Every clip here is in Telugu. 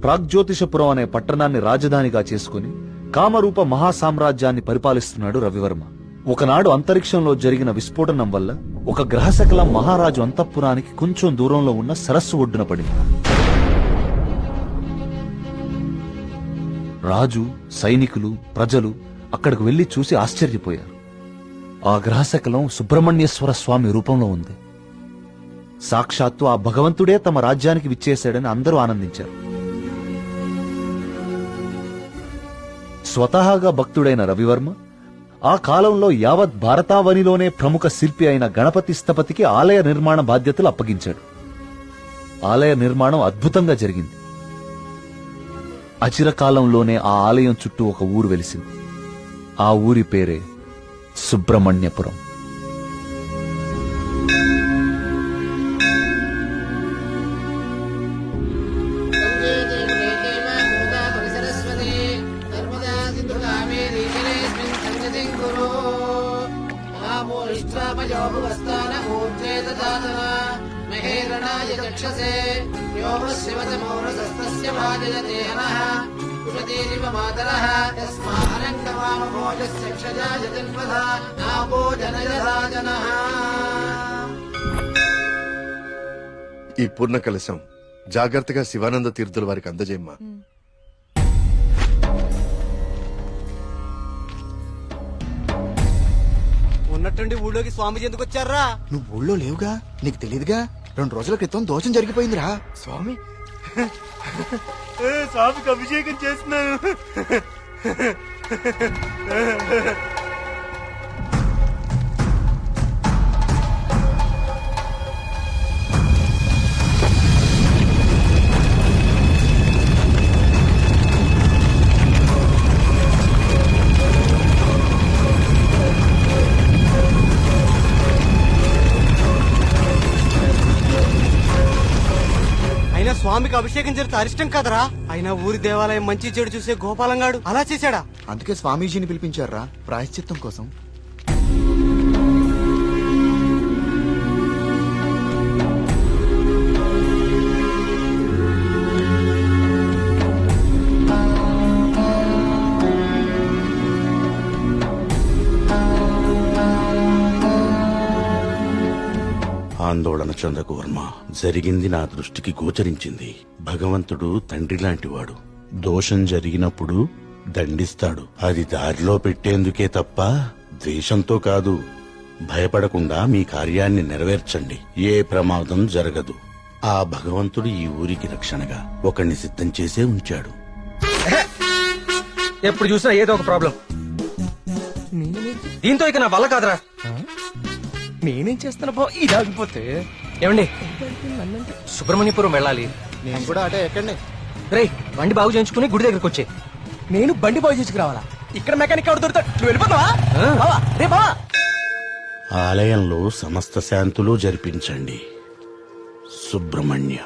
ప్రాగ్జ్యోతిషపురం అనే పట్టణాన్ని రాజధానిగా చేసుకుని కామరూప మహాసామ్రాజ్యాన్ని పరిపాలిస్తున్నాడు రవివర్మ. ఒకనాడు అంతరిక్షంలో జరిగిన విస్ఫోటనం వల్ల ఒక గ్రహశకలం మహారాజు అంతఃపురానికి కొంచెం దూరంలో ఉన్న సరస్సు ఒడ్డున పడింది. రాజు, సైనికులు, ప్రజలు అక్కడికి వెళ్లి చూసి ఆశ్చర్యపోయారు. ఆ గ్రహశకలం సుబ్రహ్మణ్యేశ్వర స్వామి రూపంలో ఉంది. సాక్షాత్తు ఆ భగవంతుడే తమ రాజ్యానికి విచ్చేశాడని అందరూ ఆనందించారు. స్వతహాగా భక్తుడైన రవివర్మ ఆ కాలంలో యావత్ భారతావనిలోనే ప్రముఖ శిల్పి అయిన గణపతి స్థపతికి ఆలయ నిర్మాణ బాధ్యతలు అప్పగించాడు. ఆలయ నిర్మాణం అద్భుతంగా జరిగింది. అచిరకాలంలోనే ఆ ఆలయం చుట్టూ ఒక ఊరు వెలిసింది. ఆ ఊరి పేరే సుబ్రహ్మణ్యపురం. ఈ పూర్ణ కలశం జాగ్రత్తగా శివానంద తీర్థుల వారికి అందజేయమ్మా. ఉన్నట్టుండి ఊళ్ళోకి స్వామీజీ ఎందుకు వచ్చారా? నువ్వు ఊళ్ళో లేవుగా, నీకు తెలియదుగా. 2 రోజుల క్రితం దోషం జరిగిపోయిందిరా. స్వామి స్వామికి అభిషేకం చేస్తున్నాను. స్వామికి అభిషేకం జరిగితే అరిష్టం కదరా. అయినా ఊరి దేవాలయం మంచి చెడు చూసే గోపాలంగాడు అలా చేశాడా? అందుకే స్వామీజీని పిలిపించారా ప్రాయశ్చిత్తం కోసం. ఆందోళన చెందకు వర్మ. జరిగింది నా దృష్టికి గోచరించింది. భగవంతుడు తండ్రి లాంటివాడు. దోషం జరిగినప్పుడు దండిస్తాడు. అది దారిలో పెట్టేందుకే తప్ప ద్వేషంతో కాదు. భయపడకుండా మీ కార్యాన్ని నెరవేర్చండి. ఏ ప్రమాదం జరగదు. ఆ భగవంతుడు ఈ ఊరికి రక్షణగా ఒకణ్ణి సిద్ధం చేసే ఉంచాడు. ఎప్పుడు చూసినా ఏదో ఒక ప్రాబ్లం. దీంతో ఇక నా వల్ల కాదురా. నేనేం చేస్తాను బా, ఇది ఆగిపోతే. ఏమండి, సుబ్రహ్మణ్యపురం వెళ్ళాలి. నేను కూడా అటే ఎక్కండి. రేయ్, బండి బాగు చేయించుకుని గుడి దగ్గరకు వచ్చే. నేను బండి బాగు చేసుకురావాలా? ఇక్కడ మెకానిక్ ఎవరు దొరుకుతాడు? నువ్వు వెళ్ళిపోతావా? బావా, రే బావా. ఆలయంలో సమస్త శాంతులు జరిపించండి. సుబ్రహ్మణ్య.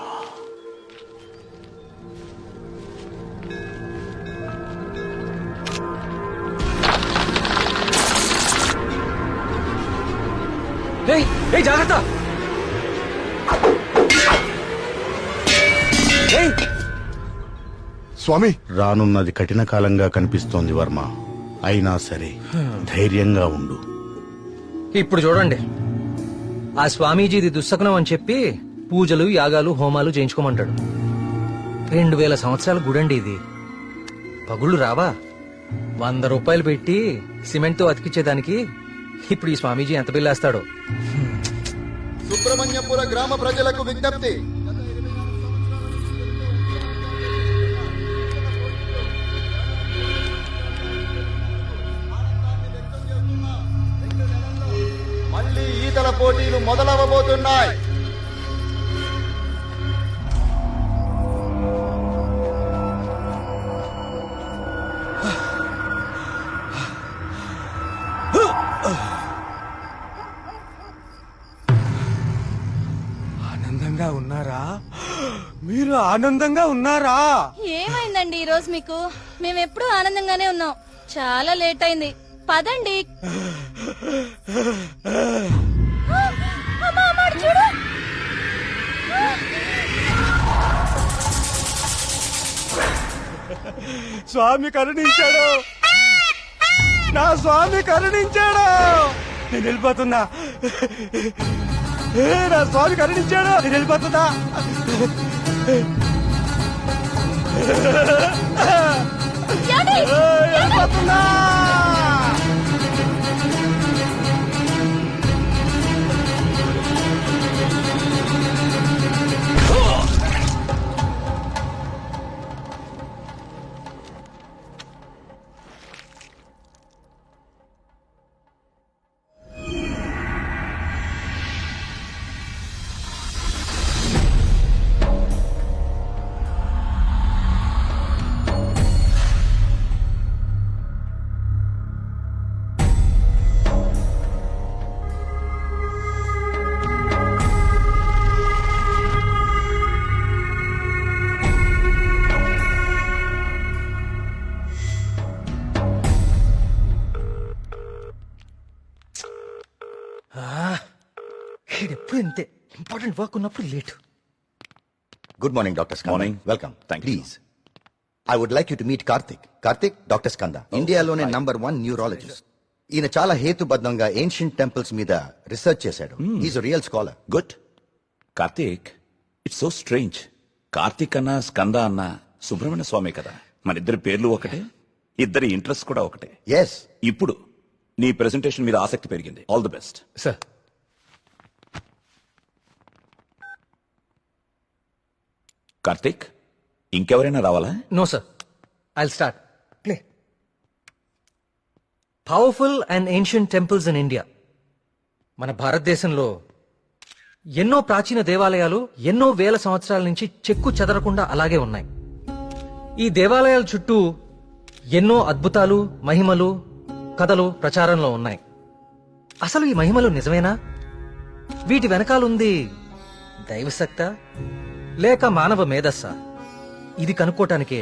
జాగ్రత్త. స్వామి, రానున్నది కఠిన కాలంగా కనిపిస్తోంది వర్మ. అయినా సరే ధైర్యంగా ఉండు. ఇప్పుడు చూడండి, ఆ స్వామీజీది దుస్సకునం అని చెప్పి పూజలు, యాగాలు, హోమాలు చేయించుకోమంటాడు. 2000 సంవత్సరాల గుడండి ఇది. పగుళ్ళు రావా? 100 రూపాయలు పెట్టి సిమెంట్ తో అతికిచ్చేదానికి ఇప్పుడు ఈ స్వామీజీ ఎంత బిల్లేస్తాడో. సుబ్రహ్మణ్యపుర గ్రామ ప్రజలకు విజ్ఞప్తి. మళ్ళీ ఈతల పోటీలు మొదలవబోతున్నాయి. ఆనందంగా ఉన్నారా? మీరు ఆనందంగా ఉన్నారా? ఏమైందండి ఈ రోజు మీకు? మేము ఎప్పుడూ ఆనందంగానే ఉన్నాం. చాలా లేట్ అయింది, పదండి. స్వామి కరుణించాడు, నా స్వామి కరుణించాడు. నేను వెళ్ళిపోతున్నా. నా స్వామి కరుణించాడు, నేను వెళ్ళిపోతున్నా. వెళ్ళిపోతున్నా. ఎప్పుడు ఇంతే, ఇంపార్టెంట్ వర్క్ ఉన్నప్పుడు late. Good morning doctor Skanda. Morning. Welcome. Thank you. Please I would like you to meet Karthik. Karthik, doctor Skanda, ఇండియాలోనే #1 న్యూరాలజిస్ట్. ఈయన చాలా హేతుబద్ధంగా ఏన్షియంట్ టెంపుల్స్ మీద రీసెర్చ్ చేశాడు. Is real scholar. Good. Karthik, it's so strange. Karthik అన్న స్కంద అన్న సుబ్రహ్మణ్య స్వామి కదా, మన ఇద్దరి పేర్లు ఒకటే, ఇద్దరి ఇంట్రెస్ట్ కూడా ఒకటే. ఎస్. ఇప్పుడు నీ ప్రెజెంటేషన్ మీద ఆసక్తి పెరిగింది. All the best. Sir, Karthik, ఇంకెవరైనా రావాలా? No sir, I'll start. Play. Powerful and ancient temples in India. మన భారతదేశంలో ఎన్నో ప్రాచీన దేవాలయాలు ఎన్నో వేల సంవత్సరాల నుంచి చెక్కు చెదరకుండా అలాగే ఉన్నాయి. ఈ దేవాలయాల చుట్టూ ఎన్నో అద్భుతాలు, మహిమలు, కథలు ప్రచారంలో ఉన్నాయి. అసలు ఈ మహిమలు నిజమేనా? వీటి వెనకాలుంది దైవశక్తా లేక మానవ మేధస్సా? ఇది కనుక్కోటానికే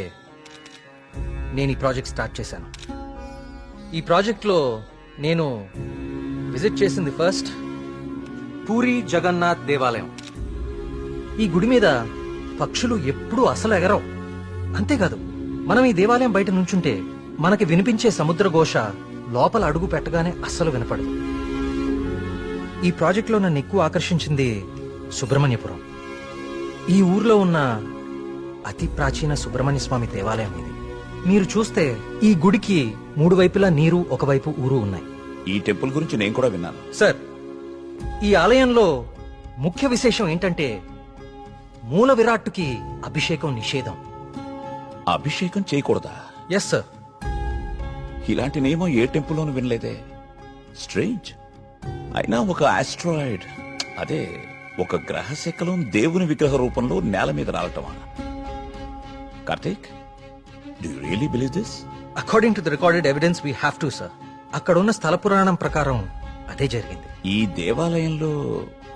నేను ఈ ప్రాజెక్ట్ స్టార్ట్ చేశాను. ఈ ప్రాజెక్ట్లో నేను విజిట్ చేసింది ఫస్ట్ పూరి జగన్నాథ్ దేవాలయం. ఈ గుడి మీద పక్షులు ఎప్పుడూ అసలు ఎగరవు. అంతేకాదు, మనం ఈ దేవాలయం బయట నుంచుంటే మనకి వినిపించే సముద్ర ఘోష లోపల అడుగు పెట్టగానే అస్సలు వినపడదు. ఈ ప్రాజెక్ట్లో నన్ను ఎక్కువ ఆకర్షించింది సుబ్రహ్మణ్యపురం. ఈ ఊర్లో ఉన్న అతి ప్రాచీన సుబ్రహ్మణ్య స్వామి దేవాలయం ఇది. మీరు చూస్తే ఈ గుడికి 3 వైపులా నీరు, ఒకవైపు ఊరు ఉన్నాయి. ఈ టెంపుల్ గురించి నేను కూడా విన్నాను. సార్, ఈ ఆలయంలో ముఖ్య విశేషం ఏంటంటే మూల విరాట్టుకి అభిషేకం నిషేధం. అభిషేకం చేయకూడదా? Yes sir. ఇలాంటి నియమం ఏ టెంపుల్లోనూ వినలేదే. స్ట్రేంజ్. అయినా ఒక ఆస్ట్రాయిడ్, అదే ఒక గ్రహ శకలం దేవుని విగ్రహ రూపంలో నేల మీద రావటమా? Karthik, do you really believe this? According to the recorded evidence we have to sir. అక్కడ ఉన్న స్థల పురాణం ప్రకారం అదే జరిగింది. ఈ దేవాలయంలో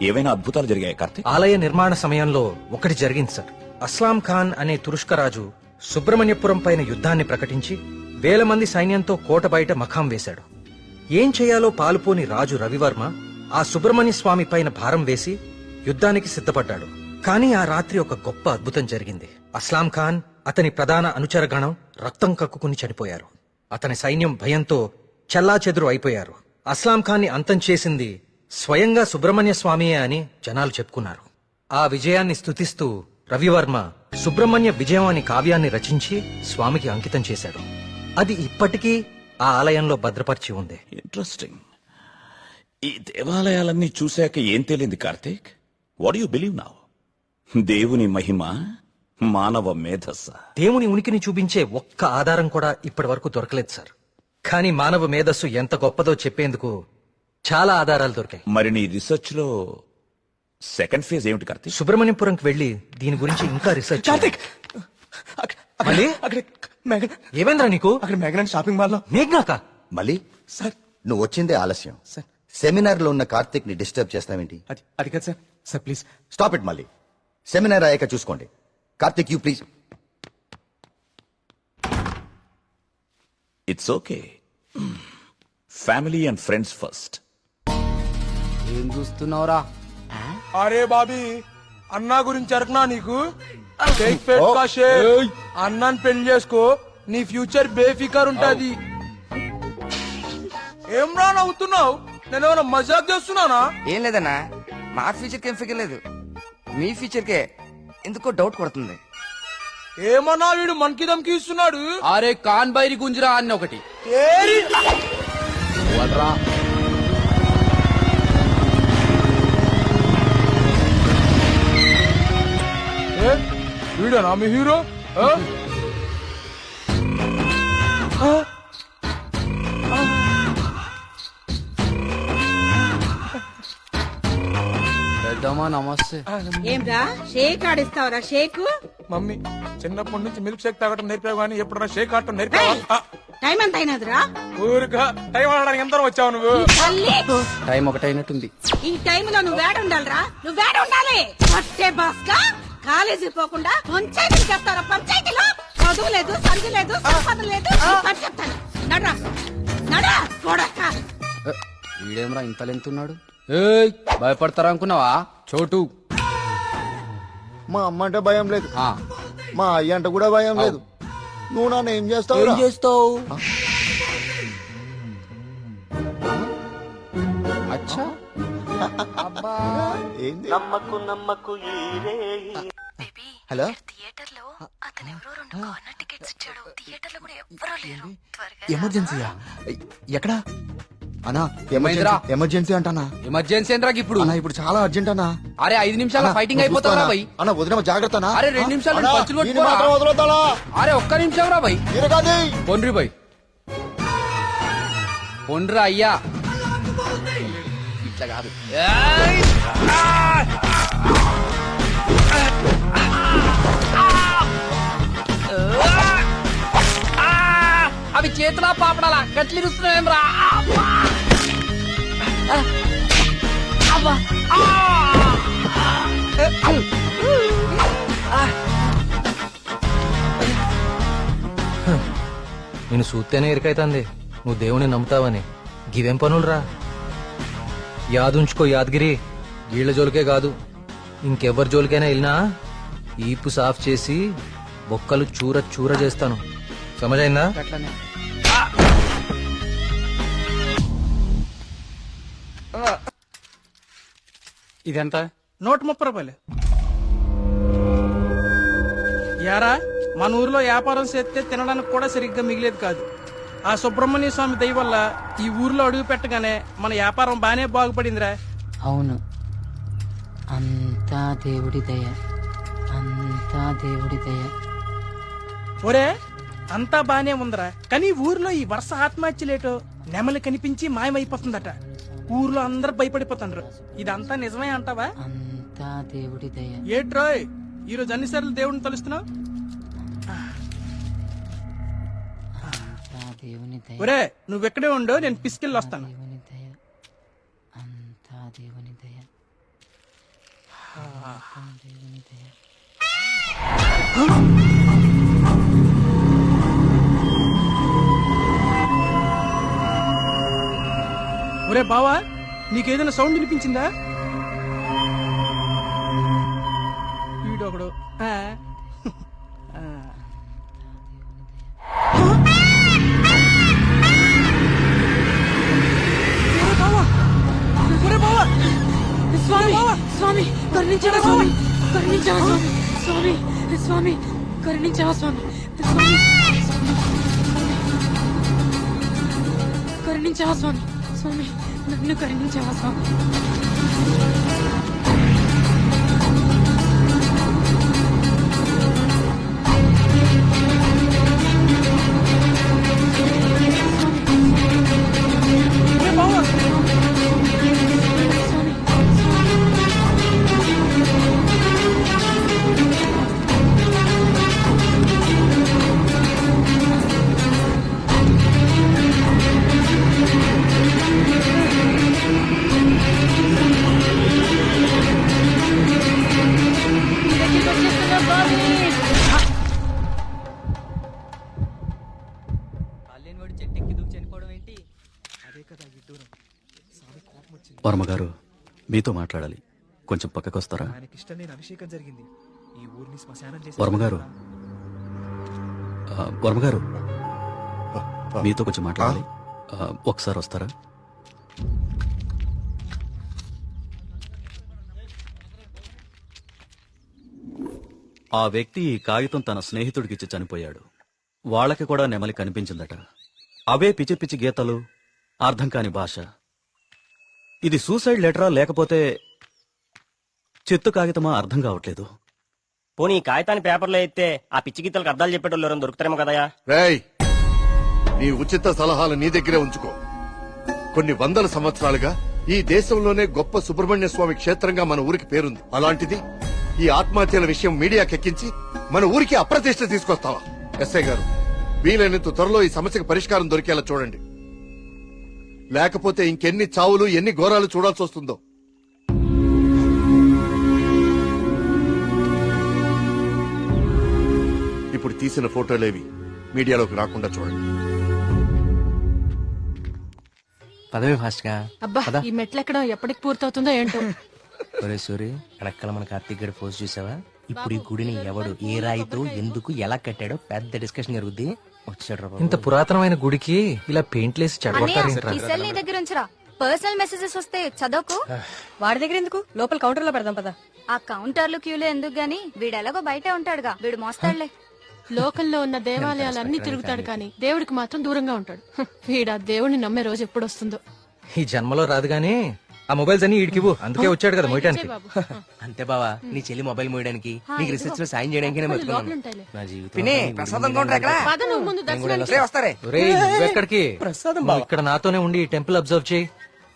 ఏవైనా అద్భుతాలు జరిగాయి కార్తీక్? ఆలయ నిర్మాణ సమయంలో ఒకటి జరిగింది సార్. అస్లాం ఖాన్ అనే తురుష్క రాజు సుబ్రహ్మణ్యపురం పైన యుద్ధాన్ని ప్రకటించి 1000 మంది సైన్యంతో కోట బయట మఖాం వేశాడు. ఏం చేయాలో పాలుపోని రాజు రవివర్మ ఆ సుబ్రహ్మణ్య స్వామి పైన భారం వేసి యుద్ధానికి సిద్ధపడ్డాడు. కానీ ఆ రాత్రి ఒక గొప్ప అద్భుతం జరిగింది. అస్లాం ఖాన్, అతని ప్రధాన అనుచరగణం రక్తం కక్కుకుని చనిపోయారు. అతని సైన్యం భయంతో చెల్లాచెదురు అయిపోయారు. అస్లాం ఖాన్ ని అంతం చేసింది స్వయంగా సుబ్రహ్మణ్య స్వామియే అని జనాలు చెప్పుకున్నారు. ఆ విజయాన్ని స్తుతిస్తూ రవివర్మ సుబ్రహ్మణ్య విజయం అని కావ్యాన్ని రచించి స్వామికి అంకితం చేశాడు. అది ఇప్పటికీ ఆ ఆలయంలో భద్రపరిచి ఉంది. ఇంట్రెస్టింగ్. ఈ దేవాలయాలన్నీ చూశాక ఏం తేలింది Karthik? What you believe now? దేవుని మహిమ, మానవ మేధస్స? దేవుని ఉనికిని చూపించే ఒక్క ఆధారం కూడా ఇప్పటి వరకు దొరకలేదు సార్. కానీ మానవ మేధస్సు ఎంత గొప్పదో చెప్పేందుకు చాలా ఆధారాలు దొరికాయి. మరి నీ రీసెర్చ్ లో సెకండ్ ఫేజ్ ఏమిటి కార్తీక్? సుబ్రహ్మణ్యపురంకి వెళ్లి దీని గురించి ఇంకా రీసెర్చ్ చేయాలి. మళ్ళీ? ఏమైందిరా నీకు? అక్కడ మేఘనా షాపింగ్ మాల్ లో. మేఘ్నాక? మళ్ళీ సార్, నువ్వు వచ్చిందే ఆలస్యం. సార్, సెమినార్ లో ఉన్న కార్తిక్ ని డిస్టర్బ్ చేస్తావేంటి? అది కాదు sir. Sir please stop it. మళ్ళీ సెమినార్ అయ్యాక చూసుకోండి. Karthik, you please. It's okay. Family and friends first. ఏం చూస్తున్నావురా? అరే బాబీ, అన్నా గురించి అరకనా నీకు? అన్నాన్ని పెళ్లి చేసుకో, నీ ఫ్యూచర్ బేఫికర్ ఉంటది. ఏం రా నవ్వుతున్నావు? నేను ఏమైనా మజాక్ చేస్తున్నానా? ఏం లేదన్నా, మా ఫ్యూచర్ కి ఏం ఫిగర్ లేదు, మీ ఫ్యూచర్ కే ఎందుకో డౌట్ కొడుతుంది. ఏమన్నా వీడు మనకి దమ్కి ఇస్తున్నాడు. అరే కాన్ బైరి గుంజరా అన్న ఒకటి ఏరి! ఏ, వీడేనా మీ హీరో? ఆ? ఆ? పెద్దమ్మా నమస్తే. ఏంరా షేక్ ఆడిస్తావరా షేక్? మమ్మీ చిన్నప్పటి నుంచి మిల్క్ షేక్ తాగటం నేర్పావు కానీ ఎప్పుడన్నా షేక్ ఆడటం నేర్పావా? టైం ఎంత అయినదిరా? ఊరుగా టైం ఆడడానికి ఎంత వచ్చావు నువ్వు? తల్లి, టైం ఒకటైనట్టుంది. ఈ టైంలో నువ్వు వేడ ఉండాలిరా, నువ్వు వేడ ఉండాలి. పట్టే బాస్కా కాలేజీ పోకుండా పంచాయతీలు చెప్తారా? పంచాయతీలో చదువు లేదు, సంధి లేదు, సంపద లేదు. పని చెప్తాను, నడరా నడరా కొడక. వీడేమరా ఇంత లెంతున్నాడు? ఏయ్ భయపడతారా అనుకున్నావా? చోటు మా అమ్మ అంటే భయం లేదు, ఆ, మా అయ్య అంటే కూడా భయం లేదు. నువ్వు నన్ను ఏం చేస్తావు? ఏం చేస్తావు? అచ్చా ఏంది? బేబీ, హలో థియేటర్ లో అతను ఎవరో 2 కార్నర్ టికెట్స్ ఇచ్చాడు. థియేటర్ లో కూడా ఎవ్వరూ లేరు. త్వరగా ఎమర్జెన్సీయా? ఎక్కడా అన్నా? ఏమైందిరా? ఎమర్జెన్సీ అంటానా? ఎమర్జెన్సీ ఏంట్రా ఇప్పుడు? అన్నా ఇప్పుడు చాలా అర్జెంట్ అన్నా. అరే 5 నిమిషాల ఫైటింగ్ అయిపోతారా భయ్? అన్న వదిన జాగ్రత్త. అరే 2 నిమిషాలు పంచులు కొట్టుకోరా. అరే ఒక్క నిమిషం రా భయ్. పొండ్రి భయ్, పొండ్రా అయ్యా. ఇట్లా కాదు. ఏయ్! అవి చేతులా పాపడాలా గట్లిరుస్తున్నావేం రా? నేను చూస్తేనే ఎరికైతుంది నువ్వు దేవుని నమ్ముతావని. గివేం పనులురా? యాదుంచుకో యాదగిరి, వీళ్ళ జోలికే కాదు ఇంకెవ్వరి జోలికైనా వెళ్ళినా ఈపు సాఫ్ చేసి బొక్కలు చూర చూర చేస్తాను. సమజైందా? అట్లనే ఇదెంత? 130 రూపాయలు. యారా మన ఊర్లో వ్యాపారం చేస్తే తినడానికి కూడా సరిగ్గా మిగిలేదు కాదు. ఆ సుబ్రహ్మణ్య స్వామి దయ వల్ల ఈ ఊర్లో అడుగు పెట్టగానే మన వ్యాపారం బానే బాగుపడిందిరా. అవును, అంతా దేవుడి దయ, అంతా దేవుడి దయ. ఒరే అంతా బానే ఉందిరా, కానీ ఊర్లో ఈ వరుస ఆత్మహత్యలేటో నెమలి కనిపించి మాయమైపోతుందట. ఊర్లో అందరు భయపడిపోతున్నారు. ఇదంతా నిజమే అంటావా? అంతా దేవుడి దయ. ఏట్రోయ్ ఈరోజు అన్నిసార్లు దేవుడిని తలుస్తున్నావు? అంతా దేవుని దయ, ఒరే నువ్వెక్కడే ఉండో, నేను పిసికెళ్ళి వస్తాను. దేవుని దయ, అంతా దేవుని దయ, అంతా దేవుని దయ. ఒరే బావా, నీకేదైనా సౌండ్ వినిపించిందా? వీడొకడు ఆ. ఆ. ఒరే బావా, ఒరే బావా, స్వామి స్వామి కరుణించవా స్వామి, కరుణించవా స్వామి, స్వామి స్వామి కరుణించవా స్వామి, స్వామి కరుణించవా స్వామి, స్వామి నన్ను కరుణించవా స్వామి. ఒరే బావా, వర్మగారు మీతో మాట్లాడాలి, కొంచెం పక్కకొస్తారా? వర్మగారు వర్మ గారు మీతో కొంచెం మాట్లాడాలి. ఒకసారి వస్తారా? ఆ వ్యక్తి ఈ కాగితం తన స్నేహితుడికిచ్చి చనిపోయాడు. వాళ్ళకి కూడా నెమలి కనిపించిందట. అవే పిచ్చి పిచ్చి గీతలు, అర్థం కాని భాష. ఇది సూసైడ్ లెటరా లేకపోతే చెత్త కాగితమా అర్థం కావట్లేదు. పోనీ ఈ కాగితాన్ని పేపర్లో అయితే ఆ పిచ్చి గీతలకు అర్థాలు చెప్పేటోళ్ళు ఎవరైనా దొరుకుతారేమో కదయా. రేయ్, నీ ఉచిత సలహాలు నీ దగ్గరే ఉంచుకో. కొన్ని వందల సంవత్సరాలుగా ఈ దేశంలోనే గొప్ప సుబ్రహ్మణ్య స్వామి క్షేత్రంగా మన ఊరికి పేరుంది. అలాంటిది ఈ ఆత్మహత్యల విషయం మీడియాకెక్కించి మన ఊరికి అప్రతిష్ట తీసుకొస్తావా? ఎస్ఐ గారు, వీలైనంత త్వరలో ఈ సమస్యకు పరిష్కారం దొరికేలా చూడండి. లేకపోతే ఇంకెన్ని చావులు, ఎన్ని ఘోరాలు చూడాల్సి వస్తుందో. ఇప్పుడు తీసిన ఫోటోలేవి మీడియాలోకి రాకుండా చూడండి. పదవి ఫాస్ట్ గా. అబ్బా ఈ మెట్లు ఎక్కడం ఎప్పటికి పూర్తవుతుందో ఏంటో. ఒరే సూరి, వెనకాల మన కార్తీక్ గడి పోస్ట్ చూసావా? ఇప్పుడు ఈ గుడిని ఎవడు, ఏ రాయితో, ఎందుకు, ఎలా కట్టాడో పెద్ద డిస్కషన్ జరుగుద్ది. వచ్చాడు రా బాబు. ఇంత పురాతనమైన గుడికి ఇలా పెయింట్లేసి చెడగొట్టారేంట్రా? ఈ సెల్ నీ దగ్గర ఉంచరా. పర్సనల్ మెసేజెస్ వస్తే చదవకు. వాడి దగ్గర ఎందుకు, లోపల కౌంటర్ లో పెడదాం పదా. ఆ కౌంటర్లు క్యూలు ఎందుకు గాని, వీడు ఎలాగో బయటే ఉంటాడుగా, వీడు మోస్తాడులే. లోకల్లో ఉన్న దేవాలయాలన్నీ తిరుగుతాడు కానీ దేవుడికి మాత్రం దూరంగా ఉంటాడు. వీడు ఆ దేవుడిని నమ్మే రోజు ఎప్పుడు వస్తుందో. ఈ జన్మలో రాదు గానీ ఆ మొబైల్స్ అన్ని ఈడికివ్వు. అందుకే వచ్చాడు కదా మోయటానికి. అంతే బావా, నీ చెల్లి మొబైల్ మోయడానికి, నీకు రిసెర్చ్ లో సాయం చేయడానికి లోపలుంటాయిలే. నా జీవితం. పద నువ్వు ముందు దర్శనానికి. ఒరేయ్, నువ్వెక్కడికి? నువ్వు ఇక్కడ నాతోనే ఉండి ఈ టెంపుల్ అబ్జర్వ్ చేయి.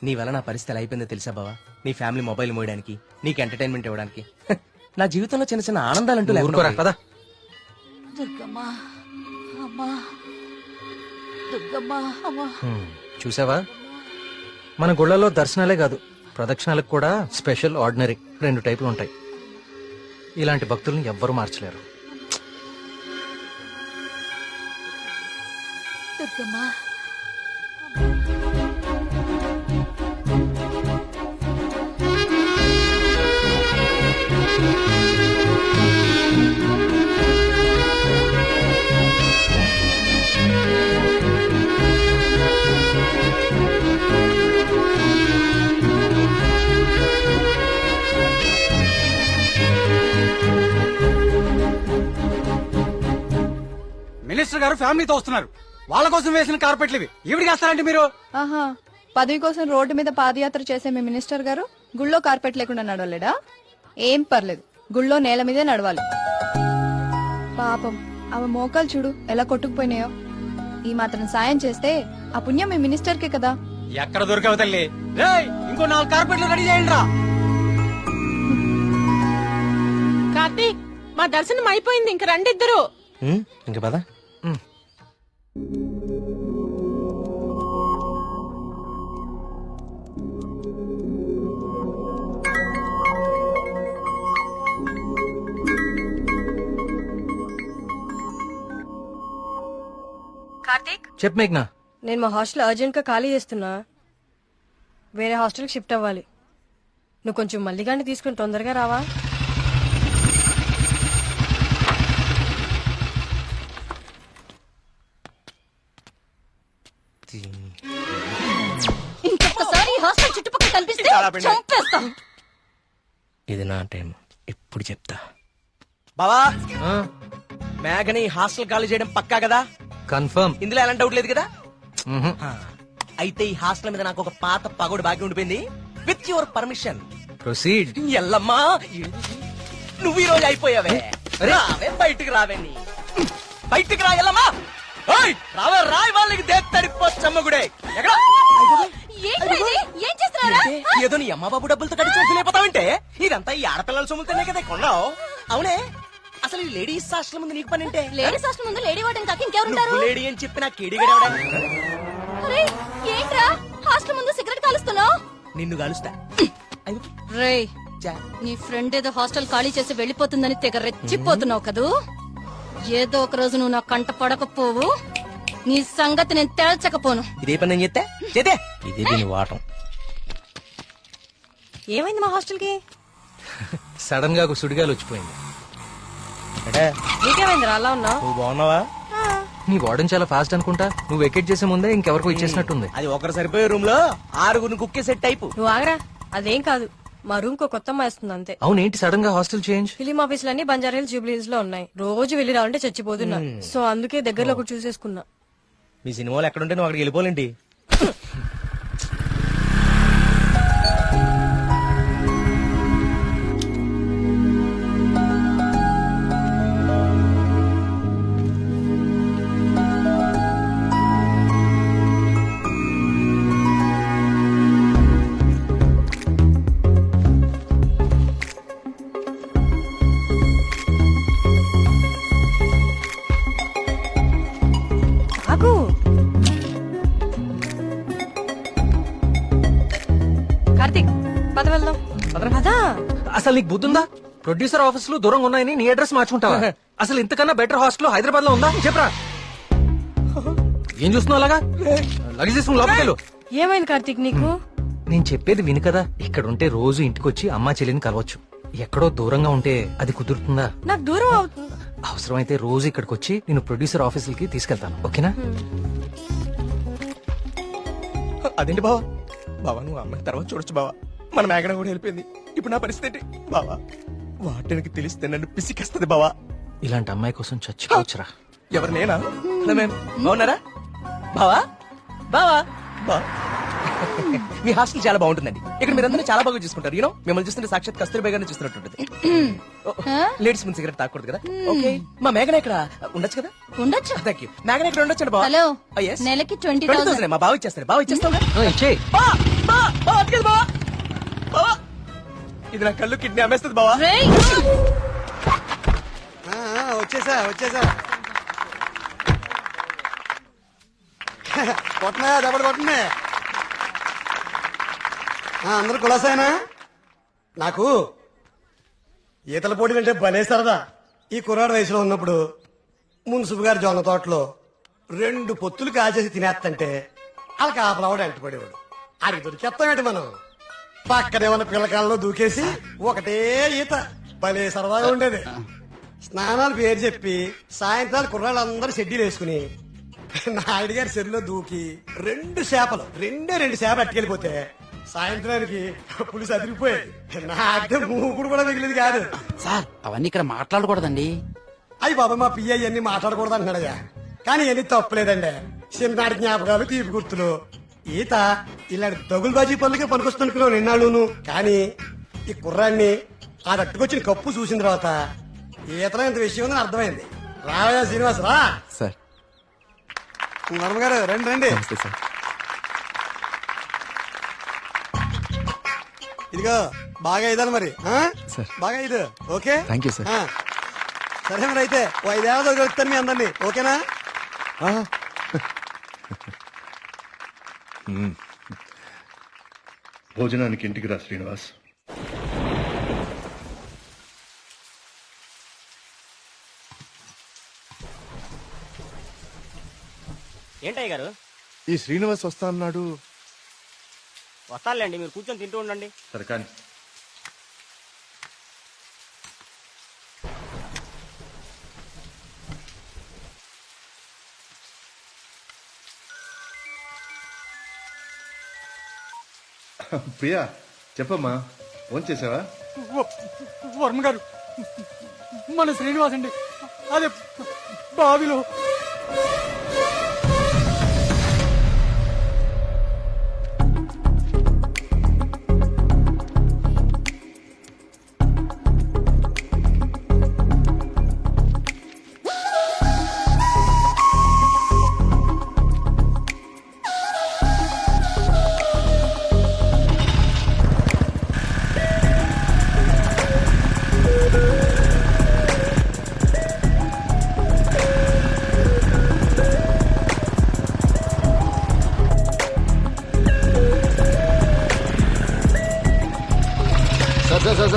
నీ వల్ల నా పరిస్థితి ఎలా అయిపోయిందో తెలుసా బావా? నీ ఫ్యామిలీ మొబైల్ మోయడానికి, నీకు ఎంటర్టైన్మెంట్ ఇవ్వడానికి. నా జీవితంలో చిన్న చిన్న ఆనందాలంటూ ఊరుకోరా, లేకుండా పద. దుర్గమ్మా, అమ్మా, దుర్గమ్మా, అమ్మా. చూసావా, మన గుళ్ళలో దర్శనాలే కాదు, ప్రదక్షిణాలకు కూడా స్పెషల్, ఆర్డినరీ 2 టైపులు ఉంటాయి. ఇలాంటి భక్తుల్ని ఎవ్వరూ మార్చలేరు. దుర్గమ్మా, మినిస్టర్ గారు ఫ్యామిలీతో వస్తున్నారు. వాళ్ళ కోసం వేసిన కార్పెట్లు ఇవి. ఈవిడికి వేస్తారంటే మీరు? ఆహా, పదవి కోసం రోడ్డు మీద పాదయాత్ర చేసే మీ మినిస్టర్ గారు గుళ్ళో కార్పెట్ లేకుండా నడవలేడా? ఏం పర్లేదు, గుళ్ళో నేల మీదే నడవాలి. పాపం ఆమె మోకాలు చూడు ఎలా కొట్టుకుపోయినాయో. ఈ మాత్రం సాయం చేస్తే ఆ పుణ్యం మీ మినిస్టర్ కే కదా. ఎక్కడ దొరికావు తల్లి? రేయ్, ఇంకో 4 కార్పెట్లు రెడీ చేయండి రా. కార్తీక్, మా దర్శనం అయిపోయింది, ఇంక రండిద్దరు. ఇంకా పదా. కార్తీక్, చెప్పు మేఘ్నా. నేను మా హాస్టల్ అర్జెంట్ గా ఖాళీ చేస్తున్నా. వేరే హాస్టల్ కి షిఫ్ట్ అవ్వాలి. నువ్వు కొంచెం మల్లిగాన్ని తీసుకుని తొందరగా రావా? ఇంకొకసారి హాస్టల్ చుట్టుపక్కల కనిపిస్తే చంపేస్తా. ఇది నా టైం, ఇప్పుడు చెప్తా. బావా, మేఘని హాస్టల్ ఖాళీ చేయడం పక్కా కదా? కన్ఫర్మ్. ఇందులో ఎలాంటి డౌట్ లేదు కదా? అయితే ఈ హాస్టల్ మీద నాకు ఒక పాత పగోడు బాకీ ఉండిపోయింది. With your permission proceed. Yellamma, నువ్వు ఈ రోజు అయిపోయావే. రావే, బయటికి రావే. నీ బయటికి రా ఎల్లమ్మా. రావే, రాయి వాళ్ళకి దేత్తడిపోచ్చమ్మగుడే. ఏదో నీ అమ్మ బాబు డబ్బులతో కడిచి లేకపోతావంటే ఇదంతా ఈ ఆడపిల్లల సొమ్ముతోనే కదా కొన్నావు. అవునే, అసలు ఈ లేడీస్ హాస్టల్ ముందు నీకు పని అంటే? లేడీస్ హాస్టల్ ముందు లేడీ వార్డెన్ కాక ఇంకెవరుంటారు? నువ్వు లేడీ అని చెప్పి నాకు కేడిగడవడా? అరే ఏంట్రా హాస్టల్ ముందు సిగరెట్ కాలుస్తున్నావు? నిన్ను కలుస్తా. రేయ్, నీ ఫ్రెండ్ ఏదో హాస్టల్ ఖాళీ చేసి వెళ్ళిపోతుందని తెగ రెచ్చిపోతున్నావు కదూ. ఏదో ఒక రోజు నువ్వు నా కంట పడకపోవు, నీ సంగతి నేను తేల్చకపోను. ఇదే పని నేను చెప్తే చేతే ఇదే దీని వాటం. ఏమైంది మా హాస్టల్ కి? సడన్ గా ఒక సుడిగాలు వచ్చిపోయింది. నీకేమైంది అలా ఉన్నావు? నువ్వు బాగున్నావా? నీ వార్డెన్ చాలా ఫాస్ట్ అనుకుంటా. నువ్వు వెకేట్ చేసే ముందే ఇంకెవరికో ఇచ్చేసినట్టుంది. అది ఒకరు సరిపోయే రూమ్ లో 6 కుక్కే సెట్ టైపు. నువ్వు ఆగరా, అదేం కాదు. మా రూమ్ కో కొత్త అమ్మాయి వస్తుంది అంతే. అవునేంటి సడన్ గా హాస్టల్ చేంజ్? ఫిలిం ఆఫీసులన్నీ బంజారా హిల్స్, జూబ్లీ హిల్స్ లో ఉన్నాయి. రోజు వెళ్ళి రావాలంటే చచ్చిపోతున్నా. సో అందుకే దగ్గరలో ఒకటి చూసేసుకున్నా. మీ సినిమాలు ఎక్కడుంటే నువ్వు అక్కడికి వెళ్ళిపోలేంటి. ఆగు. కార్తీక్ పద వెళ్దాం. పదా. అసలు నీకు బుద్ధుందా? ప్రొడ్యూసర్ ఆఫీసులు దూరంగా ఉన్నాయని నీ అడ్రస్ మార్చుకుంటావా? అసలు ఇంతకన్నా బెటర్ హాస్టల్ హైదరాబాద్ లో ఉందా? చెప్పరా. ఏం చూస్తున్నావు అలాగా? లగేజ్ తీసుకుని లోపలికెళ్ళు. ఏమైంది కార్తీక్ నీకు? నేను చెప్పేది విను కదా. ఇక్కడ ఉంటే రోజు ఇంటికొచ్చి అమ్మా చెల్లిని కలవచ్చు. ఎక్కడో దూరంగా ఉంటే అది కుదురుతుందా? నాకు దూరం అవుతుంది. అవసరమైతే రోజు ఇక్కడికి వచ్చి నేను ప్రొడ్యూసర్ ఆఫీసులకి తీసుకెళ్తాను. ఓకేనా? అదేంటి బావా? బావా నువ్వు అమ్మాయి తర్వాత చూడొచ్చు బావా. మన మేఘన కూడా వెళ్ళిపోయింది. ఇప్పుడు నా పరిస్థితి ఏంటి బావా? వాటికి తెలిస్తే నన్ను పిసికేస్తుంది బావా. ఇలాంటి అమ్మాయి కోసం చచ్చిపోవచ్చురా. ఎవరు నేనా? హలో మ్యామ్, బాగున్నారా? బావా బావా బా మీ హాస్టల్ చాలా బాగుంటుందండి. ఇక్కడ మీరందరూ చాలా బాగా చూసుకుంటారు. యూనో మిమ్మల్ని చూస్తుంటే సాక్షాత్ కస్తూరిబా గారిని చూస్తున్నట్టుంటది. లేడీస్ ముందు సిగరెట్ తాకూడదు కదా. ఓకే, మా మేఘన ఇక్కడ ఉండొచ్చు కదా? ఉండొచ్చు. Thank you. మేఘన ఇక్కడ ఉండొచ్చు బావా. Hello, Oh, yes. నెలకి 20,000 మా బావ ఇచ్చేస్తారు. బావ ఇచ్చేస్తావు ఇచ్చేయ్. ఇది నా కళ్ళు కిడ్నీ అమ్మేస్తుంది బావా. వచ్చేసా కొట్టనా దెబ్బడు కొట్టనే. అందరు కులాసాయనా? నాకు ఈతల పోటీలు అంటే భలే సరదా. ఈ కుర్రాడు వయసులో ఉన్నప్పుడు మున్సిపు గారి జొన్న తోటలో 2 పొత్తులు కాచేసి తినేస్తంటే వాళ్ళకి ఆపలవాడు అంటుపడేవాడు. అడిగి దొరికేస్తామేంటి మనం? పక్కనే ఉన్న పిల్లకాలలో దూకేసి ఒకటే ఈత. భలే సరదాగా ఉండేది. స్నానాలు పేరు చెప్పి సాయంత్రాలు కుర్రాళ్ళందరూ షెడ్యూల్ వేసుకుని నాయుడు గారి చెరువులో దూకి 2 చేపలు అట్టుకెళ్ళిపోతే సాయంత్రానికి పులుసు అదిరిపోయేది. నాకే మూకుడు కూడా మిగిలింది కాదు. సార్ అవన్నీ ఇక్కడ మాట్లాడకూడదండి. అయ్యి బాబా మా పియ్య అన్ని మాట్లాడకూడదు అంటున్నాడయ్యా. కానీ ఎన్ని తప్పలేదండి. చిన్ననాటి జ్ఞాపకాలు, తీపి గుర్తులు. ఈత ఇలాంటి దగులు బాజీ పనులకే పనికొస్తున్నాను నిన్నాళ్ళును. కానీ ఈ కుర్రాన్ని ఆ అట్టుకొచ్చిన కప్పు చూసిన తర్వాత ఈతలో ఇంత విషయం ఉందని అర్థమైంది. రావయ్యా శ్రీనివాస్ రా. సార్ వర్మగారు రండి రండి. సార్ ఇదిగో బాగా ఇదాను మరి. సార్. బాగా ఇది ఓకే. Thank you sir. సరే మరి అయితే 5 ఏళ్ళతో కలుస్తాను మీ అందరినీ. ఓకేనా? భోజనానికి ఇంటికి రా శ్రీనివాస్. ఏంటయ్య గారు? ఈ శ్రీనివాస్ వస్తా అన్నాడు. వస్తానులేండి, మీరు కూర్చొని తింటూ ఉండండి. సరే కానీ ప్రియా చెప్పమ్మా, ఫోన్ చేసావా? వర్మ గారు, మన శ్రీనివాస్ అండి అదే బావిలో.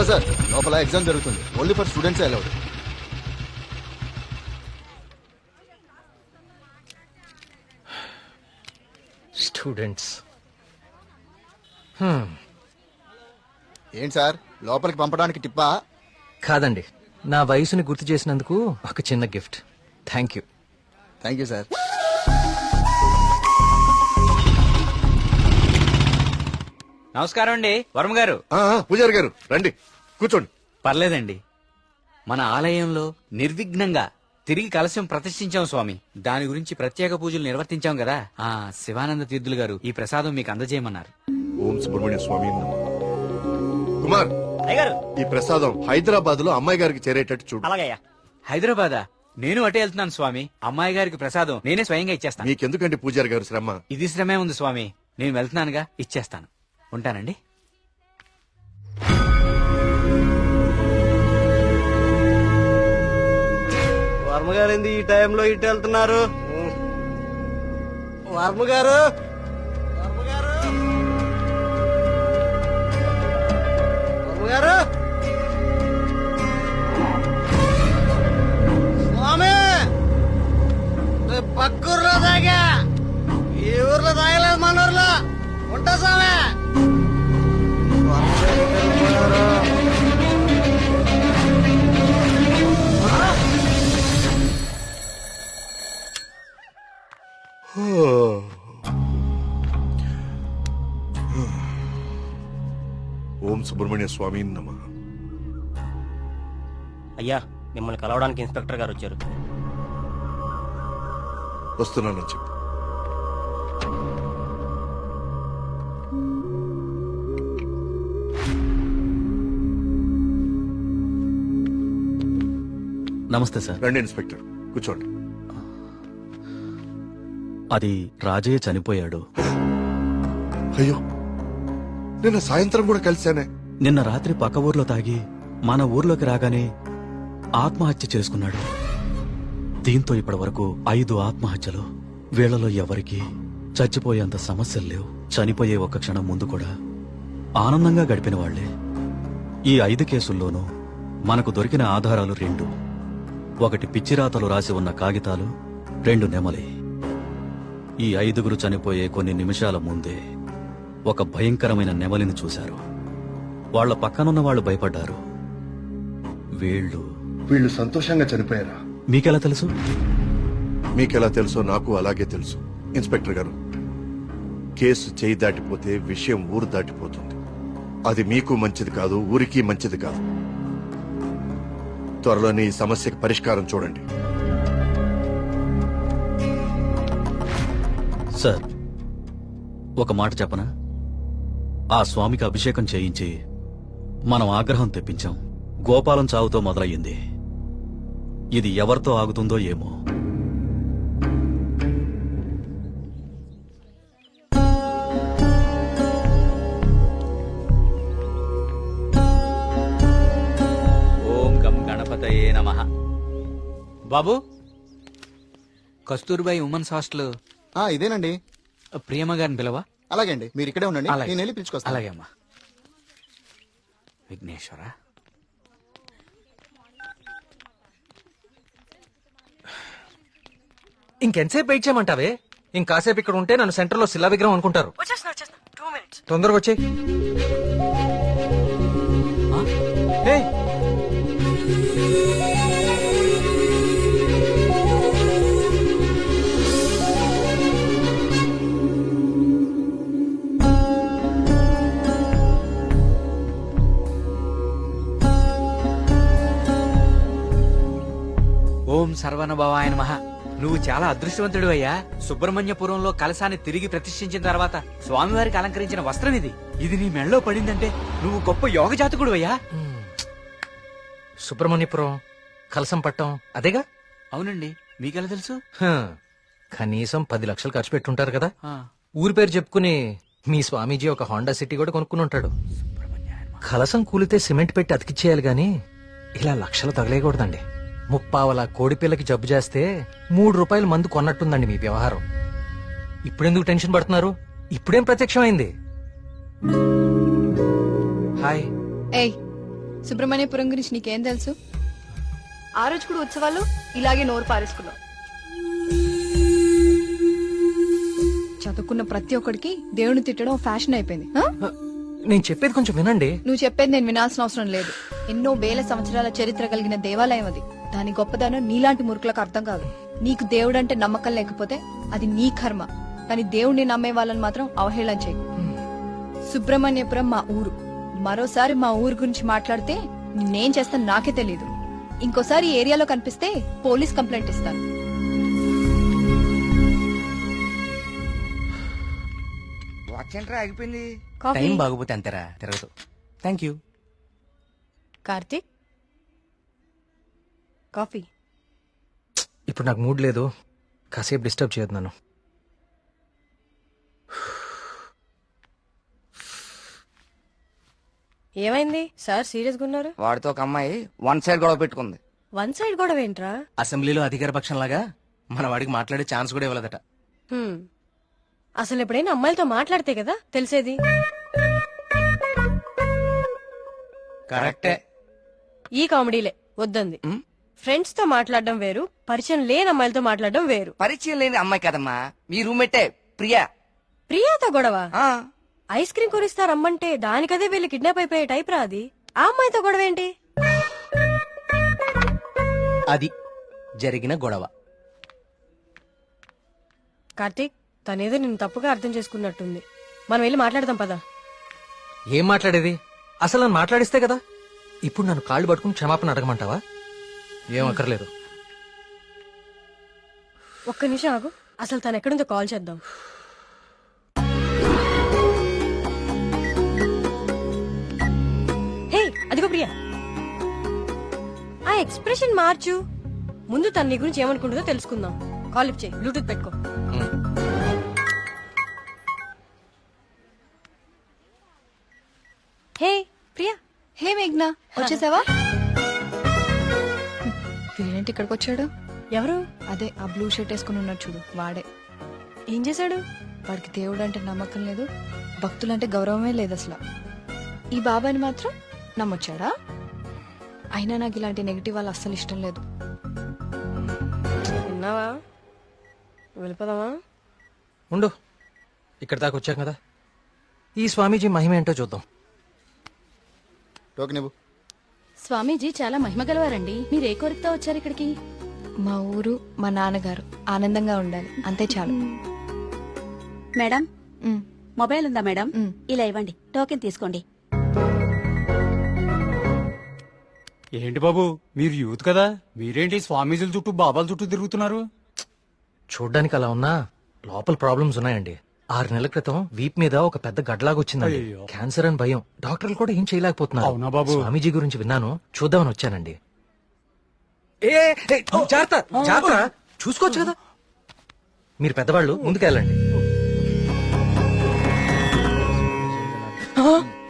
సార్ లోపల ఎగ్జామ్ జరుగుతుంది. Only for students allowed. Students ఏంటి సార్ లోపలికి పంపడానికి టిప్పా? కాదండి, నా వయసుని గుర్తు చేసినందుకు ఒక చిన్న gift. Thank you. Thank you sir. నమస్కారం అండి వర్మ గారు. పూజారి గారు రండి కూర్చోండి. పర్లేదండి, మన ఆలయంలో నిర్విఘ్నంగా తిరిగి కలశం ప్రతిష్ఠించాం స్వామి. దాని గురించి ప్రత్యేక పూజలు నిర్వర్తించాం కదా. శివానంద తీర్థులు గారు ఈ ప్రసాదం మీకు అందజేయమన్నారు. ఓం సుబ్రహ్మణ్య స్వామి నమః. కుమార్, ఈ ప్రసాదం హైదరాబాద్ లో అమ్మాయి గారికి చేరేటట్టు చూడు. అలాగయ్యా. హైదరాబాదా? నేను అటే వెళ్తున్నాను స్వామి. అమ్మాయి గారికి ప్రసాదం నేనే స్వయంగా ఇచ్చేస్తాను. మీకెందుకండి పూజారి గారు శ్రమ? ఇది శ్రమే ఉంది స్వామి. నేను వెళ్తున్నానుగా, ఇచ్చేస్తాను. ఉంటానండి. వర్మగారు ఏంది ఈ టైంలో ఇటు వెళ్తున్నారు? వర్మగారు, వర్మగారు, స్వామి పక్కూర్లో తాగా, ఈ ఊర్లో తాగలేదు, మన ఊర్లో ఉంటా స్వామి. ఓం సుబ్రహ్మణ్య స్వామి నమః. అయ్యా, మిమ్మల్ని కలవడానికి ఇన్స్పెక్టర్ గారు వచ్చారు. వస్తున్నానని చెప్పు. నమస్తే సార్. రండి ఇన్స్పెక్టర్, కూర్చోండి. అది రాజయ్య చనిపోయాడు. అయ్యో, నిన్న సాయంత్రం కూడా కలిశానే. నిన్న రాత్రి పక్క ఊర్లో తాగి మన ఊర్లోకి రాగానే ఆత్మహత్య చేసుకున్నాడు. దీంతో ఇప్పటి వరకు 5 ఆత్మహత్యలు. వీళ్లలో ఎవరికి చచ్చిపోయేంత సమస్యలు లేవు. చనిపోయే ఒక్క క్షణం ముందు కూడా ఆనందంగా గడిపిన వాళ్లే. ఈ 5 కేసుల్లోనూ మనకు దొరికిన ఆధారాలు 2. ఒకటి పిచ్చిరాతలు రాసి ఉన్న కాగితాలు, 2 నెమలి. ఈ 5గురు చనిపోయే కొన్ని నిమిషాల ముందే ఒక భయంకరమైన నెమలిని చూశారు. వాళ్ల పక్కనున్న వాళ్ళు భయపడ్డారు. వీళ్ళు సంతోషంగా చనిపోయారా? మీకెలా తెలుసు? మీకెలా తెలుసో నాకు అలాగే తెలుసు. ఇన్స్పెక్టర్ గారు, కేసు చేయి దాటిపోతే విషయం ఊరు దాటిపోతుంది. అది మీకు మంచిది కాదు, ఊరికి మంచిది కాదు. త్వరలోనే ఈ సమస్యకి పరిష్కారం చూడండి. సార్, ఒక మాట చెప్పనా? ఆ స్వామికి అభిషేకం చేయించి మనం ఆగ్రహం తెప్పించాం. గోపాలం చావుతో మొదలయ్యింది. ఇది ఎవరితో ఆగుతుందో ఏమో. ఓం గం గణపతయే నమః. బాబు, కస్తూర్బాయి ఉమెన్స్ హాస్టల్ ఇదేనండి. ప్రియమ్మ గారిని పిలవా? అలాగే అండి, మీరు ఇక్కడే ఉండండి, అలాగే. నేను వెళ్ళి పిలుచుకొస్తాను. అలాగే అమ్మా. విఘ్నేశ్వర, ఇంకెంతసేపు వెయిట్ చేయమంటావే? ఇంకాసేపు ఇక్కడ ఉంటే నన్ను సెంటర్ లో శిలా విగ్రహం అనుకుంటారు. తొందరగా వచ్చే. ఓం సర్వనభవాయ నమః. నువ్వు చాలా అదృష్టవంతుడు అయ్యా. సుబ్రహ్మణ్యపురంలో కలశాన్ని తిరిగి ప్రతిష్ఠించిన తర్వాత స్వామివారికి అలంకరించిన వస్త్రం ఇది. ఇది నీ మెళ్ళలో పడిందంటే నువ్వు గొప్ప యోగ జాతకుడు అయ్యా. సుబ్రహ్మణ్యపురం కలసం పట్టం అదేగా? అవునండి. మీకెలా తెలుసు? కనీసం 10 లక్షలు ఖర్చు పెట్టుంటారు కదా. ఊరి పేరు చెప్పుకుని మీ స్వామీజీ ఒక హోండా సిటీ కూడా కొనుక్కుని ఉంటాడు. కలసం కూలితే సిమెంట్ పెట్టి అతికిచ్చేయాలి గాని ఇలా లక్షలు తగలేయకూడదండి. 30 కోడిపిల్లకి జబ్బు చేస్తే 3 రూపాయలు మందు కొన్నట్టుందండి మీ వ్యవహారం. ఇప్పుడెందుకు టెన్షన్ పడుతున్నారు? ఇప్పుడేం ప్రత్యక్షమైంది? హాయ్. ఏయ్, సుబ్రహ్మణ్యపురం గురించి నీకేం తెలుసు? ఆ రోజు కూడా ఉత్సవాలు ఇలాగే నోరు పారేసుకున్నావు. చదువుకున్న ప్రతి ఒక్కడికి దేవుని తిట్టడం ఫ్యాషన్ అయిపోయింది. నేను చెప్పేది కొంచెం వినండి. నువ్వు చెప్పేది నేను వినాల్సిన అవసరం లేదు. ఎన్నో వేల సంవత్సరాల చరిత్ర కలిగిన దేవాలయం అది. దాని గొప్పదనం నీలాంటి మురుకులకు అర్థం కాదు. నీకు దేవుడంటే నమ్మకం లేకపోతే అది నీ కర్మ, కానీ దేవుణ్ణి నమ్మే వాళ్ళని మాత్రం అవహేళన చేయకు. సుబ్రహ్మణ్యపురం మా ఊరు. మరోసారి మా ఊరు గురించి మాట్లాడితే నేనేం చేస్తాను నాకే తెలీదు. ఇంకోసారి ఈ ఏరియాలో కనిపిస్తే పోలీస్ కంప్లైంట్ ఇస్తాను. ఆగిపోయింది. కాఫీ. టైం బాగోపోతే అంతేరా తిరగదు. Thank you. కార్తీక్ కాఫీ. ఇప్పుడు నాకు మూడ్ లేదు, కాసేపు డిస్టర్బ్ చేయొద్దు నన్ను. ఏమైంది సార్ సీరియస్ గా ఉన్నారు? వాడితో ఒక అమ్మాయి వన్ సైడ్ గొడవ పెట్టుకుంది. వన్ సైడ్ గొడవ ఏంట్రా? అసెంబ్లీలో అధికార పక్షం లాగా మన వాడికి మాట్లాడే ఛాన్స్ కూడా ఇవ్వలేదట. హ్మ్. అసలు ఎప్పుడైనా అమ్మాయిలతో మాట్లాడితే కదా తెలిసేది. కరెక్టే. ఈ కామెడీలే వద్దంది. ఫ్రెండ్స్ తో మాట్లాడడం వేరు, పరిచయం లేని అమ్మాయిలతో మాట్లాడడం వేరు. పరిచయం లేని అమ్మాయి కదమ్మా, మీ రూమ్మేటే ప్రియా. ప్రియాతో గొడవ? ఐస్ క్రీమ్ కొనిస్తా రమ్మంటే దానికదే వీళ్ళు కిడ్నాప్ అయిపోయే టైప్ రా అది. ఆ అమ్మాయితో గొడవ ఏంటి? అది జరిగిన గొడవ. కార్తీక్ తనేదో నిన్ను తప్పుగా అర్థం చేసుకున్నట్టుంది. మనం వెళ్ళి మాట్లాడదాం పదా. ఏం మాట్లాడేది? అసలు నన్ను మాట్లాడిస్తే కదా. ఇప్పుడు నన్ను కాళ్ళు పట్టుకుని క్షమాపణ అడగమంటావా? ఏం అక్కర్లేదు. ఒక్క నిమిషం ఆగు, అసలు తను ఎక్కడుందో కాల్ చేద్దాం. హే అదిగో ప్రియా. ఆ ఎక్స్ప్రెషన్ మార్చు. ముందు తన నీ గురించి ఏమనుకుంటుందో తెలుసుకుందాం. కాల్ లిఫ్ట్ చేయి, బ్లూటూత్ పెట్టుకో. హే ప్రియా. హే మేఘ్నా, వచ్చేసావా? వీడేంటి ఇక్కడికి వచ్చాడు? ఎవరు? అదే ఆ బ్లూ షర్ట్ వేసుకుని ఉన్నాడు చూడు, వాడే. ఏం చేశాడు? వాడికి దేవుడు అంటే నమ్మకం లేదు, భక్తులంటే గౌరవమే లేదు అసలు. ఈ బాబాని మాత్రం నమ్మొచ్చాడా? అయినా నాకు ఇలాంటి నెగిటివ్ వాళ్ళు అస్సలు ఇష్టం లేదు. విన్నావా? వెళ్ళిపోదామా? ఉండు, ఇక్కడ దాకా వచ్చాం కదా, ఈ స్వామీజీ మహిమ ఏంటో చూద్దాం. టోకెన్ ఇవ్వు. స్వామీజీ చాలా మహిమ గలవారండి. మీరు ఏ కోరికతో వచ్చారు ఇక్కడికి? మా ఊరు, మా నాన్నగారు ఆనందంగా ఉండాలి, అంతే చాలు. మేడం మొబైల్ ఉందా మేడం? ఇలా ఇవ్వండి, టోకెన్ తీసుకోండి. ఏంటి బాబు, మీరు యూత్ కదా, మీరేంటి స్వామీజీల చుట్టూ బాబాల చుట్టూ తిరుగుతున్నారు? చూడ్డానికి అలా ఉన్నా లోపల ప్రాబ్లమ్స్ ఉన్నాయండి. 6 నెలల క్రితం వీప్ మీద ఒక పెద్ద గడ్లాగా వచ్చిందండి. అయ్యయ్యో. క్యాన్సర్ అని భయం, డాక్టర్లు కూడా ఏం చేయలేకపోతున్నారు. అవునా బాబు? స్వామీజీ గురించి విన్నాను, చూద్దామని వచ్చానండి. జాగ్రత్త, చూసుకోవచ్చు కదా. మీరు పెద్దవాళ్ళు, ముందుకెళ్ళండి.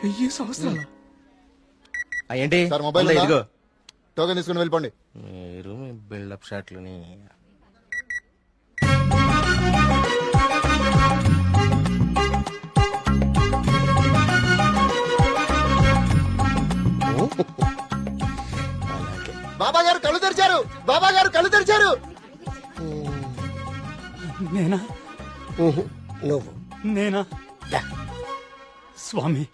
1000 సంవత్సరాలు ఏంటి సార్ మొబైల్ ఉందా? ఉందా? ఇదిగో. టోకెన్ తీసుకుని వెళ్ళిపోండి. మీరు మీ బిల్డప్ షాట్లని. బాబా గారు కళ్ళు తెరిచారు, బాబా గారు కళ్ళు తెరిచారు. నేనా? నువ్వు నేనా? స్వామి,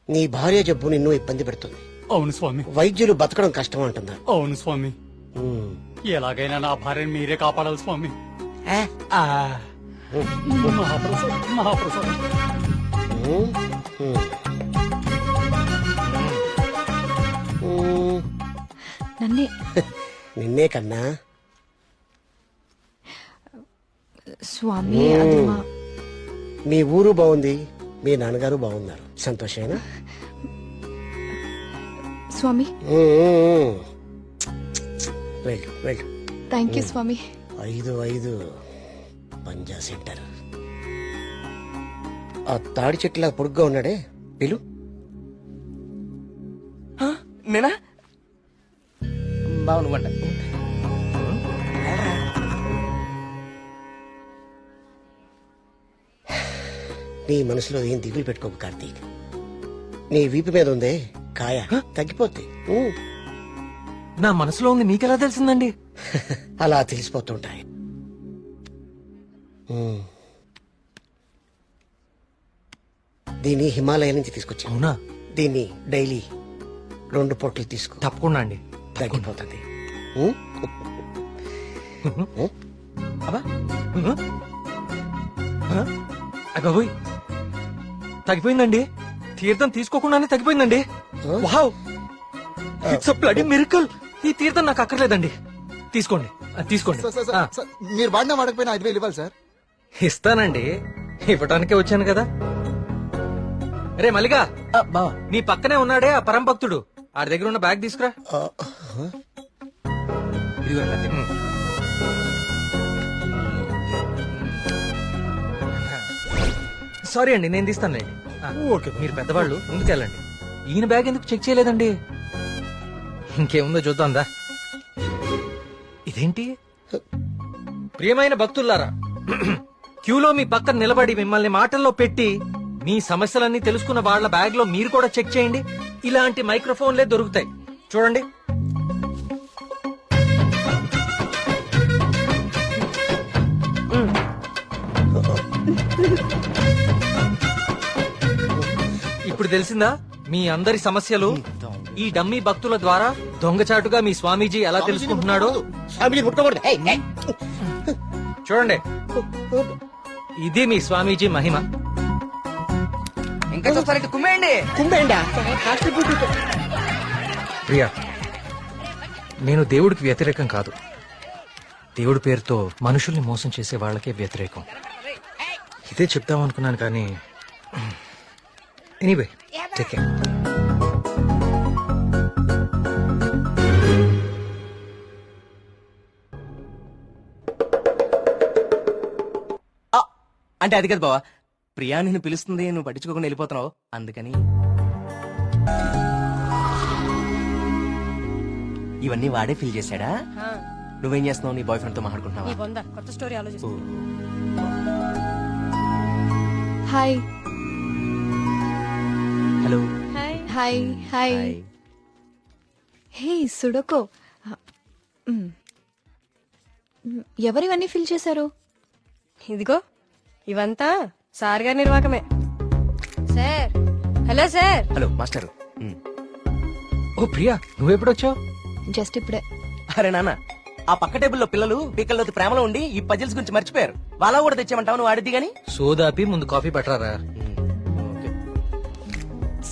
నీ భార్య జబ్బు నిన్ను ఇబ్బంది పెడుతుంది. అవును స్వామి. వైద్యులు బతకడం కష్టం అంటున్నారు. అవును స్వామి. ఎలాగైనా నా భార్యను మీరే కాపాడాలి స్వామి. మహాప్రసాద్, మహాప్రసాద్. నన్నే నిన్నే కన్నా స్వామి, అది మా మీ ఊరు బాగుంది, మీ నాన్నగారు బాగున్నారు, సంతోషేనా? స్వామి. వెళ్ళు వెళ్ళు. థ్యాంక్ యూ స్వామి. 5 పంజా సెంటర్. ఆ తాడి చెట్టులా పొడుగ్గా ఉన్నాడే, పిలు. నేనా? బాగుండ. నీ మనసులో ఏం దిగులు పెట్టుకోకు కార్తీక్. నీ వీపు మీద ఉందే కాయ తగ్గిపోద్ది. నా మనసులో ఉంది మీకెలా తెలిసిందండి? అలా తెలిసిపోతుంటాయి. దీన్ని హిమాలయ నుంచి తీసుకొచ్చా. అవునా? దీన్ని డైలీ 2 పొట్లు తీసుకో, తప్పకుండా అండి, తగ్గిపోతుంది. అబ్బాబోయ్ తగ్గిపోయిందండి. తీర్థం తీసుకోకుండానే తగ్గిపోయిందండి. Wow, it's bloody miracle. ఈ తీర్థం నాకు అక్కర్లేదండి. తీసుకోండి తీసుకోండి. మీరు వాడినా వాడకపోయినా 5,000 ఇవ్వాలి సార్. ఇస్తానండి, ఇవ్వటానికే వచ్చాను కదా. రే మల్లిగా, నీ పక్కనే ఉన్నాడే ఆ పరం భక్తుడు, ఆడి దగ్గర ఉన్న బ్యాగ్ తీసుకురా. సారీ అండి, నేను తీస్తానులేండి. ఓకే, మీరు పెద్దవాళ్ళు ముందుకెళ్ళండి. ఈయన బ్యాగ్ ఎందుకు చెక్ చేయలేదండి? ఇంకేముందో చూద్దాందా. ఇదేంటి? ప్రియమైన భక్తులారా, క్యూలో మీ పక్కన నిలబడి మిమ్మల్ని మాటల్లో పెట్టి మీ సమస్యలన్నీ తెలుసుకున్న వాళ్ళ బ్యాగ్ లో మీరు కూడా చెక్ చేయండి. ఇలాంటి మైక్రోఫోన్లే దొరుకుతాయి, చూడండి. ఇప్పుడు తెలిసిందా మీ అందరి సమస్యలు? ఈ డమ్మీ భక్తుల ద్వారా దొంగచాటుగా మీ స్వామీజీ ఎలా తెలుసుకుంటున్నాడో. చూడండి, ఇది మీ స్వామీజీ మహిమ. ఇంకా చూస్తారంటే కుమ్మేయండి. ప్రియా, నేను దేవుడికి వ్యతిరేకం కాదు. దేవుడి పేరుతో మనుషుల్ని మోసం చేసే వాళ్ళకే వ్యతిరేకం. ఇదే చెప్తాం అనుకున్నాను కానీ ఎనీవే, టేక్ కేర్. అంటే అది కదా బావా, ప్రియా నిన్ను పిలుస్తుంది, నువ్వు పట్టించుకోకుండా వెళ్ళిపోతున్నావు, అందుకని. ఇవన్నీ వాడే ఫిల్ చేశాడా? నువ్వేం చేస్తున్నావు? నీ బాయ్ ఫ్రెండ్ తో మాట్లాడుకుంటున్నావా? కొత్త స్టోరీ ఆలోచిస్తా. Hi hello. Hi hi. Hey సుడకో, ఎవరివన్నీ ఫిల్ చేశారు? ఇదిగో ఇవంతా సార్ గారి నిర్వాకమే. Sir, hello sir. Hello master. ఓ ప్రియా, నువ్వెప్పుడొచ్చావు? జస్ట్ ఇప్పుడే. అరే నాన్న, ఆ పక్క టేబుల్లో పిల్లలు పీకల్లోతి ప్రేమలో ఉండి ఈ పజిల్స్ గురించి మర్చిపోయారు. వాళ్ళ కూడా తెచ్చామంటావు, నువ్వు ఆడిద్ది గాని. సోదాపి ముందు కాఫీ పట్టరారా.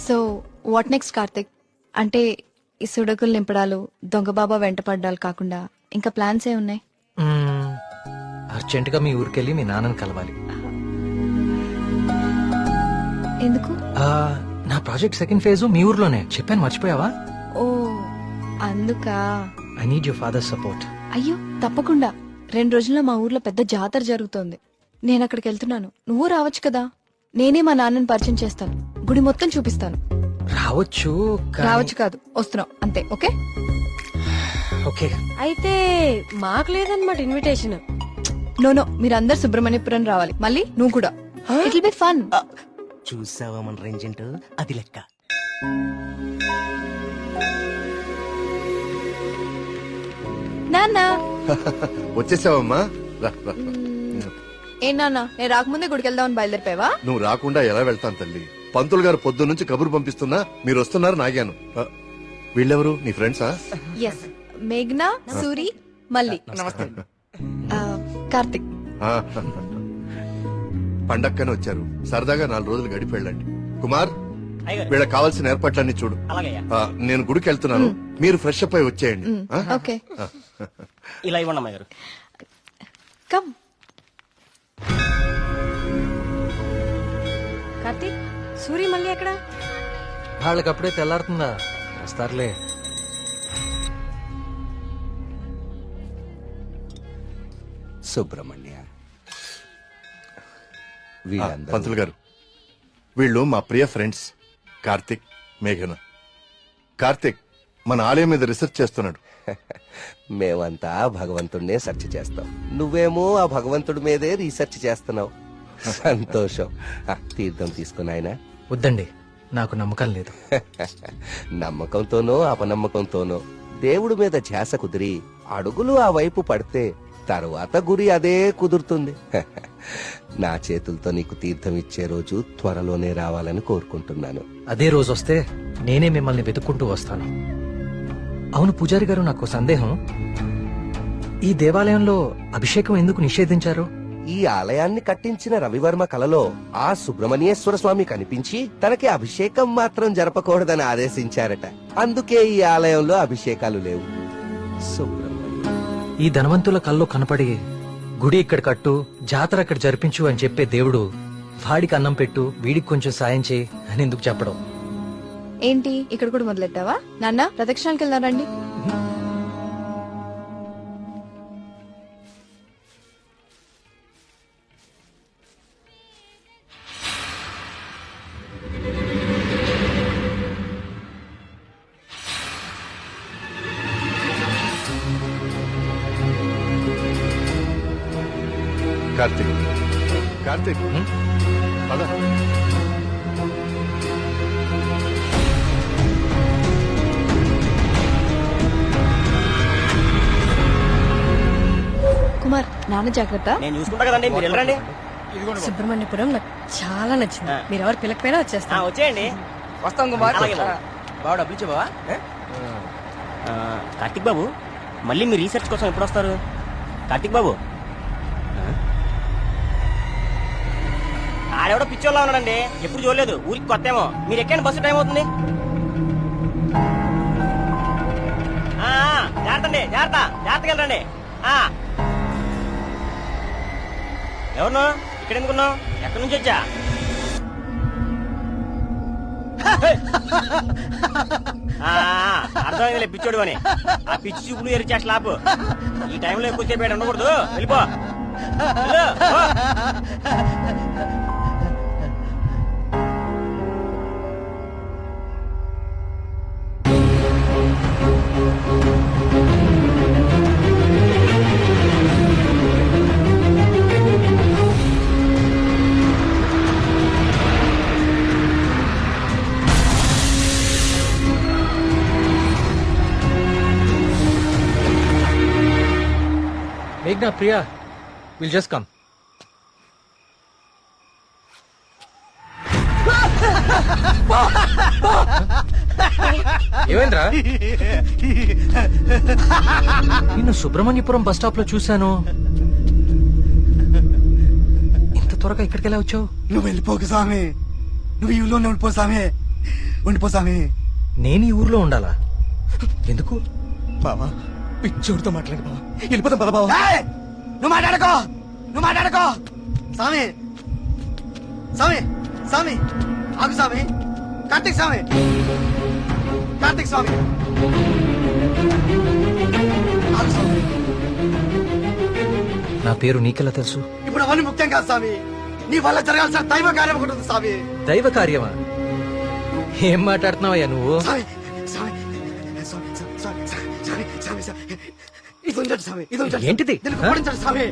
So what next Karthik? అంటే ఈ సుడకులు నింపడాలు, దొంగ బాబా వెంట పడ్డాలు కాకుండా ఇంకా ప్లాన్స్ ఏ ఉన్నాయి? అర్జెంట్ గా మీ ఊరికెళ్ళి మీ నాన్నని కలవాలి. ఎందుకు? నా ప్రాజెక్ట్ సెకండ్ ఫేజ్ మీ ఊర్లోనే, చెప్పాను మర్చిపోయావా? ఓ అందుకా. I need your father support. అయ్యో తప్పకుండా. 2 రోజుల్లో మా ఊర్లో పెద్ద జాతర జరుగుతోంది. నేను అక్కడికి వెళ్తున్నాను, నువ్వు రావచ్చు కదా. నేనే మా నాన్నని పరిచయం చేస్తాను, గుడి మొత్తం చూపిస్తాను. రావచ్చు రావచ్చు కాదు, వస్తున్నావు అంతే. Okay okay. అయితే మాకు లేదన్నమాట ఇన్విటేషన్. నో, మీరందరు సుబ్రహ్మణ్యపురం రావాలి, మళ్ళీ నువ్వు కూడా. It will be fun. చూసావా మన రేంజ్ ఏంటో, అది లెక్క. నాన్న వచ్చేసావమ్మా, రా, రా. ఏ నాన్న, నేను రాకముందే గుడికి వెళ్దామని బయలుదేరిపోయావా? నువ్వు రాకుండా ఎలా వెళ్తాను తల్లి? పంతులు గారు పొద్దు నుంచి కబురు పంపిస్తున్నా మీరు వస్తున్నారు నాగాను. వీళ్ళెవరు, నీ ఫ్రెండ్సా? ఎస్, మేఘ్నా, సూరి, మల్లి. కార్తిక్. పండక్కనే వచ్చారు, సరదాగా 4 రోజులు గడిపి వెళ్ళండి. కుమార్, వీళ్ళకి కావాల్సిన ఏర్పాట్లన్నీ చూడు. నేను గుడికి వెళ్తున్నాను, మీరు ఫ్రెష్ అప్ అయి వచ్చేయండి. ఓకే, ఇలా ఇవ్వండి అమ్మాయి గారు. కమ్. కార్తీక్, సూరి మళ్ళీ ఎక్కడ? వాళ్ళకి అప్పుడే తెల్లారుతుందా, వస్తారులే. సుబ్రహ్మణ్య, పంతులు గారు, వీళ్ళు మా ప్రియ ఫ్రెండ్స్ కార్తిక్, మేఘన. కార్తిక్ మన ఆలయం మీద రీసెర్చ్ చేస్తున్నాడు. మేమంతా భగవంతుడినే సెర్చ్ చేస్తాం, నువ్వేమో ఆ భగవంతుడి మీదే రీసెర్చ్ చేస్తున్నావు. సంతోషం. తీర్థం తీసుకుని ఆయన. వద్దండి, నాకు నమ్మకం లేదు. నమ్మకంతోనో అపనమ్మకంతోనో దేవుడి మీద ధ్యాస కుదిరి అడుగులు ఆ వైపు పడితే తరువాత గురి అదే కుదురుతుంది. నా చేతులతో నీకు తీర్థం ఇచ్చే రోజు త్వరలోనే రావాలని కోరుకుంటున్నాను. అదే రోజు వస్తే నేనే మిమ్మల్ని వెతుక్కుంటూ వస్తాను. అవును పూజారి గారు, నాకు సందేహం. ఈ దేవాలయంలో అభిషేకం ఎందుకు నిషేధించారు? ఈ ఆలయాన్ని కట్టించిన రవివర్మ కలలో ఆ సుబ్రహ్మణ్యేశ్వర స్వామి కనిపించి తనకి అభిషేకం మాత్రం జరపకూడదని ఆదేశించారట. అందుకే ఈ ఆలయంలో అభిషేకాలు లేవు. ఈ ధనవంతుల కల్లో కనపడి గుడి ఇక్కడ కట్టు, జాతర అక్కడ జరిపించు అని చెప్పే దేవుడు వాడికి అన్నం పెట్టు, వీడికి కొంచెం సాయం చేయి అని ఎందుకు చెప్పడం? ఏంటి ఇక్కడ కూడా మొదలెట్టావా? నాన్న ప్రదక్షిణాలకు వెళ్దారండి. కార్తీక్, కార్తీక్, పద. కుమార్, నాన్న జాగ్రత్త. నేను చూసుకుంటా కదండి, మీరు వెళ్ళండి. సుబ్రహ్మణ్యపురం నాకు చాలా నచ్చింది. మీరు ఎవరు పిల్లకపోయినా వచ్చేస్తాను. వచ్చేయండి. వస్తాం కుమార్. అలాగే బాబు. బావ డబ్బులు ఇచ్చే బావా? కార్తిక్ బాబు, మళ్ళీ మీ రీసెర్చ్ కోసం ఎప్పుడు వస్తారు? కార్తిక్ బాబు, ఆడెవడో పిచ్చోళ్ళ ఉన్నాడండి, ఎప్పుడు చూడలేదు, ఊరికి కొత్త ఏమో. మీరు ఎక్కండి, బస్సు టైం అవుతుంది. జాగ్రత్త అండి, జాగ్రత్త, జాగ్రత్తగా వెళ్ళండి. ఎవరు ఇక్కడ ఎందుకున్నావు? ఎక్కడి నుంచి వచ్చా? అర్థమైందిలే పిచ్చోడు అని. ఆ పిచ్చి చూపులు ఎరిచా స్లాబ్. ఈ టైంలో ఎక్కువసేపు ఉండకూడదు, వెళ్ళిపో. మేఘ్నా, ప్రియా, విల్ జస్ట్ కమ్. ఏమైందిరా? నిన్ను సుబ్రహ్మణ్యపురం బస్ స్టాప్ లో చూశాను. ఇంత త్వరగా ఇక్కడికి ఎలా వచ్చావు? నువ్వు వెళ్ళిపోకు స్వామి, నువ్వు ఈ ఊళ్ళోనే ఉండిపో స్వామి, ఉండిపో స్వామి. నేను ఈ ఊర్లో ఉండాలా? ఎందుకు? బావా, పిచ్చోడితో మాట్లాడు బావా, వెళ్ళిపోతాం పద బావా. నువ్వు మాట్లాడుకో, నువ్వు మాట్లాడుకో. స్వామి, స్వామి, స్వామి, ఆగు స్వామి. కార్తీక్ స్వామి, కార్తీక్ స్వామి, ఆగు స్వామి. నా పేరు నీకెలా తెలుసు? ఇప్పుడు అవన్నీ ముఖ్యం కాదు స్వామి, నీ వల్ల జరగాల్సిన దైవ కార్యం ఒకటి ఉంది స్వామి. దైవ కార్యమా? ఏం మాట్లాడుతున్నావయ్యా నువ్వు? స్వామి, స్వామి, స్వామి, స్వామి, స్వామి, స్వామి, స్వామి, ఇది ఉంచండి స్వామి, ఇది ఉంచండి. ఏంటిది? దీనికి ఓడించండి స్వామి,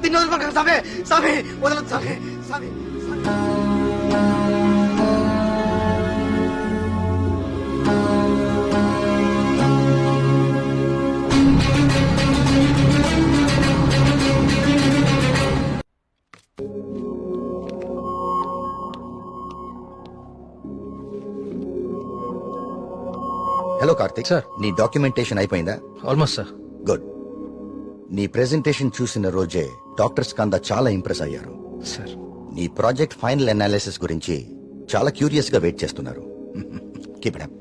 దీన్ని వదలకండి స్వామి, స్వామి, వదలదు స్వామి, స్వామి. హలో కార్తిక్. సార్. నీ డాక్యుమెంటేషన్ అయిపోయిందా? Almost sir. గుడ్. నీ ప్రెజెంటేషన్ చూసిన రోజే డాక్టర్ స్కంద చాలా ఇంప్రెస్ అయ్యారు. సార్, నీ ప్రాజెక్ట్ ఫైనల్ అనాలిసిస్ గురించి చాలా క్యూరియస్ గా వెయిట్ చేస్తున్నారు. Keep it up.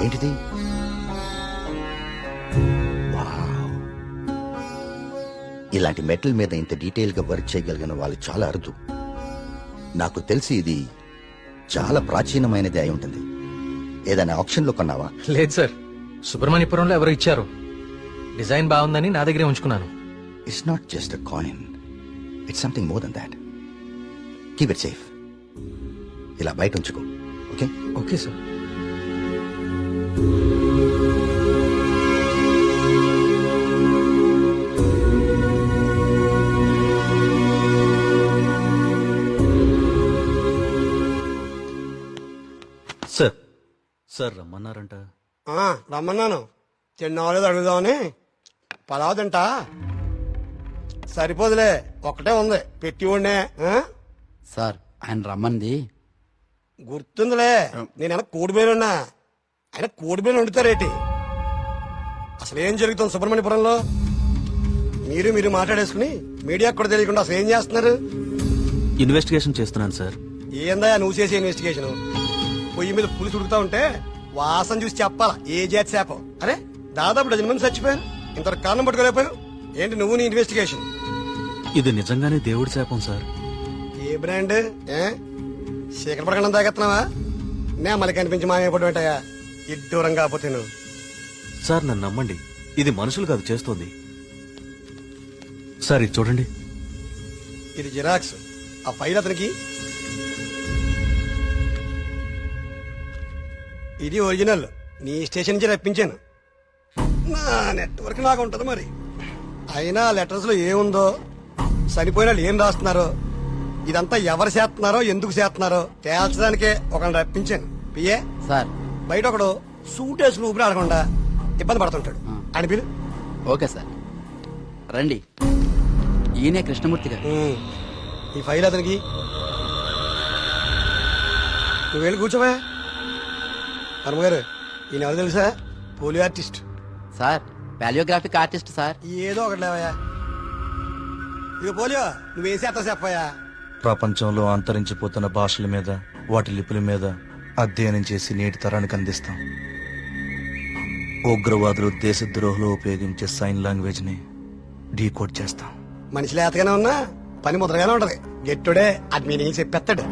ఏంటిది? వావ్. ఇలాంటి మెటల్ మీద ఇంత డీటెయిల్ గా వర్క్ చేయగలిగిన వాళ్ళు చాలా అరుదు. నాకు తెలిసి ఇది చాలా ప్రాచీనమైనది అయి ఉంటుంది. ఏదైనా ఆప్షన్ లో కొన్నావా? లేదు సార్, సుబ్రహ్మణ్యపురంలో ఎవరు ఇచ్చారు. డిజైన్ బాగుందని నా దగ్గరే ఉంచుకున్నాను. It's not just a coin, it's something more than that. Keep it safe. ఇలా బయట ఉంచుకో. Okay? Okay sir. Sir, sir రమ్మన్నారంట. రమ్మన్నాను, తిన్నవాలేదు అడుగుదామని. పలావ్ తింటా? సరిపోదులే, ఒకటే ఉంది పెట్టి ఉండే. సార్, ఆయన రమ్మంది గుర్తుందిలే నేను కోడి ఉన్నా ఆయన కోడి బిర్యానీ వండుతారేటి? అసలు ఏం జరుగుతుంది సుబ్రహ్మణ్యపురంలో? మీరు మాట్లాడేసుకుని మీడియాకు కూడా తెలియకుండా అసలు ఏం చేస్తున్నారు? ఇన్వెస్టిగేషన్ చేస్తున్నాను సార్. ఏందా నువ్వు చేసే ఇన్వెస్టిగేషన్? పొయ్యి మీద పులుసు ఉడుకుతా ఉంటే వాసన చూసి చెప్పాలా ఏ జాతి శాపం? అరే దాదాపు డజన్ మంది చచ్చిపోయారు, ఇంతవరకు కారణం పట్టుకోలేకపోయావు ఏంటి నువ్వు నీ ఇన్వెస్టిగేషన్? ఇది నిజంగానే దేవుడి శాపం సార్. ఏ బ్రాండ్? శేఖర పడకుండా తాగెత్తున్నావా? నే మళ్ళీ కనిపించి మాయపడి ఉంటాయా ఇడ్డూరం కాకపోతే నువ్వు? సార్ నన్ను నమ్మండి, ఇది మనుషులు కాదు చేస్తోంది. సార్ ఇది చూడండి. ఇది జిరాక్స్. ఆ ఫైల్ అతనికి. ఇది ఒరిజినల్, నీ స్టేషన్ నుంచి రప్పించాను. నా నెట్వర్క్ నాకు ఉంటది మరి. అయినా లెటర్స్ లో ఏముందో, చనిపోయిన వాళ్ళు ఏం రాస్తున్నారో, ఇదంతా ఎవరు చేస్తున్నారో ఎందుకు చేస్తున్నారో తేల్చడానికే ఒకరిని రప్పించాను. పిఏ సార్, బయట ఒకడు సూట్ వేసుకుని ఊపిరి ఆడకుండా ఇబ్బంది పడుతుంటాడు. అని పిలు. ఓకే సార్, రండి. ఈయనే కృష్ణమూర్తి గారు. ఈ ఫైల్ అతనికి. నువ్వు వెళ్ళి కూర్చోవా. వర్మ గారు, ఈయన ఎవరు తెలుసా? Polio artist sir. Paleographic artist sir. ఏదో ఒకటి లేవయ్యా. ఇక పోలియో నువ్వేం చేస్తా చెప్పాయా? ప్రపంచంలో అంతరించిపోతున్న భాషల మీద, వాటి లిపుల మీద అధ్యయనం చేసి నేటి తరానికి అందిస్తాం. ఉగ్రవాదులు, దేశద్రోహులు ఉపయోగించే సైన్ లాంగ్వేజ్ ని డీకోడ్ చేస్తాం. మనిషి లేతగానే ఉన్నా పని ముద్రగానే ఉంటది. గెట్టుడే అది మీనింగ్ చెప్పేస్తాడు.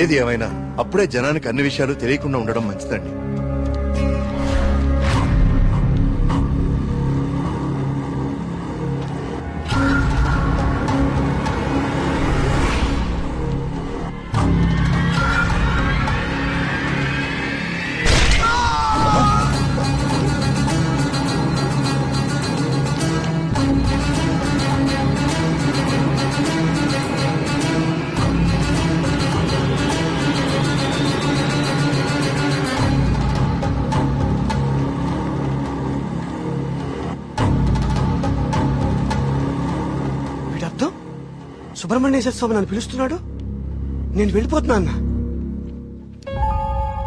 ఏది ఏమైనా అప్పుడే జనానికి అన్ని విషయాలు తెలియకుండా ఉండడం మంచిదండి. సుబ్రహ్మణ్యేశ్వర స్వామి నన్ను పిలుస్తున్నాడు, నేను వెళ్ళిపోతున్నా అన్న.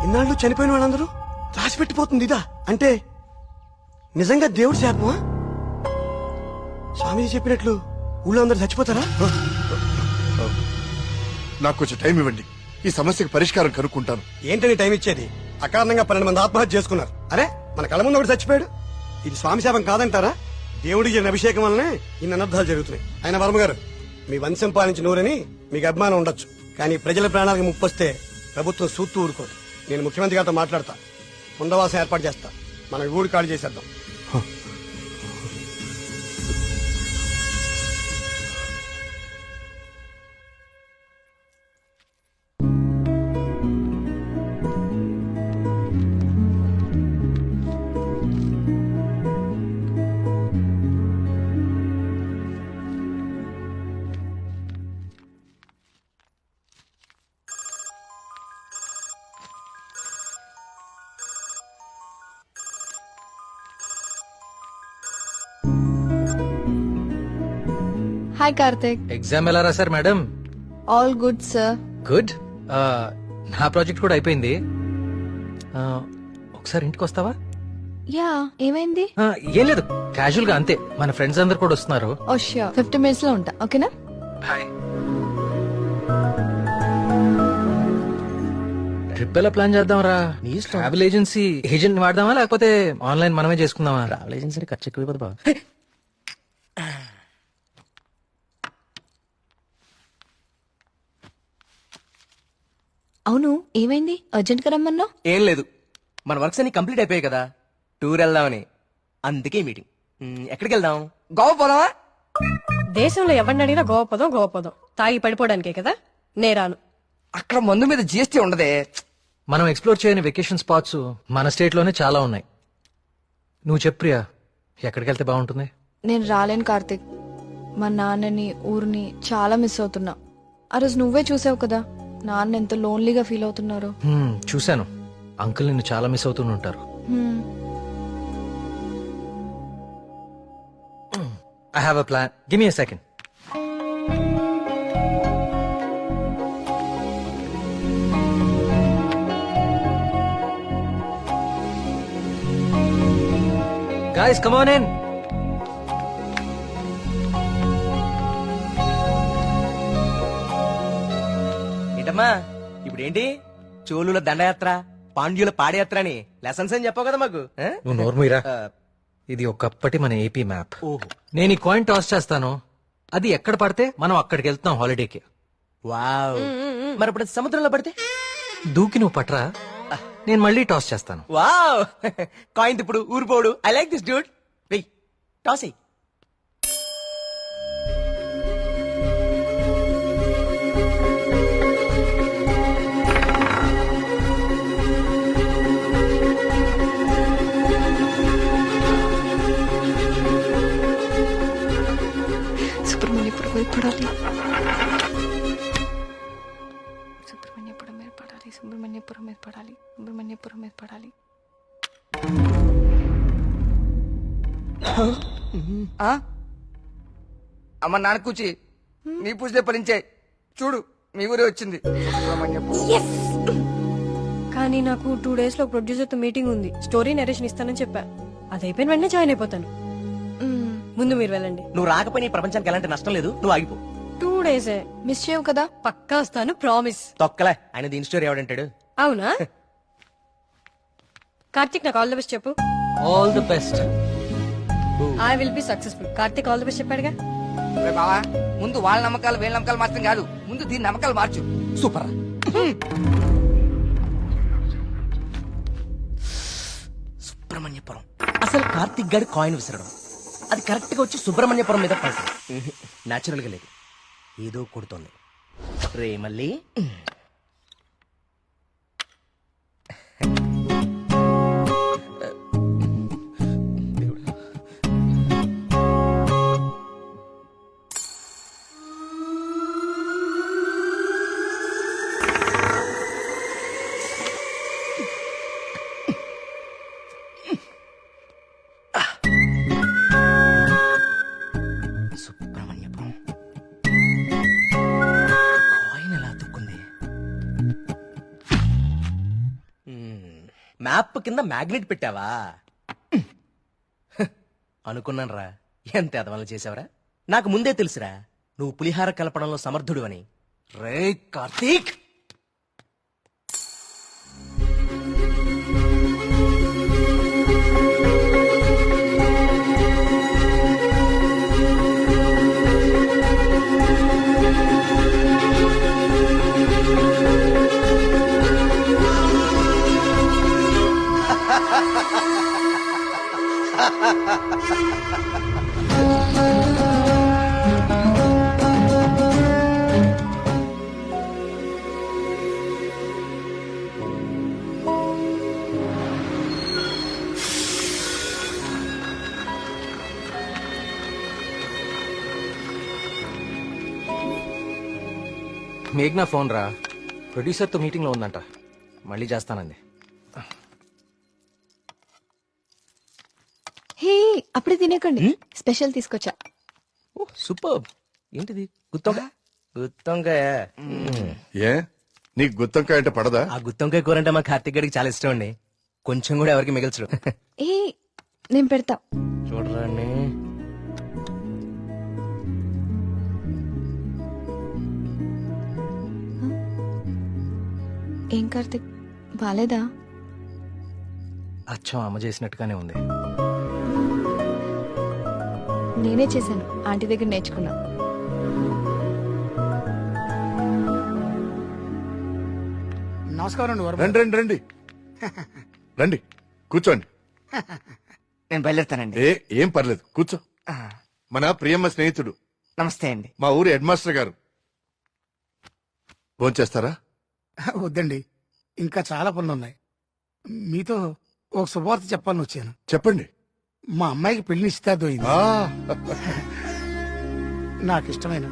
ఇన్నాళ్ళు చనిపోయిన వాళ్ళందరూ రాసి పెట్టిపోతుంది ఇదా? అంటే నిజంగా దేవుడి శాపమా? స్వామీజీ చెప్పినట్లు ఊళ్ళో అందరూ చచ్చిపోతారా? నాకు కొంచెం టైం ఇవ్వండి, ఈ సమస్యకు పరిష్కారం కనుక్కుంటాను. ఏంటని టైం ఇచ్చేది? అకారణంగా 12 మంది ఆత్మహత్య చేసుకున్నారు. అరే మన కళ్ళ ముందు ఒకటి చచ్చిపోయాడు. ఇది స్వామి శాపం కాదంటారా? దేవుడికి జరిగిన అభిషేకం వల్లనే ఇన్ని అనర్థాలు జరుగుతున్నాయి. ఆయన వర్మ గారు, మీ వంశం పాలించి నూరని మీకు అభిమానం ఉండొచ్చు, కానీ ప్రజల ప్రాణాలకు ముప్పొస్తే ప్రభుత్వం సూత్తూ ఊరుకోదు. నేను ముఖ్యమంత్రి గారితో మాట్లాడతా, పునరావాసం ఏర్పాటు చేస్తా. మన ఊరు ఖాళీ చేసేద్దాం. హాయ్ కార్తిక్. ఎగ్జామ్ ఎలా రాశారు madam? All good sir. Good. నా ప్రాజెక్ట్ కూడా అయిపోయింది. ఒకసారి ఇంటికి వస్తావా? యా, ఏమైంది? ఏం లేదు, క్యాజువల్ గా అంతే. మన ఫ్రెండ్స్ అందరు కూడా వస్తున్నారు. ఓ ష్యూర్, 50 minutes లో ఉంటా. ఓకేనా? బాయ్. ట్రిప్ ఎలా ప్లాన్ చేద్దాం రా? ట్రావెల్ ఏజెన్సీ ఏజెంట్ వాడదామా, లేకపోతే ఆన్లైన్ మనమే చేసుకుందామా? ట్రావెల్ ఏజెన్సీ ఖర్చు ఎక్కువ బాబా. అవును, ఏమైంది? అర్జెంట్ గా రమ్మన్నా? ఏం లేదు, మన వర్క్స్ అన్ని కంప్లీట్ అయిపోయాయి కదా, టూర్ వెళ్దామని. అందుకే మీటింగ్. ఎక్కడికి వెళ్దాం? గోవా పోదామా? దేశంలో ఎవరిని అడిగినా గోవా పోదాం. తాగి పడిపోవడానికే కదా. నేరాను. అక్కడ మందు మీద జిఎస్టీ ఉండదే. మనం ఎక్స్ప్లోర్ చేయని వెకేషన్ స్పాట్స్ మన స్టేట్ లోనే చాలా ఉన్నాయి. నువ్వు చెప్పు ప్రియా, ఎక్కడికి వెళ్తే బాగుంటుంది? నేను రాలేను కార్తిక్. మా నాన్నని ఊరిని చాలా మిస్ అవుతున్నా. ఆ రోజు నువ్వే చూసావు కదా నాన్న ఎంత లోన్లీగా ఫీల్ అవుతున్నారు. చూశాను. అంకుల్ నిన్ను చాలా మిస్ అవుతూనే ఉంటారు. I have a plan. Give me a second. Guys, come on in. ఏంటమ్మా ఇప్పుడేంటి చోళుల దండయాత్ర పాండ్యుల పాదయాత్ర అని లెసన్స్ అని చెప్పావు కదా మాకు ఆ? నువ్వు నోర్మీరా. ఇది ఒకప్పటి మన ఏపీ మ్యాప్. ఓహో. నేను ఈ కాయిన్ టాస్ చేస్తాను. అది ఎక్కడ పడితే మనం అక్కడికి వెళ్తాం హాలిడేకి. వావ్. మరి ఇప్పుడు అది సముద్రంలో పడితే దూకి నువ్వు పట్రా, నేను మళ్ళీ టాస్ చేస్తాను. వావ్. కాయిన్ ఇప్పుడు ఊరిపోడు. I like this dude. వెయ్ టాస్ అయ్యి. సుబ్రహ్మణ్యపురం మీద పడాలి. సుబ్రహ్మణ్యపురం మీద పడాలి. సుబ్రహ్మణ్యపురం మీద పడాలి. సుబ్రహ్మణ్యపురం మీద పడాలి. అమ్మ నాన్న కూచి నీ పూజలే ఫలించే. చూడు మీ ఊరే వచ్చింది. కానీ నాకు 2 days లో ప్రొడ్యూసర్ తో మీటింగ్ ఉంది. స్టోరీ నరేషన్ ఇస్తానని చెప్పా. అది అయిపోయిన వెంటనే జాయిన్ అయిపోతాను. ముందు మీరు వెళ్ళండి. నువ్వు రాకపోయినా ఈ ప్రపంచానికి ఎలాంటి నష్టం లేదు. నువ్వు ఆగిపో. 2 days మిస్ చేయవు కదా. పక్కా వస్తాను, ప్రామిస్. తొక్కలే ఆయన దీని స్టోరీ ఎవడంటాడు. అవునా? కార్తిక్ నాకు ఆల్ ది బెస్ట్ చెప్పు. All the best. I will be successful. Karthik all the best చెప్పాడుగా. బావా ముందు వాళ్ళ నమ్మకాలు వీళ్ళ నమ్మకాలు మాత్రం కాదు, ముందు దీని నమ్మకాలు మార్చు. సూపర్. సుబ్రహ్మణ్యపురం. అసలు కార్తిక్ గారి కాయిన్ విసరడం అది కరెక్ట్ గా వచ్చి సుబ్రహ్మణ్యపురం మీద పడతాం. నాచురల్ గా లేదు, ఏదో కొడుతోంది. రే మళ్ళీ సుబ్రహ్మణ్యపురం కాయిన్ ఎలా అతుక్కుంది? మ్యాప్ కింద మ్యాగ్నెట్ పెట్టావా? అనుకున్నాను రా. ఎంత ఎదవలు చేసావరా. నాకు ముందే తెలుసురా నువ్వు పులిహార కలపడంలో సమర్థుడు అని. రే కార్తీక్, మేఘ్నా ఫోన్ రా. ప్రొడ్యూసర్ తో మీటింగ్ లో ఉందంట, మళ్ళీ చేస్తానంది. హే అప్పుడే తినేకండి, స్పెషల్ తీసుకొచ్చా. సూపర్. ఏంటిది? గుత్తొంకాయ. గుత్తొంకాయ. ఏ నీకు గుత్తొంకాయ అంటే పడదా? ఆ గుత్తొంకాయ కూర అంటే మా కార్తీక్ గారికి చాలా ఇష్టం అండి. కొంచెం కూడా ఎవరికి మిగల్చడు. ఏ నేను పెడతా. చూడరాండి. ఏం కార్తిక్ బాలేదా? అచ్చం అమ్మ చేసినట్టుగానే ఉంది. నేనే చేశాను, ఆంటీ దగ్గర నేర్చుకున్నా. నమస్కారం అండి. రండి రండి రండి రండి కూర్చోండి. నేను బయలుదేరుతానండి. ఏం పర్లేదు కూర్చో. మన ప్రియమ్మ స్నేహితుడు. నమస్తే అండి. మా ఊరి హెడ్ మాస్టర్ గారు. భోంచేస్తారా? వద్దండి, ఇంకా చాలా పనులు ఉన్నాయి. మీతో ఒక శుభవార్త చెప్పాలని వచ్చాను. చెప్పండి. మా అమ్మాయికి పెళ్లి నిశ్చితార్థమైంది. నాకు ఇష్టమైన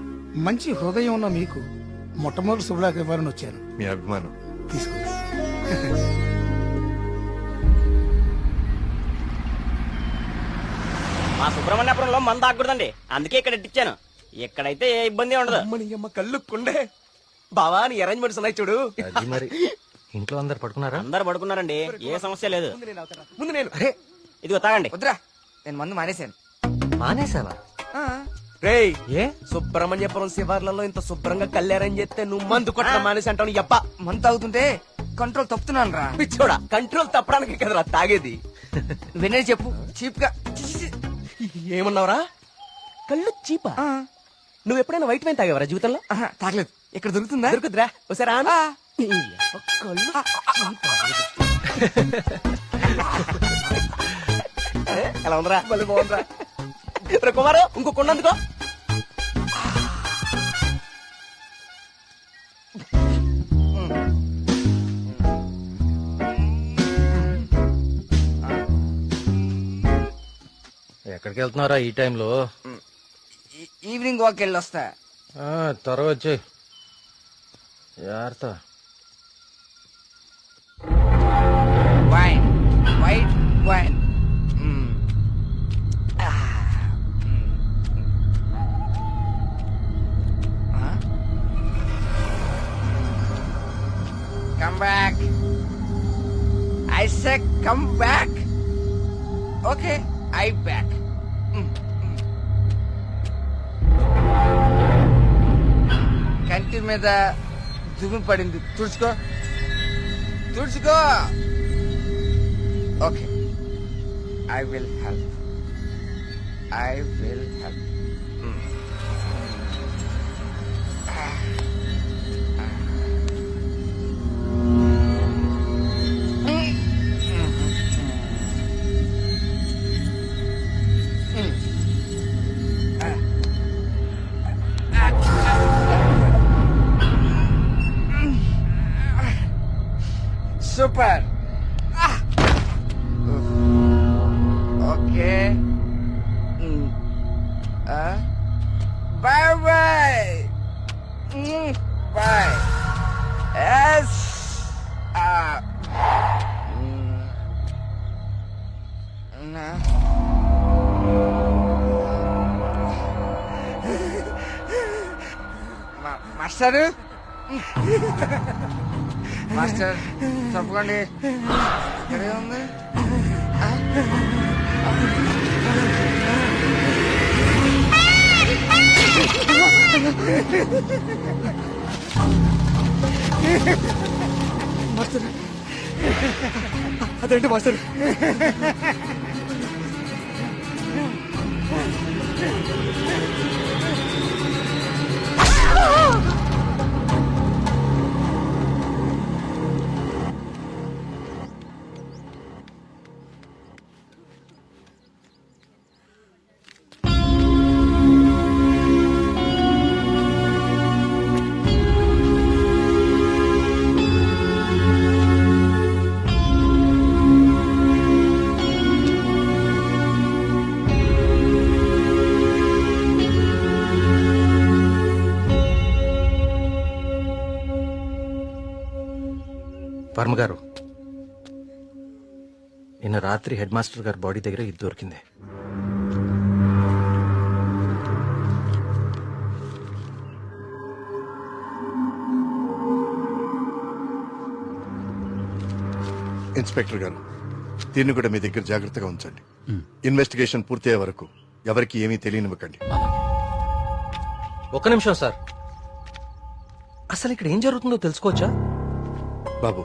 మంచి హృదయం ఉన్న మీకు మొట్టమొదటి శుభలాకి ఇవ్వాలని వచ్చాను. మీ అభిమానం తీసుకో. మా సుబ్రహ్మణ్యపురంలో మంద ఆగకూడదండి, అందుకే ఇక్కడ ఇట్టించాను. ఇక్కడైతే ఏ ఇబ్బంది ఉండదు. అమ్మ కళ్ళు కుండే బావా, నీ అరేంజ్మెంట్స్ ఉన్నాయి చూడు. అది మరి ఇంట్లో అందరు పడుకున్నారా? అందరు పడుకున్నారండి, ఏ సమస్య లేదు. ముందు నేను ఇదిగో తాగండి. వద్దురా, నేను మందు మానేశాను. మానేసావా? రేయ్, ఏ సుబ్రహ్మణ్యపురం శివార్లలో ఇంత శుభ్రంగా కళ్యాణం చేస్తే నువ్వు మందు కొట్టడం మానేసి అంటావు. నీ అప్ప మందు తాగుతుంటే కంట్రోల్ తప్పుతున్నాను రా. పిచ్చోడా, కంట్రోల్ తప్పడానికి కదరా తాగేది. వినే చెప్పు చీప్ గా. ఏమన్నావురా? కళ్ళు చీపా? నువ్వు ఎప్పుడైనా వైట్ వైన్ తాగేవరా జీవితంలో? తాగలేదు. ఇక్కడ దొరుకుతుందా? దొరుకుతురా? ఒకసారి ఆను. ఎలా ఉందిరా? మళ్ళీ బాగుందిరా. రే కుమారు, ఇంకో కొండందుకో. ఎక్కడికి వెళ్తున్నారా ఈ టైంలో? ఈవినింగ్ వాక్ వెళ్ళి వస్తా. త్వరగా వచ్చే జాగ్రత్త. Wine, white wine. Come back. I said come back. Okay, I back. కంటి మీద దుమ్ము పడింది, తుడుచుకో తుడుచుకో. Okay, I will help. I will help. Super. Okay. Bye bye. Bye. Yes. Master, master తప్పకండి. ఇక్కడే ఉంది. మాస్టర్, అదేంటి మాస్టర్? వర్మ గారు, నిన్న రాత్రి హెడ్ మాస్టర్ గారి బాడీ దగ్గర ఇది దొరికింది. ఇన్స్పెక్టర్ గారు, దీన్ని కూడా మీ దగ్గర జాగ్రత్తగా ఉంచండి. ఇన్వెస్టిగేషన్ పూర్తయ్యే వరకు ఎవరికి ఏమీ తెలియనివ్వకండి. ఒక్క నిమిషం సార్, అసలు ఇక్కడ ఏం జరుగుతుందో తెలుసుకోవచ్చా? బాబు,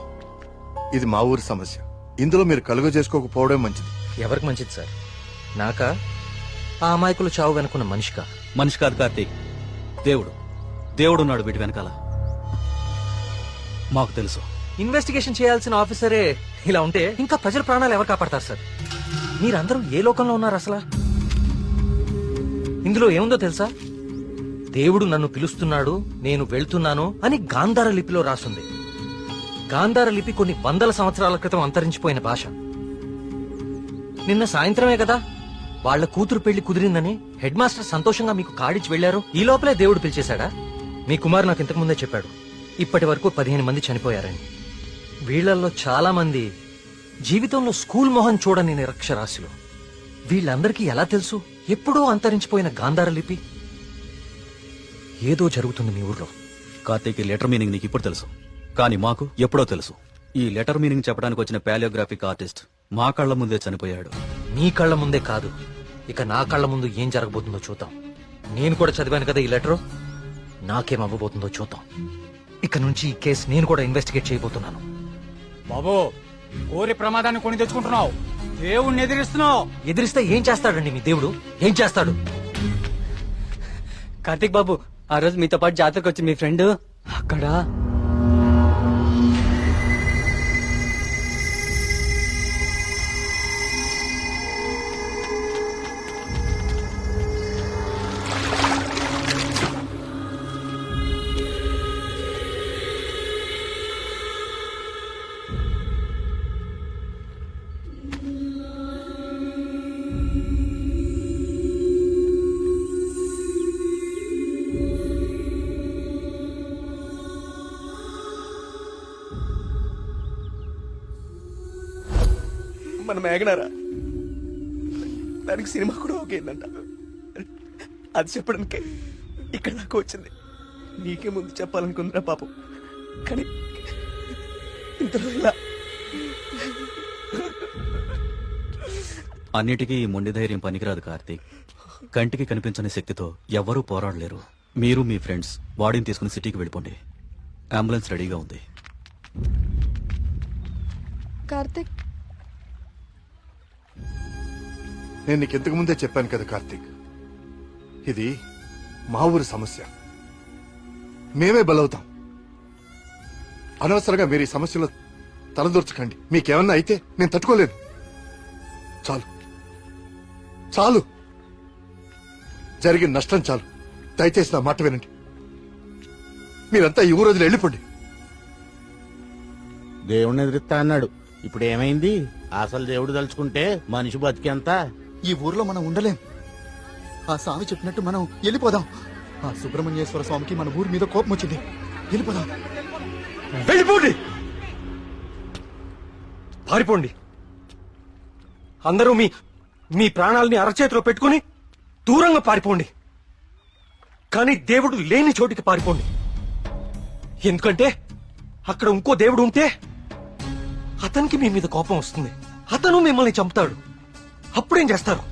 ఇది మా ఊరి సమస్య. ఇందులో మీరు కలుగ చేసుకోకపోవడం మంచిది. ఎవరికి మంచిది సార్? నాకా, ఆ అమాయకులు చావు వెనుకున్న మనిషికా? మనిషి కాదు కార్తీక్, దేవుడు. దేవుడున్నాడు వీటి వెనకాల. మాకు తెలుసు. ఇన్వెస్టిగేషన్ చేయాల్సిన ఆఫీసరే ఇలా ఉంటే ఇంకా ప్రజల ప్రాణాలు ఎవరు కాపాడతారు సార్? మీరందరూ ఏ లోకంలో ఉన్నారు అసలు? ఇందులో ఏముందో తెలుసా? దేవుడు నన్ను పిలుస్తున్నాడు, నేను వెళ్తున్నాను అని గాంధార లిపిలో రాసుంది. గాంధార లిపి కొన్ని వందల సంవత్సరాల క్రితం అంతరించిపోయిన భాష. నిన్న సాయంత్రమే కదా వాళ్ళ కూతురు పెళ్లి కుదిరిందని హెడ్ మాస్టర్ సంతోషంగా మీకు కాడిచ్చి వెళ్లారు. ఈ లోపలే దేవుడు పిలిచేశాడా? మీ కుమారు నాకు ఇంతకు ముందే చెప్పాడు, ఇప్పటి వరకు 15 మంది చనిపోయారని. వీళ్లలో చాలా మంది జీవితంలో స్కూల్ మొహం చూడని నిరక్షరాస్యులు. వీళ్ళందరికీ ఎలా తెలుసు ఎప్పుడో అంతరించిపోయిన గాంధార లిపి? ఏదో జరుగుతుంది మీ ఊర్లో. కార్తీక్, ఈ లెటర్ మీనింగ్ నీకు ఇప్పుడు తెలుసు, కానీ మాకు ఎప్పుడో తెలుసు. ఈ లెటర్ మీనింగ్ చెప్పడానికి వచ్చిన పాలియోగ్రాఫిక్ ఆర్టిస్ట్ మా కళ్ల ముందే చనిపోయాడు. మీ కళ్ల ముందే కాదు, ఇక నా కళ్ల ముందు ఏం జరగబోతుందో చూద్దాం. నేను కూడా చదివాను కదా ఈ లెటరు, నాకేం అవ్వబోతుందో చూద్దాం. ఇక నుంచి ఈ కేసు నేను కూడా ఇన్వెస్టిగేట్ చేయబోతున్నాను. బాబు, కోరి ప్రమాదాన్ని కొని తెచ్చుకుంటున్నావు, దేవుణ్ణి ఎదిరిస్తున్నావు. ఎదిరిస్తే ఏం చేస్తాడండి మీ దేవుడు? ఏం చేస్తాడు? కార్తీక్ బాబు, ఆ రోజు మీతో పాటు జాతరకు వచ్చి మీ ఫ్రెండ్ అక్కడ మన మేఘనారా, దానికి సినిమా కూడా ఓకేందంట. అది చెప్పడానికే ఇక్కడ నాకు వచ్చింది. నీకే ముందు చెప్పాలనుకుందిరా పాపం, కానీ ఇంతలో ఇలా. అన్నిటికీ ఈ మొండి ధైర్యం పనికిరాదు కార్తీక్. కంటికి కనిపించని శక్తితో ఎవ్వరూ పోరాడలేరు. మీరు మీ ఫ్రెండ్స్ బాడీని తీసుకుని సిటీకి వెళ్ళిపోండి. అంబులెన్స్ రెడీగా ఉంది. కార్తిక్, నేను నీకు ఇంతకు ముందే చెప్పాను కదా కార్తీక్, ఇది మా ఊరి సమస్య, మేమే బలవుతాం. అనవసరంగా మీరు ఈ సమస్యలో తలదూర్చకండి. మీకేమన్నా అయితే నేను తట్టుకోలేను. చాలు చాలు, జరిగిన నష్టం చాలు. దయచేసి నా మాట వినండి. మీరంతా ఈ ఊరు వదిలి వెళ్ళిపోండి. దేవుణ్ణి ఎదిరిస్తా అన్నాడు, ఇప్పుడు ఏమైంది? అసలు దేవుడు తలుచుకుంటే మనిషి బతికేంత. ఈ ఊర్లో మనం ఉండలేం. ఆ స్వామి చెప్పినట్టు మనం వెళ్ళిపోదాం. ఆ సుబ్రహ్మణ్యేశ్వర స్వామికి మన ఊరి మీద కోపం వచ్చింది. వెళ్ళిపోదాం. వెళ్ళిపోండి, పారిపోండి. అందరూ మీ మీ ప్రాణాలని అరచేతిలో పెట్టుకుని దూరంగా పారిపోండి. కానీ దేవుడు లేని చోటికి పారిపోండి. ఎందుకంటే అక్కడ ఇంకో దేవుడు ఉంటే అతనికి మీ మీద కోపం వస్తుంది. అతను మిమ్మల్ని చంపుతాడు. అప్పుడేం చేస్తారు?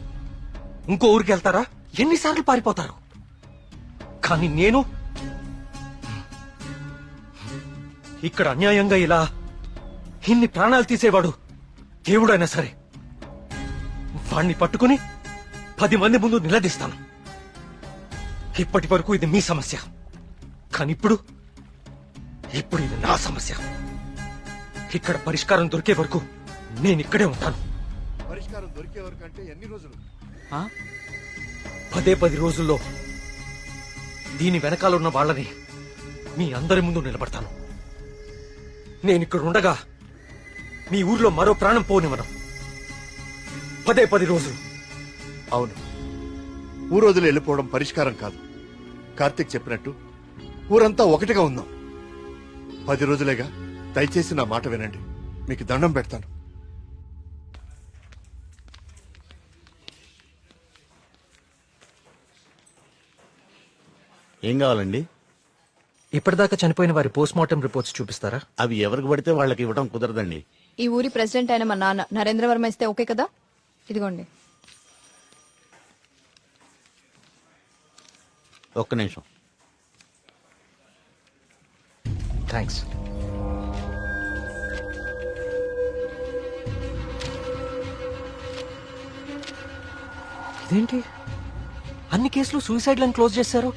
ఇంకో ఊరికి వెళ్తారా? ఎన్నిసార్లు పారిపోతారు? కానీ నేను ఇక్కడ అన్యాయంగా ఇలా ఇన్ని ప్రాణాలు తీసేవాడు దేవుడైనా సరే వాణ్ణి పట్టుకుని 10 మంది ముందు నిలదీస్తాను. ఇప్పటి వరకు ఇది మీ సమస్య, కానీ ఇప్పుడు ఇది నా సమస్య. ఇక్కడ పరిష్కారం దొరికే వరకు నేను ఇక్కడే ఉంటాను. పరిష్కారం దొరికే వరకు అంటే ఎన్ని రోజులు? 10 రోజుల్లో దీని వెనకాల ఉన్న వాళ్ళని మీ అందరి ముందు నిలబడతాను. నేను ఇక్కడ ఉండగా మీ ఊర్లో మరో ప్రాణం పోనివ్వను. 10 రోజులు. అవును, ఊరు వదిలి వెళ్ళిపోవడం పరిష్కారం కాదు. కార్తీక్ చెప్పినట్టు ఊరంతా ఒకటిగా ఉందాం. 10 రోజులేగా. దయచేసి నా మాట వినండి. మీకు దండం పెడతాను. ఏం కావాలండి? ఇప్పటిదాకా చనిపోయిన వారి పోస్ట్ మార్టం రిపోర్ట్స్ చూపిస్తారా? అవి ఎవరికి పడితే వాళ్ళకి ఇవ్వడం కుదరదండి. ఈ ఊరి ప్రెసిడెంట్ అయిన మా నాన్న నరేంద్ర వర్మ ఇస్తే ఓకే కదా? ఇదిగోండి. ఒక్క నిమిషం. థ్యాంక్స్. ఇదేంటి, అన్ని కేసులు సూసైడ్లను క్లోజ్ చేశారు?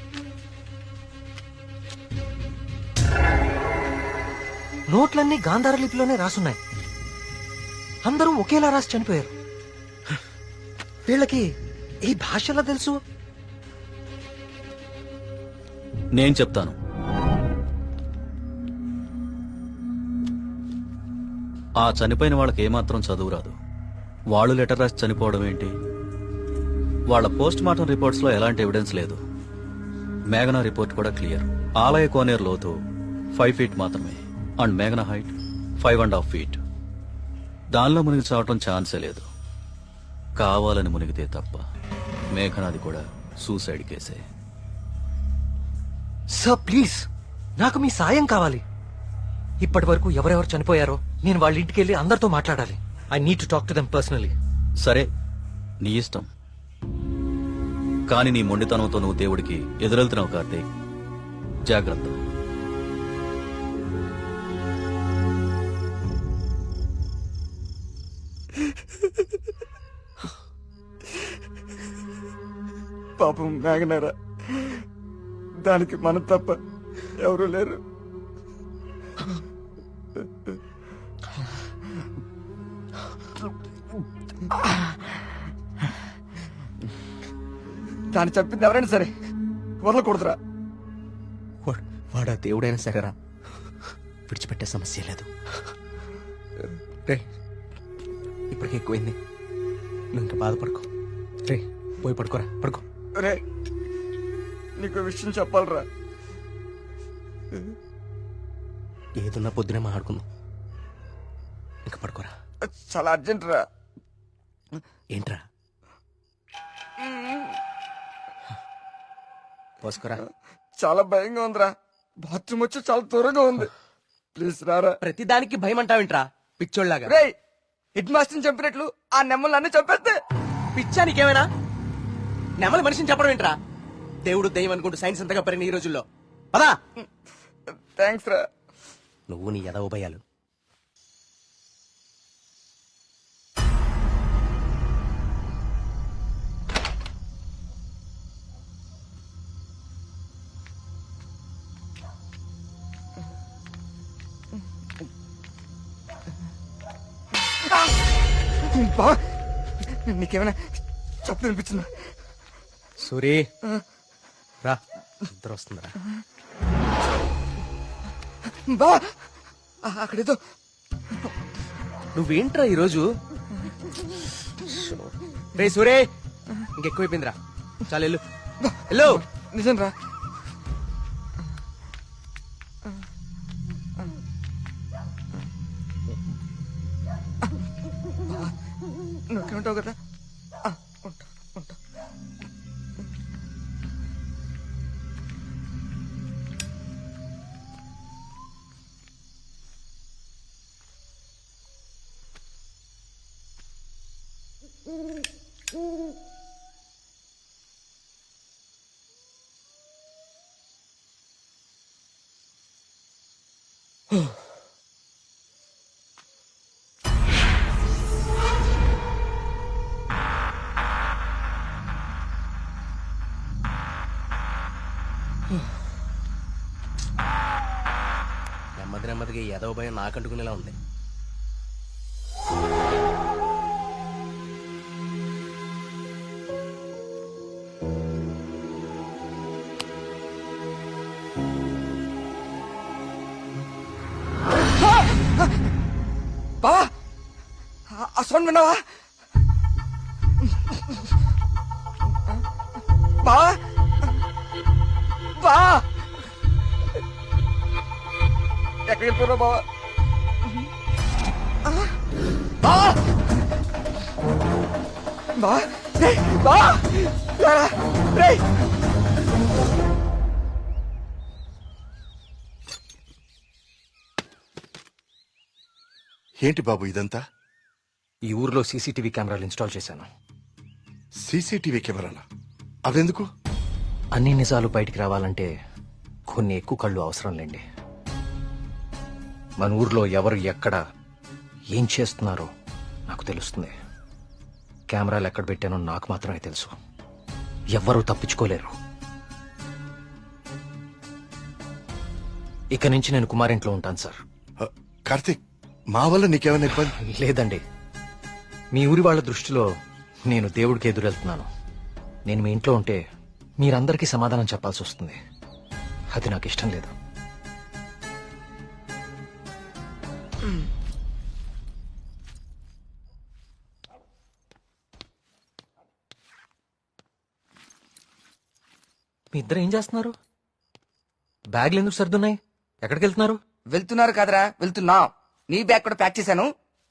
నోట్లన్నీ గాంధార లిపిలోనే రాసున్నాయి. అందరూ ఒకేలా రాసి చనిపోయారు. వీళ్ళకి ఈ భాషలా తెలుసు? నేను చెప్తాను. ఆ చనిపోయిన వాళ్ళకి ఏమాత్రం చదువు రాదు. వాళ్ళు లెటర్ రాసి చనిపోవడం ఏంటి? వాళ్ళ పోస్ట్ మార్టం రిపోర్ట్స్ లో ఎలాంటి ఎవిడెన్స్ లేదు. మేఘనా రిపోర్ట్ కూడా క్లియర్. ఆలయ కోనేరు లోతు 5 feet మాత్రమే అండ్ మేఘనా హైట్ 5.5 feet. దానిలో మునిగి చావటం ఛాన్సే లేదు. కావాలని మునిగితే తప్ప. మేఘనాది కూడా సూసైడ్ కేసే. సార్ ప్లీజ్, నాకు మీ సాయం కావాలి. ఇప్పటి వరకు ఎవరెవరు చనిపోయారో నేను వాళ్ళ ఇంటికి వెళ్ళి అందరితో మాట్లాడాలి. I need to talk to them personally. సరే, నీ ఇష్టం. కానీ నీ మొండితనంతో నువ్వు దేవుడికి ఎదురెళ్తున్నావు కార్తీక్. జాగ్రత్త. పాపం మేఘనారా, దానికి మనం తప్ప ఎవరు లేరు. దాన్ని చెప్పింది ఎవరైనా సరే వదలకూడదురా. వాడా దేవుడైనా సరేరా, విడిచిపెట్టే సమస్య లేదు. రే, ఇప్పటికే ఎక్కువైంది, నువ్వు ఇంకా బాధపడుకో. రే, పోయి పడుకోరా, పడుకో. రే, నీకు విషయం చెప్పాలరా. ఏదున్నా పొద్దునే మాట్లాడుకుందాం. ఇంకా పడుకోరా. చాలా అర్జెంట్ రా. ఏంట్రా? పోసుకోరా. చాలా భయంగా ఉందిరా. బాత్రూమ్ వచ్చి చాలా దూరంగా ఉంది. ప్లీజ్ రారా. ప్రతిదానికి భయం అంటావేంట్రా పిచ్చోళ్ళలాగా? రే, హెడ్ మాస్టర్ని చంపినట్లు ఆ నెమ్మలు అన్ని చంపేస్తే. పిచ్చా నీకేమైనా? నెమలి మనిషిని చెప్పడం ఏంట్రా? దేవుడు దయ్యం అనుకుంటూ సైన్స్ అంతగా పెరిగిన ఈ రోజుల్లో. పదా. థ్యాంక్స్ రా. నువ్వు నీ ఎదవ భయాలు. బా, నీకేమైనా చెప్పు అనిపించిందా? సూరి రా, నిద్ర వస్తుందిరా. బా, అక్కడేదో. నువ్వేంట్రా ఈరోజు? రే సూరే, ఇంకెక్కువైపోయిందిరా. చాలు వెళ్ళు, వెళ్ళు. నిజం రా. నువ్వుంటావు కదా. ఉంటా ఉంటా. నెమ్మది నెమ్మదిగా ఎదవ భయం నాకంటుకునేలా ఉంది. బావా, ఆ సౌండ్ విన్నావా? బావా, బా, ఎక్కడికి వెళ్ళిపోయినా బావా? బావా, బావా, రేయ్, బావా, రారా, రేయ్. ఏంటి బాబు ఇదంతా? ఈ ఊర్లో సీసీటీవీ కెమెరాలు ఇన్స్టాల్ చేశాను. సీసీటీవీ కెమెరాలా? అవెందుకు? అన్ని నిజాలు బయటికి రావాలంటే కొన్ని ఎక్కువ కళ్ళు అవసరం లేండి. మన ఊర్లో ఎవరు ఎక్కడ ఏం చేస్తున్నారో నాకు తెలుస్తుంది. కెమెరాలు ఎక్కడ పెట్టానో నాకు మాత్రమే తెలుసు. ఎవ్వరూ తప్పించుకోలేరు. ఇక నుంచి నేను కుమారింట్లో ఉంటాను సార్. కార్తీక్, మా వల్ల నీకేమైనా ఇబ్బంది? లేదండి, మీ ఊరి వాళ్ళ దృష్టిలో నేను దేవుడికి ఎదురెళ్తున్నాను. నేను మీ ఇంట్లో ఉంటే మీరందరికీ సమాధానం చెప్పాల్సి వస్తుంది. అది నాకు ఇష్టం లేదు. మీ ఇద్దరు ఏం చేస్తున్నారు? బ్యాగ్లు ఎందుకు సర్దున్నాయి? ఎక్కడికి వెళ్తున్నారు? వెళ్తున్నారు కాదరా, వెళ్తున్నా. నీ బ్యాగ్ కూడా ప్యాక్ చేశాను.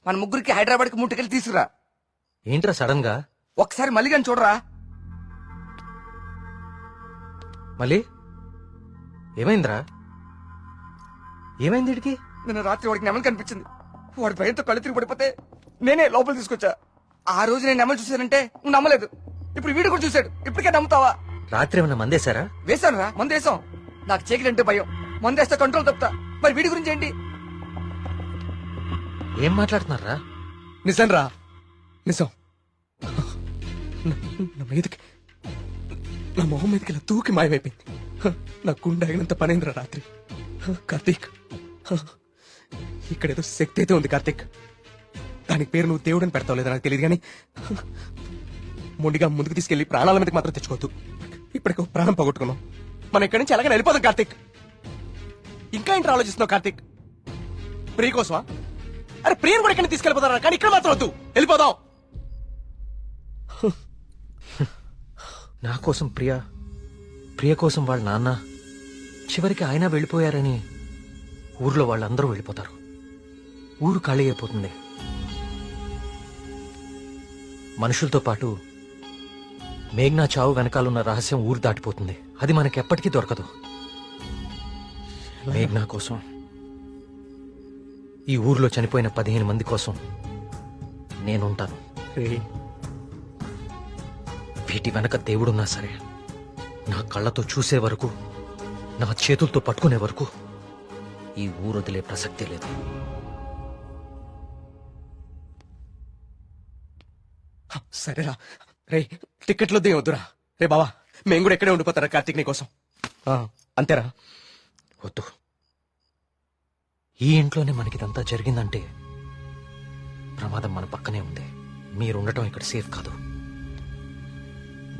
మన ముగ్గురికి హైదరాబాద్ కి ముట్టుకెళ్ళి తీసుకురా. ఏంట్రా సడన్ గా? ఒకసారి మళ్ళీ కానీ చూడరా. మళ్ళీ ఏమైందిరా? ఏమైంది వీడికి? నిన్న రాత్రి వాడికి నెమలు కనిపించింది. వాడి భయంతో కళ్ళు తిరిగి పడిపోతే నేనే లోపల తీసుకొచ్చా. ఆ రోజు నేను నెమలు చూశానంటే నువ్వు నమ్మలేదు. ఇప్పుడు వీడు కూడా చూశాడు. ఇప్పటికే నమ్ముతావా? రాత్రి ఏమన్నా మందేశారా? వేశాను రా, మందేశాం. నాకు చీకలంటే భయం. మందేస్తే కంట్రోల్ తప్పుతా. మరి వీడి గురించి ఏంటి? ఏం మాట్లాడుతున్నారా? నిజం రా, నిజం. నా మీదకి, నా మొహం మీదకి ఇలా తూకి మాయమైపోయింది. నా గుండె ఆగినంత పనైందిరా రాత్రి. కార్తీక్, ఇక్కడేదో శక్తి అయితే ఉంది కార్తీక్. దానికి పేరు నువ్వు దేవుడని పెడతావు లేదా నాకు తెలియదు, కానీ మొండిగా ముందుకు తీసుకెళ్లి ప్రాణాల మీదకి మాత్రం తెచ్చుకోవద్దు. ఇప్పటికో ప్రాణం పోగొట్టుకున్నాం. మనం ఇక్కడి నుంచి అలాగే వెళ్ళిపోదాం కార్తీక్. ఇంకా ఏంటి ఆలోచిస్తున్నావు కార్తీక్? ప్రియ కోసమా? అరే ప్రియను కూడా ఇక్కడ తీసుకెళ్ళిపోతారా, కానీ ఇక్కడ మాత్రం వద్దు, వెళ్ళిపోదాం. నా కోసం ప్రియ కోసం వాళ్ళ నాన్న, చివరికి ఆయన వెళ్ళిపోయారని ఊర్లో వాళ్ళందరూ వెళ్ళిపోతారు. ఊరు ఖాళీ అయిపోతుంది. మనుషులతో పాటు మేఘ్నా చావు వెనకాలన్న రహస్యం ఊరు దాటిపోతుంది. అది మనకెప్పటికీ దొరకదు. మేఘ్నా కోసం, ఈ ఊర్లో చనిపోయిన 15 మంది కోసం నేనుంటాను. వీటి వెనక దేవుడున్నా సరే, నా కళ్ళతో చూసే వరకు, నా చేతులతో పట్టుకునే వరకు ఈ ఊరు వదిలే ప్రసక్తే లేదు. సరేరా. రే టికెట్లు వద్దురా. రే బావా, మేము కూడా ఇక్కడే ఉండిపోతారా కార్తీక్ నీ కోసం? అంతేరా. వద్దు. ఈ ఇంట్లోనే మనకిదంతా జరిగిందంటే ప్రమాదం మన పక్కనే ఉంది. మీరుండటం ఇక్కడ సేఫ్ కాదు.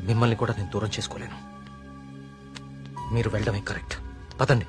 మిమ్మల్ని కూడా నేను దూరం చేసుకోలేను. మీరు వెళ్ళడమే కరెక్ట్. పదండి.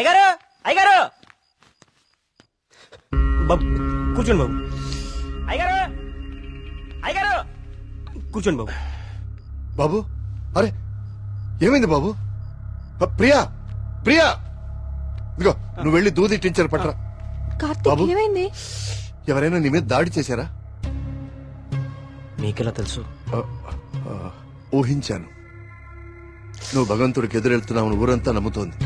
అయ్యగారు అయ్యగారు బాబు కూర్చోండి బాబు. అయ్యగారు అయ్యగారు కూర్చోండి బాబు. బాబు అరే ఏమైంది బాబు? ప్రియా ప్రియా ఇదిగో నువ్వు వెళ్ళి దూది టించర్ పట్టరా. కార్తీక్ ఏమైంది? ఎవరైనా నీ మీద దాడి చేశారా? మీకెలా తెలుసు? ఊహించాను. నువ్వు భగవంతుడికి ఎదురెళ్తున్నావు ఊరంతా నమ్ముతోంది.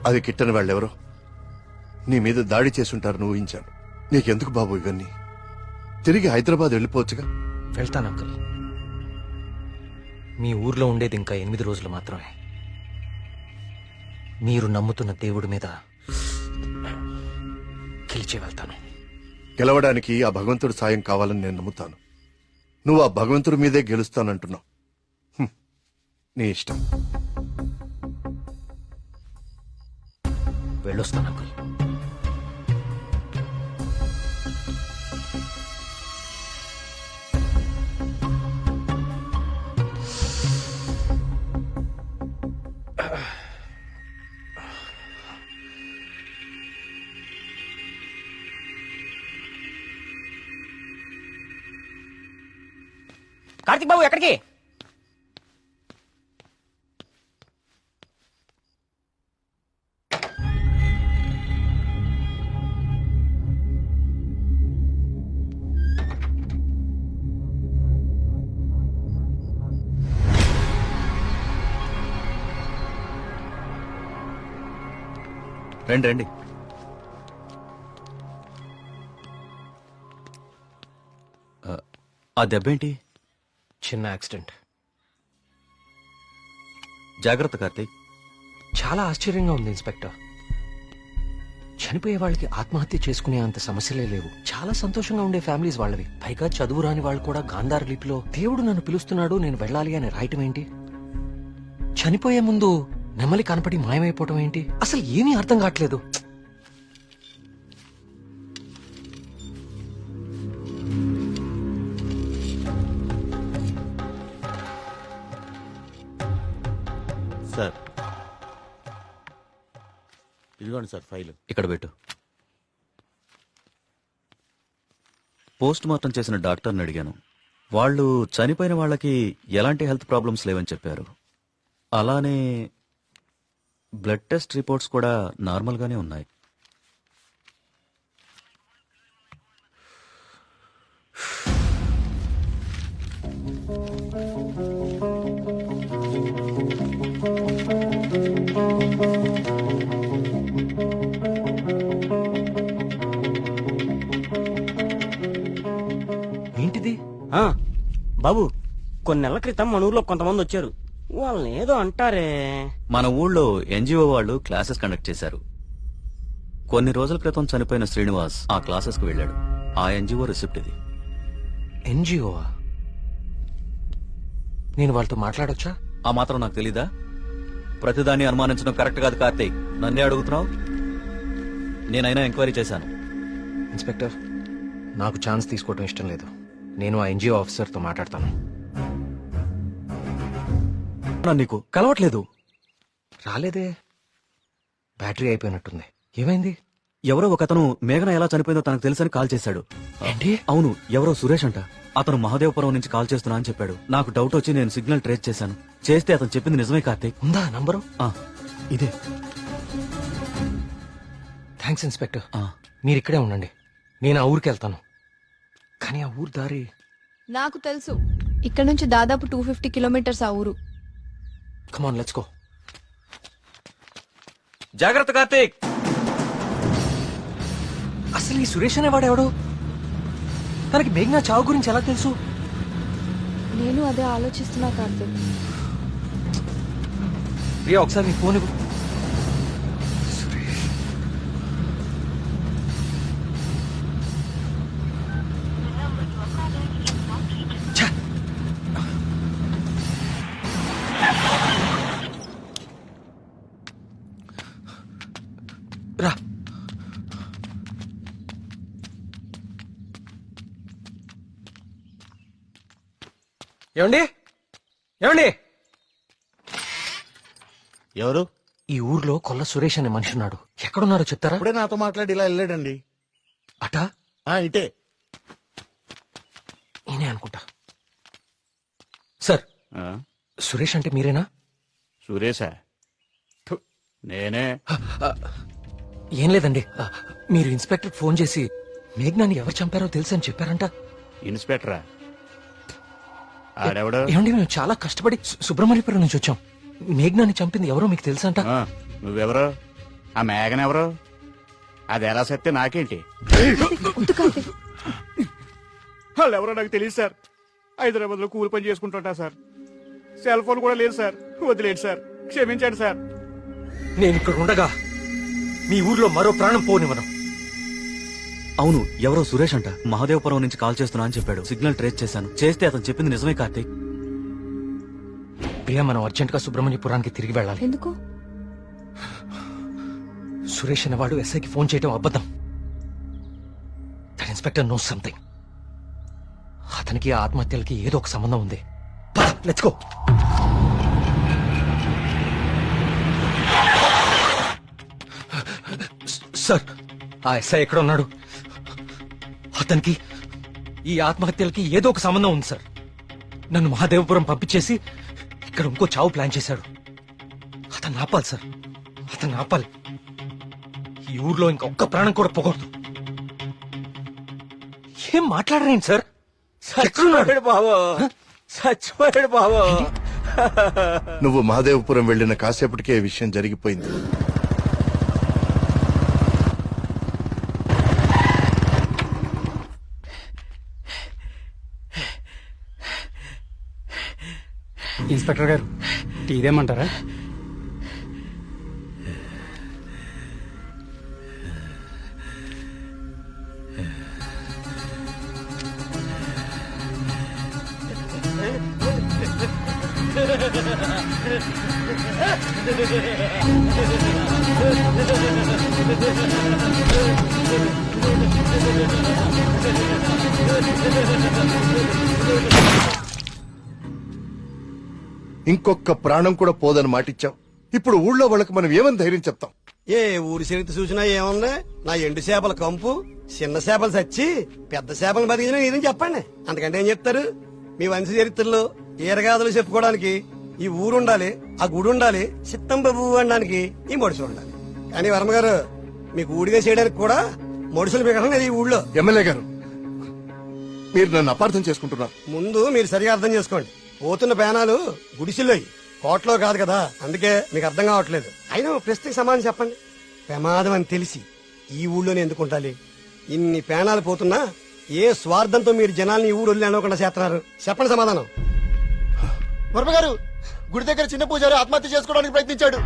అది కిట్టని వాళ్ళెవరో నీ మీద దాడి చేసుంటారని ఊహించాను. నీకెందుకు బాబు ఇవన్నీ? తిరిగి హైదరాబాద్ వెళ్ళిపోవచ్చుగా. వెళ్తాను అంకుల్. మీ ఊర్లో ఉండేది ఇంకా 8 రోజులు మాత్రమే. మీరు నమ్ముతున్న దేవుడి మీద గెలిచి వెళ్తాను. గెలవడానికి ఆ భగవంతుడి సాయం కావాలని నేను నమ్ముతాను. నువ్వు ఆ భగవంతుడి మీదే గెలుస్తానంటున్నావు. నీ ఇష్టం. వెళ్ళొస్తాను అంకుల్. కార్తీక్ బాబు ఎక్కడికి? రండి రండి. ఆ దెబ్బేంటి? చిన్న యాక్సిడెంట్. జాగ్రత్త కార్తీక్. చాలా ఆశ్చర్యంగా ఉంది ఇన్స్పెక్టర్. చనిపోయే వాళ్ళకి ఆత్మహత్య చేసుకునే అంత సమస్యలే లేవు. చాలా సంతోషంగా ఉండే ఫ్యామిలీస్ వాళ్ళవి. పైగా చదువు రాని వాళ్ళు కూడా గాంధార్ లిపిలో దేవుడు నన్ను పిలుస్తున్నాడు నేను వెళ్ళాలి అని రాయటం ఏంటి? చనిపోయే ముందు నెమలి కనపడి మాయమైపోవటం ఏంటి? అసలు ఏమీ అర్థం కావట్లేదు. సార్ ఇదిగోండి సార్ ఫైల్. ఇక్కడ పెట్టు. పోస్ట్ మార్టం చేసిన డాక్టర్ని అడిగాను. వాళ్ళు చనిపోయిన వాళ్ళకి ఎలాంటి హెల్త్ ప్రాబ్లమ్స్ లేవని చెప్పారు. అలానే బ్లడ్ టెస్ట్ రిపోర్ట్స్ కూడా నార్మల్గానే ఉన్నాయి. ఏంటిది? బాబు కొన్ని నెలల క్రితం మన ఊర్లో కొంతమంది వచ్చారు. వాళ్ళని ఏదో అంటారే. మన ఊళ్ళో ఎన్జిఓ వాళ్ళు క్లాసెస్ కండక్ట్ చేశారు. కొన్ని రోజుల క్రితం చనిపోయిన శ్రీనివాస్ ఆ క్లాసెస్ కు వెళ్ళాడు. ఆ ఎన్జిఓ రిసిప్ట్ ఇది. ఎన్జిఓవా? నేను వాళ్ళతో మాట్లాడొచ్చా? ఆ మాత్రం నాకు తెలీదా? ప్రతిదాన్ని అనుమానించడం కరెక్ట్ కాదు కార్తీక్. నన్నే అడుగుతున్నావు. నేనైనా ఎంక్వైరీ చేశాను. ఇన్స్పెక్టర్, నాకు ఛాన్స్ తీసుకోవటం ఇష్టం లేదు. నేను ఆ ఎన్జిఓ ఆఫీసర్తో మాట్లాడతాను. నీకు కలవట్లేదు? రాలేదే. బ్యాటరీ అయిపోయినట్టుంది. ఏమైంది? ఎవరో ఒకతను మేఘన ఎలా చనిపోయిందో తనకు తెలుసని కాల్ చేశాడు. ఏంటి? అవును, ఎవరో సురేష్ అంట. అతను మహాదేవపురం నుంచి కాల్ చేస్తున్నా అని చెప్పాడు. నాకు డౌట్ వచ్చి నేను సిగ్నల్ ట్రేస్ చేశాను. చేస్తే అతను చెప్పింది నిజమే కార్తీక్. ఉందా నంబరు? ఇదే. Thanks inspector. మీరు ఇక్కడే ఉండండి, నేను ఆ ఊరికి వెళ్తాను. కానీ ఆ ఊరు దారి నాకు తెలుసు. ఇక్కడ నుంచి దాదాపు 250 కిలోమీటర్స్ ఆ ఊరు. Come on let's go. జాగ్రత్త కార్తీక్. అసలు ఈ సురేష్ అనేవాడెవడు? తనకి మేఘనా చావు గురించి ఎలా తెలుసు? నేను అదే ఆలోచిస్తున్నా కార్తీక్. ప్రియా ఒకసారి నీ ఫోన్ ఇవ్వు. రా. ఏమండి? ఏమండి? ఎవరు? ఈ ఊర్లో కొల్ల సురేష్ అనే మనిషి ఉన్నాడు. ఎక్కడున్నారో చెప్తారా? ఇప్పుడే నాతో మాట్లాడి ఇలా వెళ్ళాడండి. అటా ఇటే. నేనే అనుకుంటా. సార్, సురేష్ అంటే మీరేనా? సురేశా? నేనే. ఏం లేదండి, మీరు ఇన్స్పెక్టర్ ఫోన్ చేసి మేఘ్నాన్ని ఎవరు చంపారో తెలుసని చెప్పారంట. ఇన్స్పెక్టరా? ఆడెవడు? ఏమండి, మేము చాలా కష్టపడి సుబ్రహ్మణ్యపురం నుంచి వచ్చాం. మేఘ్నాన్ని చంపింది ఎవరో మీకు తెలుసంట. నువ్వెవరు? ఆ మేఘన ఎవరు? అది ఎలా సత్తే నాకేంటి? వాళ్ళు ఎవరో నాకు తెలియదు సార్. హైదరాబాద్ లో కూలి పని చేసుకుంటుంటా సార్. సెల్ ఫోన్ కూడా లేదు సార్. వదిలేండి సార్, క్షమించండి సార్. నేను ఇక్కడ ఉండగా మీ ఊర్లో మరో ప్రాణం పోనివ్వను. అవును, ఎవరో సురేష్ అంట మహాదేవపురం నుంచి కాల్ చేస్తున్నా అని చెప్పాడు. సిగ్నల్ ట్రేస్ చేశాను. చేస్తే అతను చెప్పింది నిజమే కార్తీక్. ప్రియా, మనం అర్జెంట్ గా సుబ్రహ్మణ్యపురానికి తిరిగి వెళ్ళాలి. ఎందుకు? సురేష్ అనేవాడు ఎస్ఐకి ఫోన్ చేయడం అబద్ధం. That inspector knows something. అతనికి ఆ ఆత్మహత్యలకి ఏదో ఒక సంబంధం ఉంది. Let's go. సార్, ఆ ఎస్ఐ ఎక్కడ ఉన్నాడు? అతనికి ఈ ఆత్మహత్యలకి ఏదో ఒక సంబంధం ఉంది సార్. నన్ను మహాదేవపురం పంపించేసి ఇక్కడ ఇంకో చావు ప్లాన్ చేశాడు. అతన్ని ఆపాలి సార్, అతన్ని ఆపాలి. ఈ ఊర్లో ఇంకొక్క ప్రాణం కూడా పోకూడదు. ఏం మాట్లాడరేంటి సార్? చచ్చిపోయాడు బాబు, చచ్చిపోయాడు బాబు. నువ్వు మహాదేవపురం వెళ్ళిన కాసేపటికే విషయం జరిగిపోయింది. ఇన్స్పెక్టర్ గారు, టీ దేమంటారా? ఇంకొక ప్రాణం కూడా పోదని మాటిచ్చావు. ఇప్పుడు ఊళ్ళో వాళ్ళకి మనం ఏమని ధైర్యం చెప్తాం? ఏ ఊరి చరిత్ర చూసినా ఏముంది? నా ఎండు చేపల కంపు, చిన్న చేపలు చచ్చి పెద్ద చేపలు బతికిన ఇదని చెప్పండి. అంతకంటే ఏం చెప్తారు? మీ వంశ చరిత్రలో ఈరగాథలు చెప్పుకోవడానికి ఈ ఊరు ఉండాలి, ఆ గుడి ఉండాలి, చిత్తం బాబు అనడానికి ఈ మడుసులు ఉండాలి. కానీ వర్మ గారు, మీకు ఊడిగా చేయడానికి కూడా మడుసులు మిగడం లేదు ఈ ఊళ్ళో. ఎమ్మెల్యే గారు, మీరు నన్ను అపార్థం చేసుకుంటున్నారు. ముందు మీరు సరిగా అర్థం చేసుకోండి. పోతున్న పేనాలు గుడిసిల్లోయి, కోట్లో కాదు కదా. అందుకే మీకు అర్థం కావట్లేదు. అయినా ప్రశ్నకి సమాధానం చెప్పండి. ప్రమాదం అని తెలిసి ఈ ఊళ్ళోనే ఎందుకు ఉండాలి? ఇన్ని పేనాలు పోతున్నా ఏ స్వార్థంతో మీరు జనాల్ని ఈ ఊరు వదిలి అనుకుండా చేస్తున్నారు? చెప్పండి సమాధానం. వర్మ గారు, గుడి దగ్గర చిన్న పూజారి ఆత్మహత్య చేసుకోవడానికి ప్రయత్నించాడు.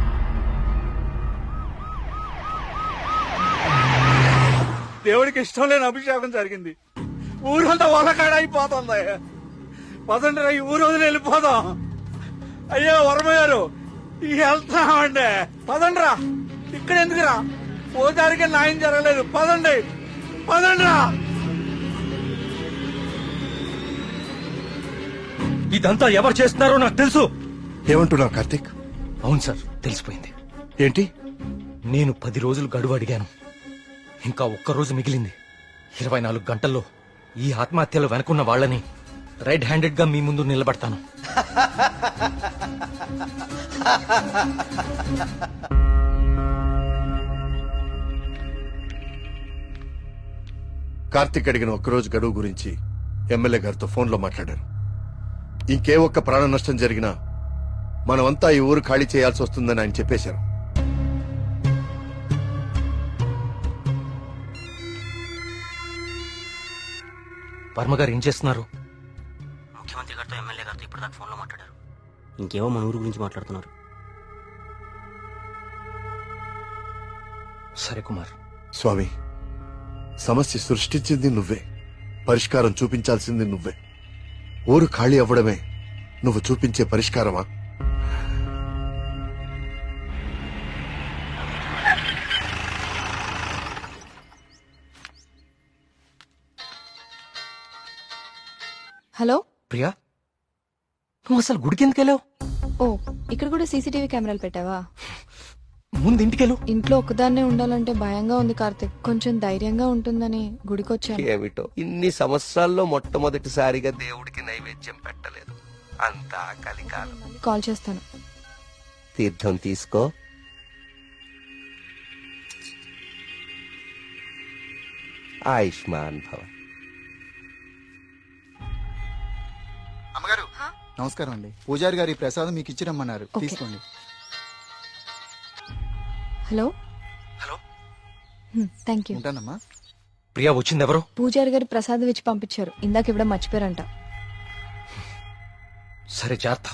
దేవుడికి ఇష్టం లేని అభిషేకం జరిగింది. ఊరంతా వలకాడ అయిపోతుంది. పదండి రా, ఈ ఊరు వదిలి వెళ్ళిపోదాం. అయ్యో వర్మ గారు, వెళ్తామండి. పదండి రా, ఇక్కడ ఎందుకురా? పూజారికి న్యాయం జరగలేదు. పదండి, పదండి రా. ఇదంతా ఎవరు చేస్తున్నారో నాకు తెలుసు. ఏమంటున్నావు కార్తీక్? అవును సార్, తెలిసిపోయింది. ఏంటి? నేను 10 రోజులు గడువు అడిగాను. ఇంకా ఒక్క రోజు మిగిలింది. 24 గంటల్లో ఈ ఆత్మహత్యలు వెనుకున్న వాళ్ళని రైట్ హ్యాండెడ్ గా మీ ముందు నిలబడతాను. కార్తీక్ అడిగిన ఒక్కరోజు గడువు గురించి ఎమ్మెల్యే గారితో ఫోన్లో మాట్లాడారు. ఇంకే ఒక్క ప్రాణ నష్టం జరిగినా మనమంతా ఈ ఊరు ఖాళీ చేయాల్సి వస్తుందని ఆయన చెప్పేశారు. వర్మ గారు ఏం చేస్తున్నారు? ముఖ్యమంత్రి గారితో ఎమ్మెల్యే గారితో ఇప్పుడు దాకా ఫోన్లో మాట్లాడారు. ఇంకేవో మన ఊరు గురించి మాట్లాడుతున్నారు. సరే కుమార్. స్వామి, సమస్య సృష్టించింది నువ్వే, పరిష్కారం చూపించాల్సింది నువ్వే. ఊరు ఖాళీ అవ్వడమే నువ్వు చూపించే పరిష్కారమా? హలో ప్రియా, నువ్వు అసలు గుడికి ఎందుకు వెళ్ళావు? ఓ, ఇక్కడ కూడా సీసీటీవీ కెమెరాలు పెట్టావా? ముందు ఇంటికెళ్ళు. ఇంట్లో ఒక్కదాన్నే ఉండాలంటే భయంగా ఉంది కార్తిక్. కొంచెం ధైర్యంగా ఉంటుందని గుడికొచ్చాను. ఏమిటో ఇన్ని సంవత్సరాల్లో మొట్టమొదటిసారిగా దేవుడికి నైవేద్యం పెట్టలేదు. అంతా కలికాలం. కాల్ చేస్తాను. తీర్థం తీసుకో. ఆయుష్మాన్ భవ. అమ్మగారు నమస్కారం అండి. పూజారి గారి ప్రసాదం మీకు ఇచ్చి రమ్మన్నారు, తీసుకోండి. హలో. Thank you. ఉంటానమ్మా. ప్రియా వచ్చింది ఎవరు? పూజారి గారు ప్రసాదం ఇచ్చి పంపించారు. ఇందాక ఇవ్వడం మర్చిపోయారంట. సరే జాగ్రత్త.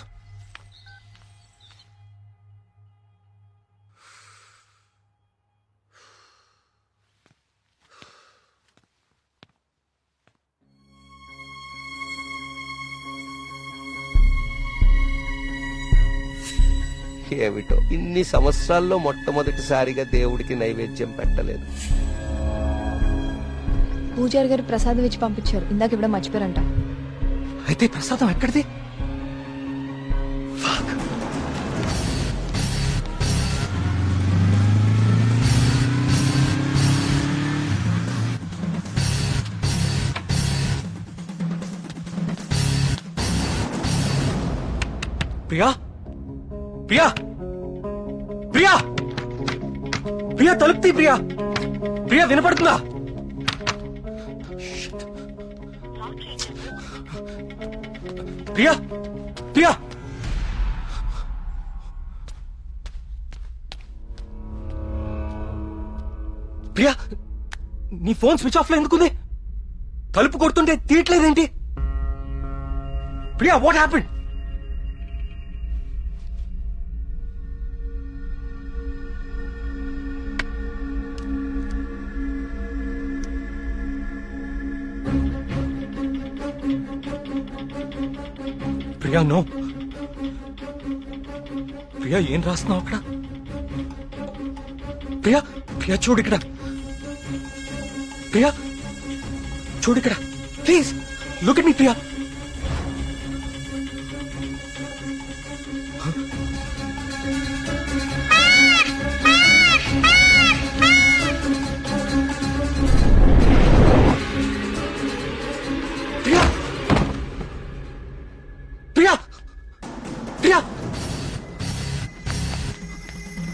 ఏమిటో ఇన్ని సంవత్సరాల్లో మొట్టమొదటిసారిగా దేవుడికి నైవేద్యం పెట్టలేదు. పూజారి గారు ప్రసాదం ఇచ్చి పంపించారు. ఇందాక ఇవ్వడం మర్చిపోయారంట. అయితే ప్రసాదం ఎక్కడిది? ప్రియా ప్రియా ప్రియా ప్రియా తలుపుతీ. ప్రియా ప్రియా వినపడుతుందా? ప్రియా ప్రియా ప్రియా నీ ఫోన్ స్విచ్ ఆఫ్ లో ఎందుకుంది? తలుపు కొడుతుంటే తీయట్లేదేంటి? Priya what happened? Priya no. Priya ఏం రాస్తున్నావు అక్కడ? ప్రియా ప్రియా చూడు ఇక్కడ. ప్రియా చూడు ఇక్కడ. Please look at me Priya.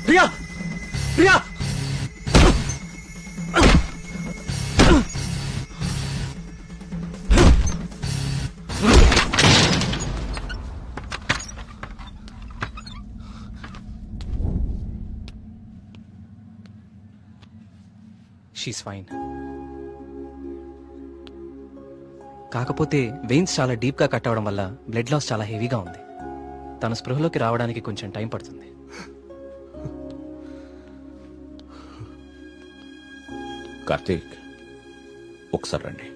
Priya Priya she's fine. కాకపోతే వెయిన్స్ చాలా డీప్ గా కట్ అవడం వల్ల బ్లడ్ లాస్ చాలా హెవీగా ఉంది. తన స్పృహలోకి రావడానికి కొంచెం టైం పడుతుంది. కార్తీక్ ఒకసారి రండి.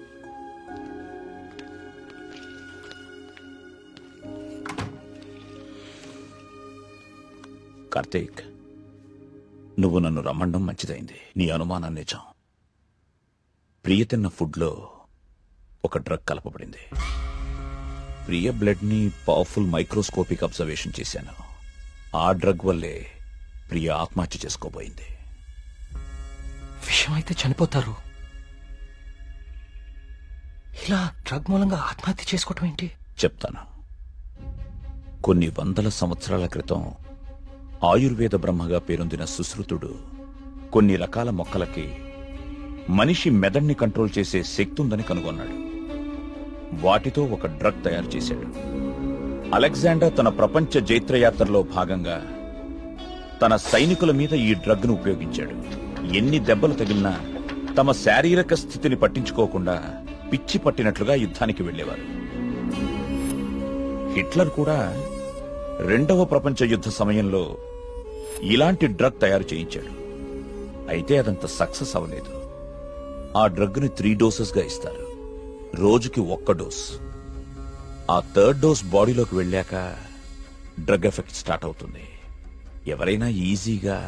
కార్తీక్ నువ్వు నన్ను రమ్మండం మంచిదైంది. నీ అనుమానం నిజం. ప్రియ తిన్న ఫుడ్లో ఒక డ్రగ్ కలపబడింది. ప్రియ బ్లడ్ ని పవర్ఫుల్ మైక్రోస్కోపిక్ అబ్జర్వేషన్ చేశాను. ఆ డ్రగ్ వల్లే ప్రియ ఆత్మహత్య చేసుకోబోయింది. విషయం అయితే చనిపోతారు. ఇలా డ్రగ్ మూలంగా ఆత్మహత్య చేసుకోవటం ఏంటి? చెప్తాను. కొన్ని వందల సంవత్సరాల క్రితం ఆయుర్వేద బ్రహ్మగా పేరొందిన సుశ్రుతుడు కొన్ని రకాల మొక్కలకి మనిషి మెదడ్ని కంట్రోల్ చేసే శక్తి ఉందని కనుగొన్నాడు. వాటితో ఒక డ్రగ్ తయారు చేశాడు. అలెగ్జాండర్ తన ప్రపంచ జైత్రయాత్రలో భాగంగా తన సైనికుల మీద ఈ డ్రగ్ ను ఉపయోగించాడు. ఎన్ని దెబ్బలు తగిలినా తమ శారీరక స్థితిని పట్టించుకోకుండా పిచ్చి పట్టినట్లుగా యుద్ధానికి వెళ్లేవారు. హిట్లర్ కూడా రెండవ ప్రపంచ యుద్ధ సమయంలో ఇలాంటి డ్రగ్ తయారు చేయించాడు. అయితే అదంత సక్సెస్ అవ్వలేదు. ఆ డ్రగ్ ని 3 డోసెస్ గా ఇస్తారు. రోజుకి 1 డోస్. ఆ 3rd డోస్ బాడీలోకి వెళ్ళాక డ్రగ్ ఎఫెక్ట్ స్టార్ట్ అవుతుంది. ఎవరైనా ఈజీగా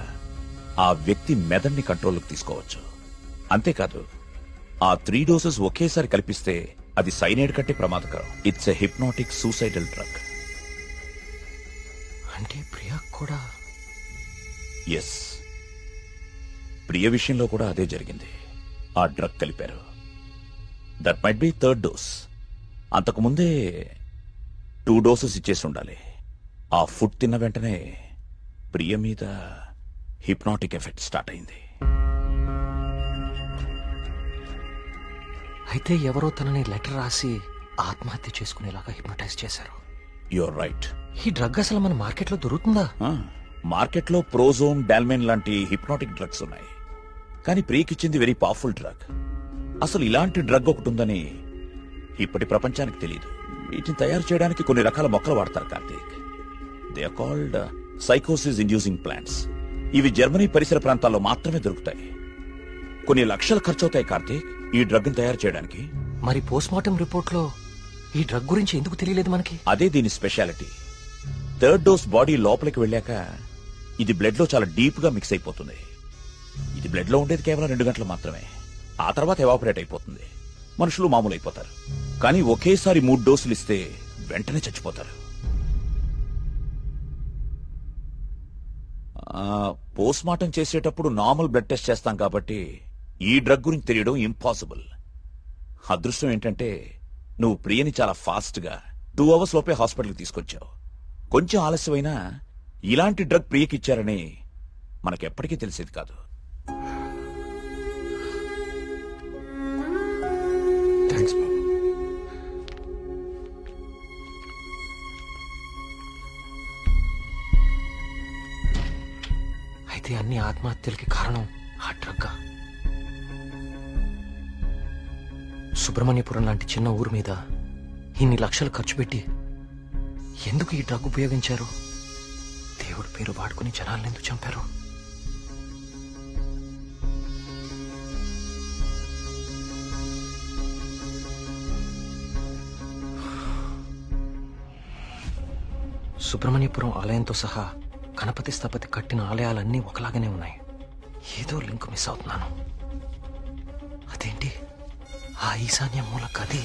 ఆ వ్యక్తి మెదడుని కంట్రోల్లోకి తీసుకోవచ్చు. అంతేకాదు, ఆ 3 డోసెస్ ఒకేసారి కల్పిస్తే అది సైనైడ్ కంటే ప్రమాదకరం. It's a hypnotic suicidal drug. అంటే ప్రియా కూడా? ఎస్. ప్రియ విషయంలో కూడా అదే జరిగింది. ఆ డ్రగ్ కలిపారు. That might be third dose. అంతకుముందే 2 డోసెస్ ఇచ్చేసి ఉండాలి. ఆ ఫుడ్ తిన్న వెంటనే ప్రియ మీద హిప్నాటిక్ ఎఫెక్ట్ స్టార్ట్ అయింది. అయితే ఎవరో తనని లెటర్ రాసి ఆత్మహత్య చేసుకునేలాగా హిప్నటైజ్ చేశారు. You're right. ఈ డ్రగ్ అసలు మన మార్కెట్లో దొరుకుతుందా? మార్కెట్లో ప్రోజోన్, డాల్మెన్ లాంటి హిప్నాటిక్ డ్రగ్స్ ఉన్నాయి. కానీ ప్రియకిచ్చింది వెరీ పవర్ఫుల్ డ్రగ్. అసలు ఇలాంటి డ్రగ్ ఒకటి ఉందని ఇప్పటి ప్రపంచానికి తెలియదు. వీటిని తయారు చేయడానికి కొన్ని రకాల మొక్కలు వాడతారు కార్తీక్. దే ఆర్ కాల్డ్ సైకోసిస్ ఇండ్యూసింగ్ ప్లాంట్స్. ఇవి జర్మనీ పరిసర ప్రాంతాల్లో మాత్రమే దొరుకుతాయి. కొన్ని లక్షలు ఖర్చవుతాయి కార్తీక్ ఈ డ్రగ్ ని తయారు చేయడానికి. మరి పోస్ట్ మార్టం రిపోర్ట్ లో ఈ డ్రగ్ గురించి ఎందుకు తెలియలేదు మనకి? అదే దీని స్పెషాలిటీ. థర్డ్ డోస్ బాడీ లోపలికి వెళ్ళాక ఇది బ్లడ్ లో చాలా డీప్ గా మిక్స్ అయిపోతుంది. ఇది బ్లడ్ లో ఉండేది కేవలం 2 గంటలు మాత్రమే. ఆ తర్వాత ఎవాపరేట్ అయిపోతుంది. మనుషులు మామూలు అయిపోతారు. కానీ ఒకేసారి 3 డోసులు ఇస్తే వెంటనే చచ్చిపోతారు. పోస్ట్ మార్టం చేసేటప్పుడు నార్మల్ బ్లడ్ టెస్ట్ చేస్తాం కాబట్టి ఈ డ్రగ్ గురించి తెలియడం ఇంపాసిబుల్. అదృష్టం ఏంటంటే నువ్వు ప్రియని చాలా ఫాస్ట్ గా 2 అవర్స్ లోపే హాస్పిటల్కి తీసుకొచ్చావు. కొంచెం ఆలస్యమైనా ఇలాంటి డ్రగ్ ప్రియకిచ్చారని మనకెప్పటికీ తెలిసేది కాదు. థ్యాంక్స్ బాబు. అయితే అన్ని ఆత్మహత్యలకి కారణం ఆ డ్రగ్. సుబ్రహ్మణ్యపురం లాంటి చిన్న ఊరు మీద ఇన్ని లక్షలు ఖర్చు పెట్టి ఎందుకు ఈ డ్రగ్ ఉపయోగించారు? దేవుడి పేరు వాడుకుని జనాలను ఎందుకు చంపారు? సుబ్రహ్మణ్యపురం ఆలయంతో సహా గణపతి స్థపతి కట్టిన ఆలయాలన్నీ ఒకలాగానే ఉన్నాయి. ఏదో లింక్ మిస్ అవుతున్నాను. అదేంటి ఆ ఈశాన్య మూల గది?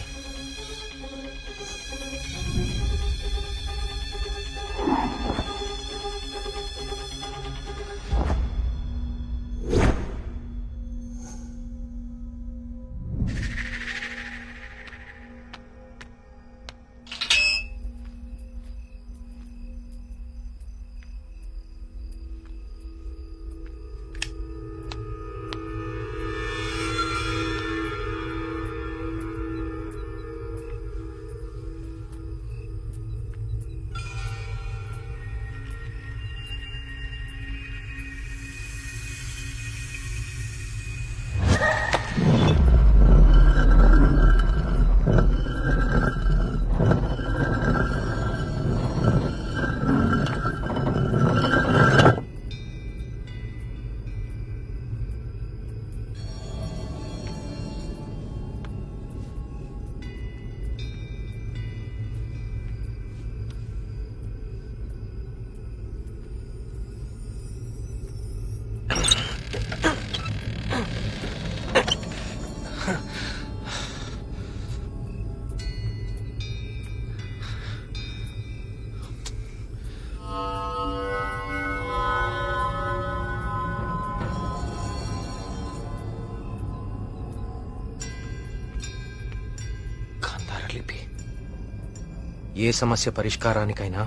ఏ సమస్య పరిష్కారానికైనా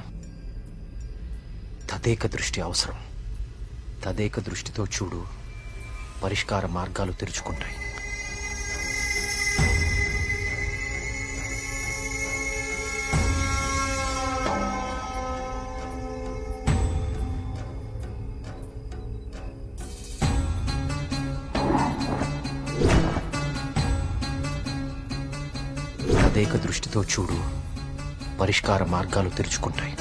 తదేక దృష్టి అవసరం. తదేక దృష్టితో చూడు, పరిష్కార మార్గాలు తెరుచుకుంటాయి. తదేక దృష్టితో చూడు, పరిష్కార మార్గాలు తెరుచుకుంటాయి.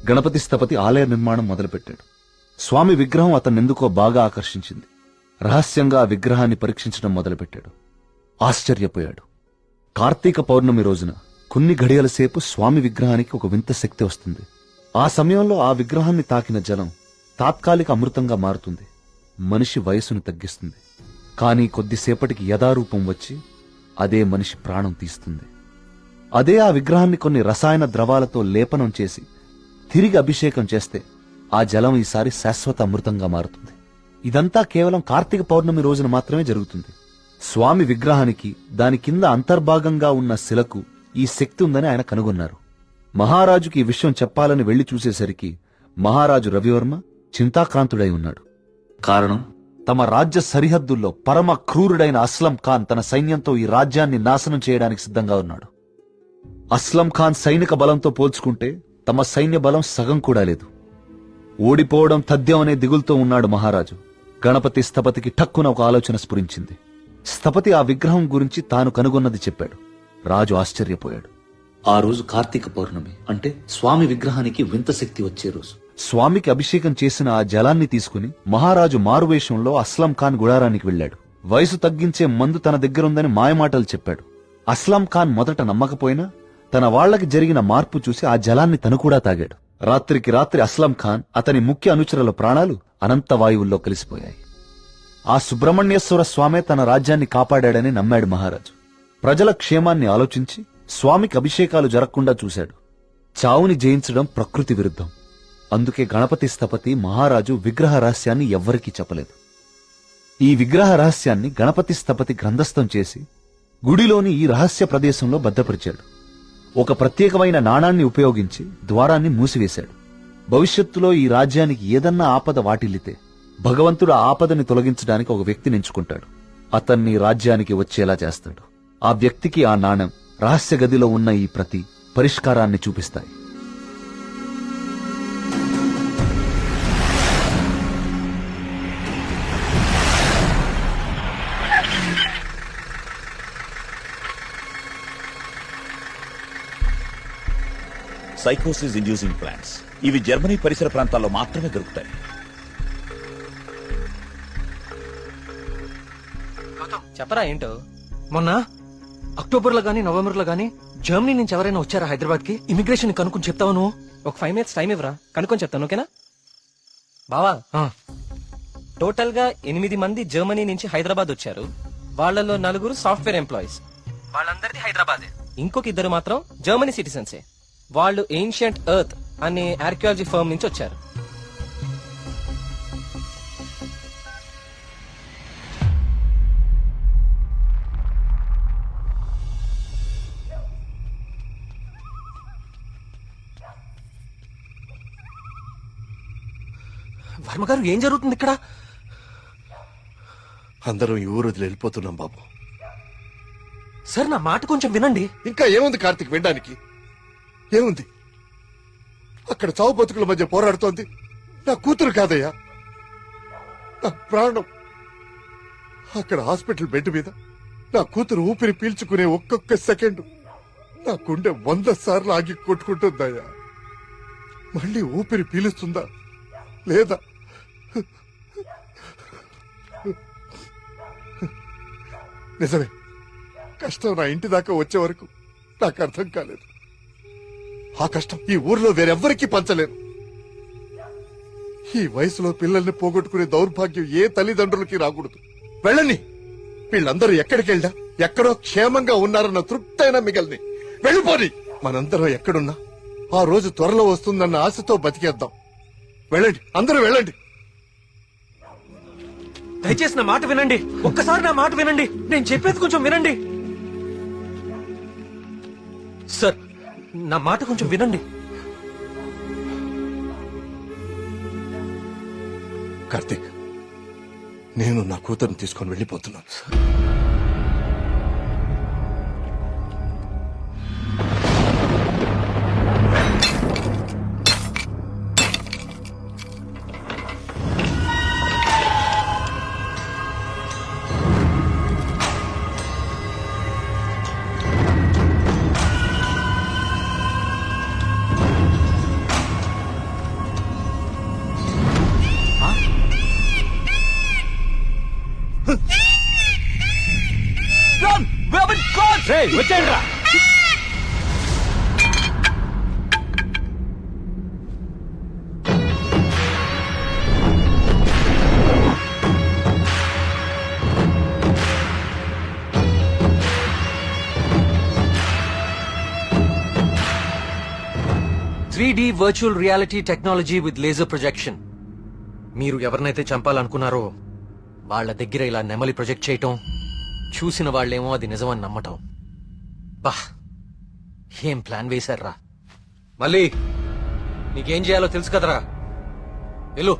గణపతి స్థపతి ఆలయ నిర్మాణం మొదలుపెట్టాడు. స్వామి విగ్రహం అతన్నెందుకో బాగా ఆకర్షించింది. రహస్యంగా ఆ విగ్రహాన్ని పరీక్షించడం మొదలుపెట్టాడు. ఆశ్చర్యపోయాడు. కార్తీక పౌర్ణమి రోజున కొన్ని ఘడియల సేపు స్వామి విగ్రహానికి ఒక వింత శక్తి వస్తుంది. ఆ సమయంలో ఆ విగ్రహాన్ని తాకిన జలం తాత్కాలిక అమృతంగా మారుతుంది. మనిషి వయసును తగ్గిస్తుంది. కానీ కొద్దిసేపటికి యథారూపం వచ్చి అదే మనిషి ప్రాణం తీస్తుంది. అదే ఆ విగ్రహాన్ని కొన్ని రసాయన ద్రవాలతో లేపనం చేసి తిరిగి అభిషేకం చేస్తే ఆ జలం ఈసారి శాశ్వత అమృతంగా మారుతుంది. ఇదంతా కేవలం కార్తీక పౌర్ణమి రోజున మాత్రమే జరుగుతుంది. స్వామి విగ్రహానికి దాని కింద అంతర్భాగంగా ఉన్న శిలకు ఈ శక్తి ఉందని ఆయన కనుగొన్నారు. మహారాజుకి ఈ విషయం చెప్పాలని వెళ్లి చూసేసరికి మహారాజు రవివర్మ చింతాక్రాంతుడై ఉన్నాడు. కారణం, తమ రాజ్య సరిహద్దుల్లో పరమ క్రూరుడైన అస్లం ఖాన్ తన సైన్యంతో ఈ రాజ్యాన్ని నాశనం చేయడానికి సిద్ధంగా ఉన్నాడు. అస్లం ఖాన్ సైనిక బలంతో పోల్చుకుంటే తమ సైన్య బలం సగం కూడా లేదు. ఓడిపోవడం తథ్యం అనే దిగులుతో ఉన్నాడు మహారాజు. గణపతి స్థపతికి ఠక్కున ఒక ఆలోచన స్ఫురించింది. స్థపతి ఆ విగ్రహం గురించి తాను కనుగొన్నది చెప్పాడు. రాజు ఆశ్చర్యపోయాడు. ఆ రోజు కార్తీక పౌర్ణమి, అంటే స్వామి విగ్రహానికి వింత శక్తి వచ్చే రోజు. స్వామికి అభిషేకం చేసిన ఆ జలాన్ని తీసుకుని మహారాజు మారువేషంలో అస్లం ఖాన్ గుడారానికి వెళ్లాడు. వయసు తగ్గించే మందు తన దగ్గరుందని మాయమాటలు చెప్పాడు. అస్లం ఖాన్ మొదట నమ్మకపోయినా తన వాళ్లకి జరిగిన మార్పు చూసి ఆ జలాన్ని తను కూడా తాగాడు. రాత్రికి రాత్రి అస్లం ఖాన్, అతని ముఖ్య అనుచరుల ప్రాణాలు అనంత వాయువుల్లో కలిసిపోయాయి. ఆ సుబ్రహ్మణ్యేశ్వర స్వామే తన రాజ్యాన్ని కాపాడాడని నమ్మాడు మహారాజు. ప్రజల క్షేమాన్ని ఆలోచించి స్వామికి అభిషేకాలు జరగకుండా చూశాడు. చావుని జయించడం ప్రకృతి విరుద్ధం. అందుకే గణపతి స్థపతి మహారాజు విగ్రహ రహస్యాన్ని ఎవ్వరికీ చెప్పలేదు. ఈ విగ్రహ రహస్యాన్ని గణపతి స్థపతి గ్రంథస్థం చేసి గుడిలోని ఈ రహస్య ప్రదేశంలో భద్రపరిచాడు. ఒక ప్రత్యేకమైన నాణాన్ని ఉపయోగించి ద్వారాన్ని మూసివేశాడు. భవిష్యత్తులో ఈ రాజ్యానికి ఏదన్నా ఆపద వాటిల్లితే భగవంతుడు ఆ ఆపదని తొలగించడానికి ఒక వ్యక్తిని ఎంచుకుంటాడు. అతన్ని రాజ్యానికి వచ్చేలా చేస్తాడు. ఆ వ్యక్తికి ఆ నాణెం, రహస్య గదిలో ఉన్న ఈ ప్రతి పరిష్కారాన్ని చూపిస్తాయి. సైకోసిస్ ఇండ్యూసింగ్ ప్లాంట్స్ ఇవి జర్మనీ పరిసర ప్రాంతాల్లో మాత్రమే దొరుకుతాయి. చెప్పరా ఏంటో. మొన్న అక్టోబర్లో గానీ నవంబర్లో గానీ జర్మనీ నుంచి ఎవరైనా వచ్చారా హైదరాబాద్ కి? ఇమిగ్రేషన్ కనుక్కొని చెప్తావు నువ్వు? ఒక 5 minutes టైం ఇవ్వరా, కనుక్కొని చెప్తాను. ఓకేనా బావా? టోటల్ గా 8 మంది జర్మనీ నుంచి హైదరాబాద్ వచ్చారు. వాళ్ళలో 4 సాఫ్ట్వేర్ ఎంప్లాయీస్, వాళ్ళందరిది హైదరాబాద్. ఇంకొక 2 మాత్రం జర్మనీ సిటిజన్సే. వాళ్ళు ఏన్షియంట్ ఎర్త్ అనే ఆర్కియాలజీ ఫర్మ్ నుంచి వచ్చారు. వర్మగారు, ఏం జరుగుతుంది ఇక్కడ? అందరం ఈ ఊరు వదిలి వెళ్ళిపోతున్నాం బాబు. సార్, నా మాట కొంచెం వినండి. ఇంకా ఏముంది కార్తీక్ వినడానికి? ఏముంది? అక్కడ చావు బతుకుల మధ్య పోరాడుతోంది నా కూతురు కాదయ్యా, నా ప్రాణం. అక్కడ హాస్పిటల్ బెడ్ మీద నా కూతురు ఊపిరి పీల్చుకునే ఒక్కొక్క సెకండ్ నా గుండె 100 సార్లు ఆగి కొట్టుకుంటుందయ్యా. మళ్ళీ ఊపిరి పీలుస్తుందా లేదా? నిజమే, కష్టం నా ఇంటి దాకా వచ్చే వరకు నాకు అర్థం కాలేదు. ఆ కష్టం ఈ ఊర్లో వేరెవ్వరికీ పంచలేను. ఈ వయసులో పిల్లల్ని పోగొట్టుకునే దౌర్భాగ్యం ఏ తల్లిదండ్రులకి రాకూడదు. వెళ్ళని, వీళ్ళందరూ ఎక్కడికి వెళ్ళా ఎక్కడో క్షేమంగా ఉన్నారన్న తృప్తైనా మిగల్ని. వెళ్ళిపోని. మనందరం ఎక్కడున్నా ఆ రోజు త్వరలో వస్తుందన్న ఆశతో బతికేద్దాం. వెళ్ళండి, అందరూ వెళ్ళండి. దయచేసి నా మాట వినండి. ఒక్కసారి నా మాట వినండి. నేను చెప్పేది కొంచెం వినండి. సార్, నా మాట కొంచెం వినండి. కార్తీక్, నేను నా కూతురుని తీసుకొని వెళ్ళిపోతున్నాను. వచ్చేయండి రా. Virtual reality technology with laser projection. మీరు ఎవరినైతే చంపాలనుకున్నారో వాళ్ళ దగ్గర ఇలా నెమలి ప్రొజెక్ట్ చేయటం, చూసిన వాళ్ళేమో అది నిజమని నమ్మటం. బా, ఏం ప్లాన్ వేశారా? మళ్ళీ నీకేం చేయాలో తెలుసు కదరా, వెళ్ళు.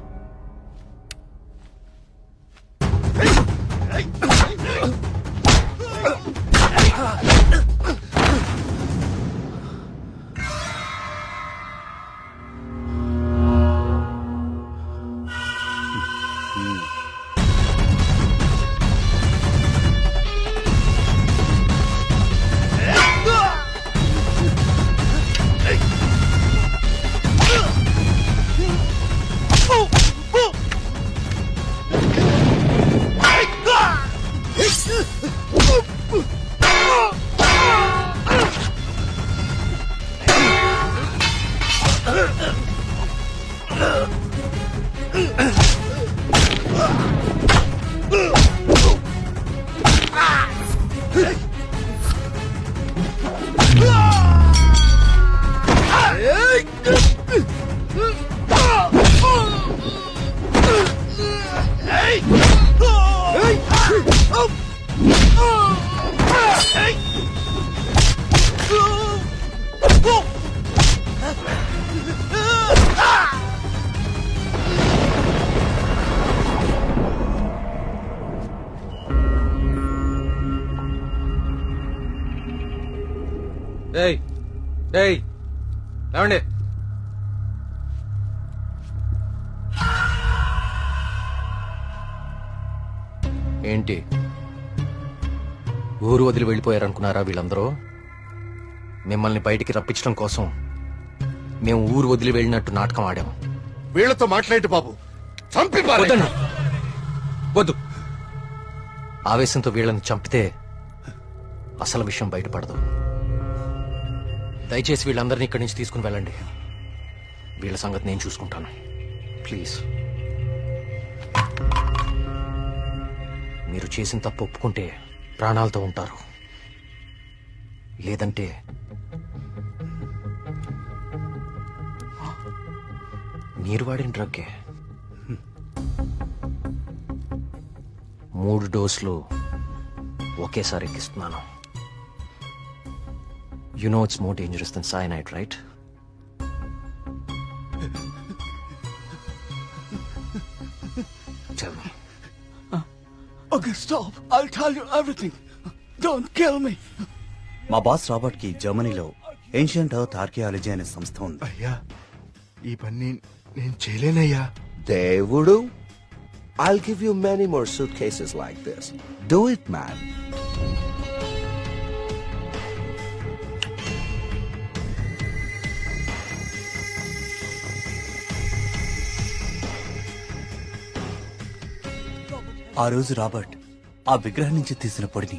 ఏమండి, ఏంటి ఊరు వదిలి వెళ్ళిపోయారనుకున్నారా వీళ్ళందరూ? మిమ్మల్ని బయటికి రప్పించడం కోసం మేము ఊరు వదిలి వెళ్ళినట్టు నాటకం ఆడాము. వీళ్లతో మాట్లాడి బాబు, చంపి పారేయ్. వద్దు, ఆవేశంతో వీళ్ళని చంపితే అసలు విషయం బయటపడదు. దయచేసి వీళ్ళందరినీ ఇక్కడి నుంచి తీసుకుని వెళ్ళండి. వీళ్ళ సంగతి నేను చూసుకుంటాను, ప్లీజ్. మీరు చేసిన తప్పు ఒప్పుకుంటే ప్రాణాలతో ఉంటారు, లేదంటే మీరు వాడిన డ్రగ్గే 3 డోసులు ఒకేసారి ఎక్కిస్తున్నాను. You know it's more dangerous than cyanide, right? Tell me. Okay, stop. I'll tell you everything. Don't kill me. మా బాస్ రాబర్ట్ కి జర్మనీలో ఏన్షియంట్ ఎర్త్ ఆర్కియాలజీ అనే సంస్థ ఉంది. అయ్యా, ఈ పని నేను చేయలేనయ్యా. దేవుడు, I'll give you many more suitcases like this. Do it, man. ఆ రోజు రాబర్ట్ ఆ విగ్రహం నుంచి తీసిన పొడిని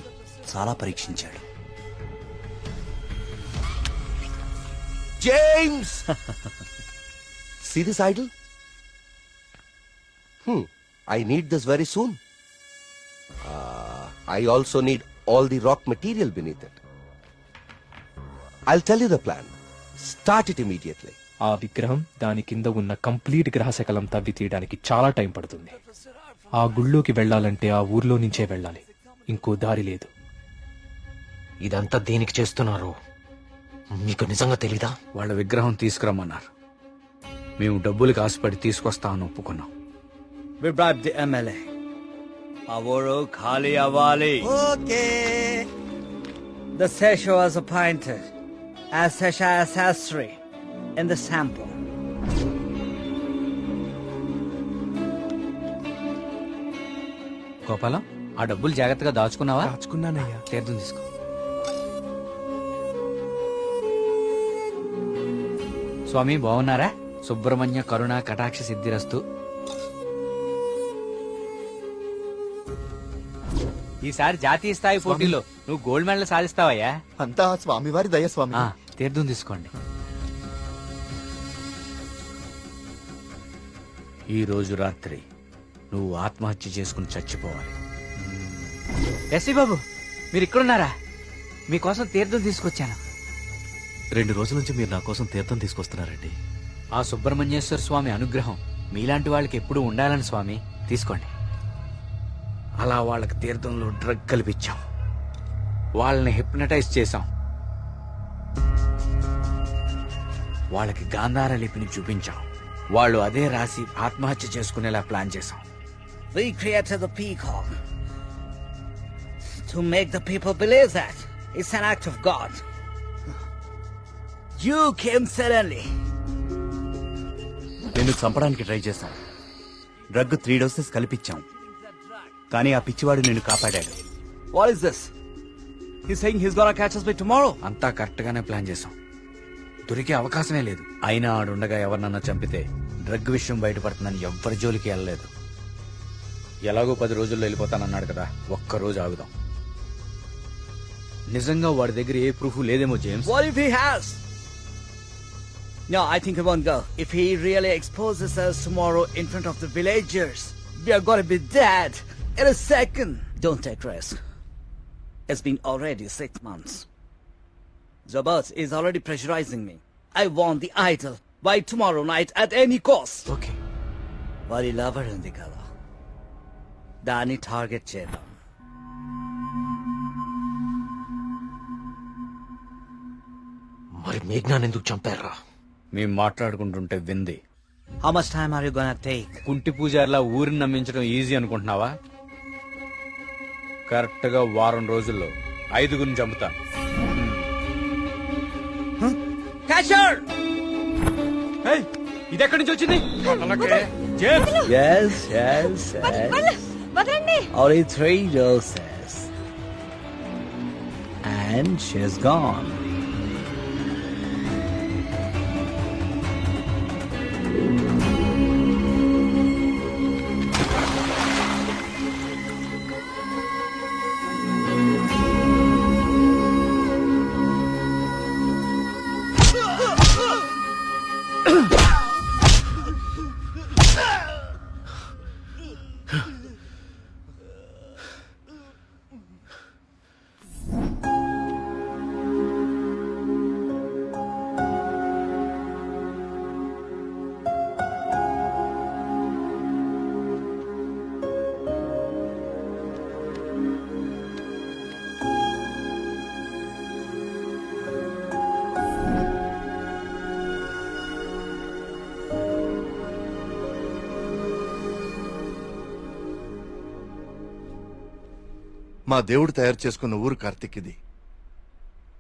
చాలా పరీక్షించాడు. James! See this idol? I need this very soon. I also need all the rock material beneath it. I'll tell you the plan. Start it immediately. ఆ విగ్రహం దాని కింద ఉన్న కంప్లీట్ గ్రహశకలం తవ్వి తీయడానికి చాలా టైం పడుతుంది. ఆ గుళ్ళోకి వెళ్లాలంటే ఆ ఊర్లో నుంచే వెళ్ళాలి, ఇంకో దారి లేదు. ఇదంతా దేనికి చేస్తున్నారు మీకు నిజంగా తెలీదా? వాళ్ళ విగ్రహం తీసుకురమ్మన్నారు, మేము డబ్బులకి ఆశపడి తీసుకొస్తామని ఒప్పుకున్నాం. We bribed the MLA. ఆ ఊరు ఖాళీ అవ్వాలి. Okay. The Sesha was appointed as Sesha Sastry in the sample. Gopalam, ఆ డబ్బులు జాగ్రత్తగా దాచుకున్నావా? దాచుకున్నానయ్యా. తీర్థం తీసుకో. స్వామి బాగున్నారా? సుబ్రహ్మణ్య కరుణ కటాక్ష సిద్ధిరస్తు. ఈసారి జాతీయ స్థాయి పోటీలో నువ్వు గోల్డ్ మెడల్ సాధిస్తావయ్యా. అంతా స్వామివారి దయ స్వామి. తీర్థం తీసుకోండి. ఈ రోజు రాత్రి నువ్వు ఆత్మహత్య చేసుకుని చచ్చిపోవాలి. ఎస్సీ బాబు, మీరు ఇక్కడున్నారా? మీకోసం తీర్థం తీసుకొచ్చాను. 2 రోజుల నుంచి మీరు నా కోసం తీర్థం తీసుకొస్తున్నారండి. ఆ సుబ్రహ్మణ్యేశ్వర స్వామి అనుగ్రహం మీలాంటి వాళ్ళకి ఎప్పుడూ ఉండాలని స్వామి. తీసుకోండి. అలా వాళ్ళకి తీర్థంలో డ్రగ్ కల్పించాం, వాళ్ళని హిప్నటైజ్ చేశాం, వాళ్ళకి గాంధార లిపిని చూపించాం. వాళ్ళు అదే రాసి ఆత్మహత్య చేసుకునేలా ప్లాన్ చేశాం. We created the peacock to make the people believe that it's an act of God. You came suddenly. నిన్ను చంపడానికి ట్రై చేశాం. డ్రగ్ 3 డోసెస్ కల్పించాం, కానీ ఆ పిచ్చివాడు నిన్ను కాపాడాడు. What is this? He's saying he's gonna catch us by tomorrow. అంతా కరెక్ట్ గానే ప్లాన్ చేశాం. దొరికే అవకాశమే లేదు. అయినా ఆడుండగా ఎవరినన్నా చంపితే డ్రగ్ విషయం బయటపడుతుందని ఎవ్వరి జోలికి వెళ్ళలేదు. ఎలాగో 10 రోజుల్లో వెళ్ళిపోతానన్నాడు కదా, ఒక్కరోజు ఆగుదాం. నిజంగా వాడి దగ్గర ఏ ప్రూఫ్ లేదేమో James. What if he has? No, I think he won't go. If he really exposes us tomorrow in front of the villagers, we are gonna be dead in a second. Don't take risk. It's been already 6 months. Zabas is already pressurizing me. I want the idol by tomorrow night at any cost. Okay. Vari lover undi kada. Dani target chedam. మరి మేఘ్నాన్ని ఎందుకు చంపారా? మేము మాట్లాడుకుంటుంటే వింది. How much time are you gonna take? కుంటి పూజారిలా ఊరిని నమ్మించడం ఈజీ అనుకుంటున్నావా? కరెక్ట్ గా 1 వారం రోజుల్లో 5గురిని చంపుతాను. Catcher! ఇది ఎక్కడి నుంచి వచ్చింది? Yes, yes, yes. Only 3 doses. And she's gone. మా దేవుడు తయారు చేసుకున్న ఊరు కార్తీక్ ఇది.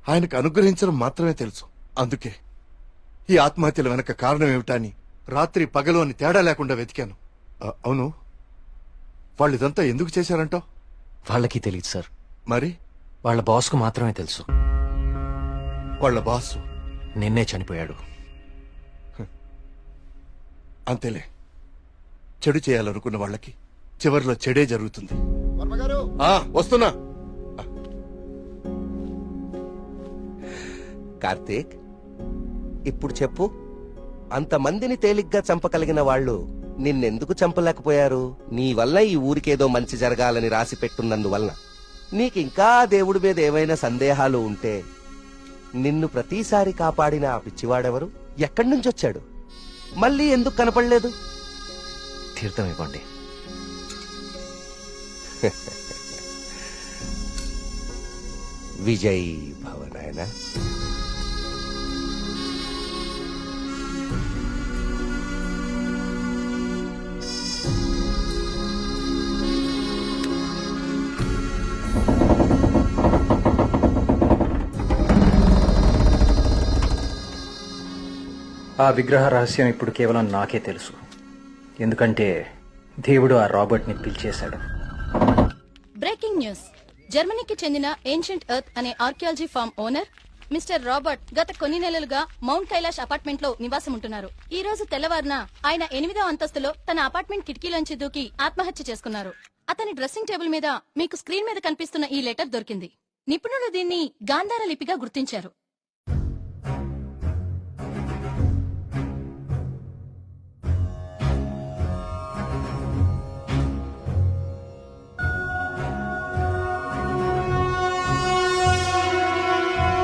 ఆయనకు అనుగ్రహించడం మాత్రమే తెలుసు. అందుకే ఈ ఆత్మహత్యల వెనక కారణం ఏమిటా అని రాత్రి పగలు అని తేడా లేకుండా వెతికాను. అవును, వాళ్ళు ఇదంతా ఎందుకు చేశారంటావు? వాళ్ళకి తెలియదు సార్. మరి వాళ్ళ బాస్కు మాత్రమే తెలుసు. వాళ్ళ బాసు నిన్నే చనిపోయాడు. అంతేలే, చెడు చేయాలనుకున్న వాళ్ళకి చివరిలో చెడే జరుగుతుంది. వస్తున్నా. కార్తీక్, ఇప్పుడు చెప్పు, అంతమందిని తేలిగ్గా చంపగలిగిన వాళ్ళు నిన్నెందుకు చంపలేకపోయారు? నీ వల్ల ఈ ఊరికేదో మంచి జరగాలని రాసి పెట్టున్నందువల్ల. నీకింకా దేవుడి మీద ఏమైనా సందేహాలు ఉంటే నిన్ను ప్రతిసారి కాపాడిన ఆ పిచ్చివాడెవరు? ఎక్కడి నుంచి వచ్చాడు? మళ్ళీ ఎందుకు కనపడలేదు? తీర్థం ఇవ్వండి. విజయ్ భవనాయన. ఆ విగ్రహ రహస్యం ఇప్పుడు కేవలం నాకే తెలుసు. ఎందుకంటే దేవుడు ఆ రాబర్ట్ ని పిలిచేశాడు. Breaking news. జర్మనీకి చెందిన ఏన్షియంట్ ఎర్త్ అనే archaeology farm owner mister Robert గత కొన్ని నెలలుగా మౌంట్ కైలాష్ అపార్ట్మెంట్ లో నివాసం ఉంటున్నారు. ఈ రోజు తెల్లవారున ఆయన 8వ అంతస్తులో తన అపార్ట్మెంట్ కిటికీలోంచి దూకి ఆత్మహత్య చేసుకున్నారు. అతని డ్రెస్సింగ్ టేబుల్ మీద మీకు స్క్రీన్ మీద కనిపిస్తున్న ఈ లెటర్ దొరికింది. నిపుణులు దీన్ని గాంధార లిపిగా గుర్తించారు.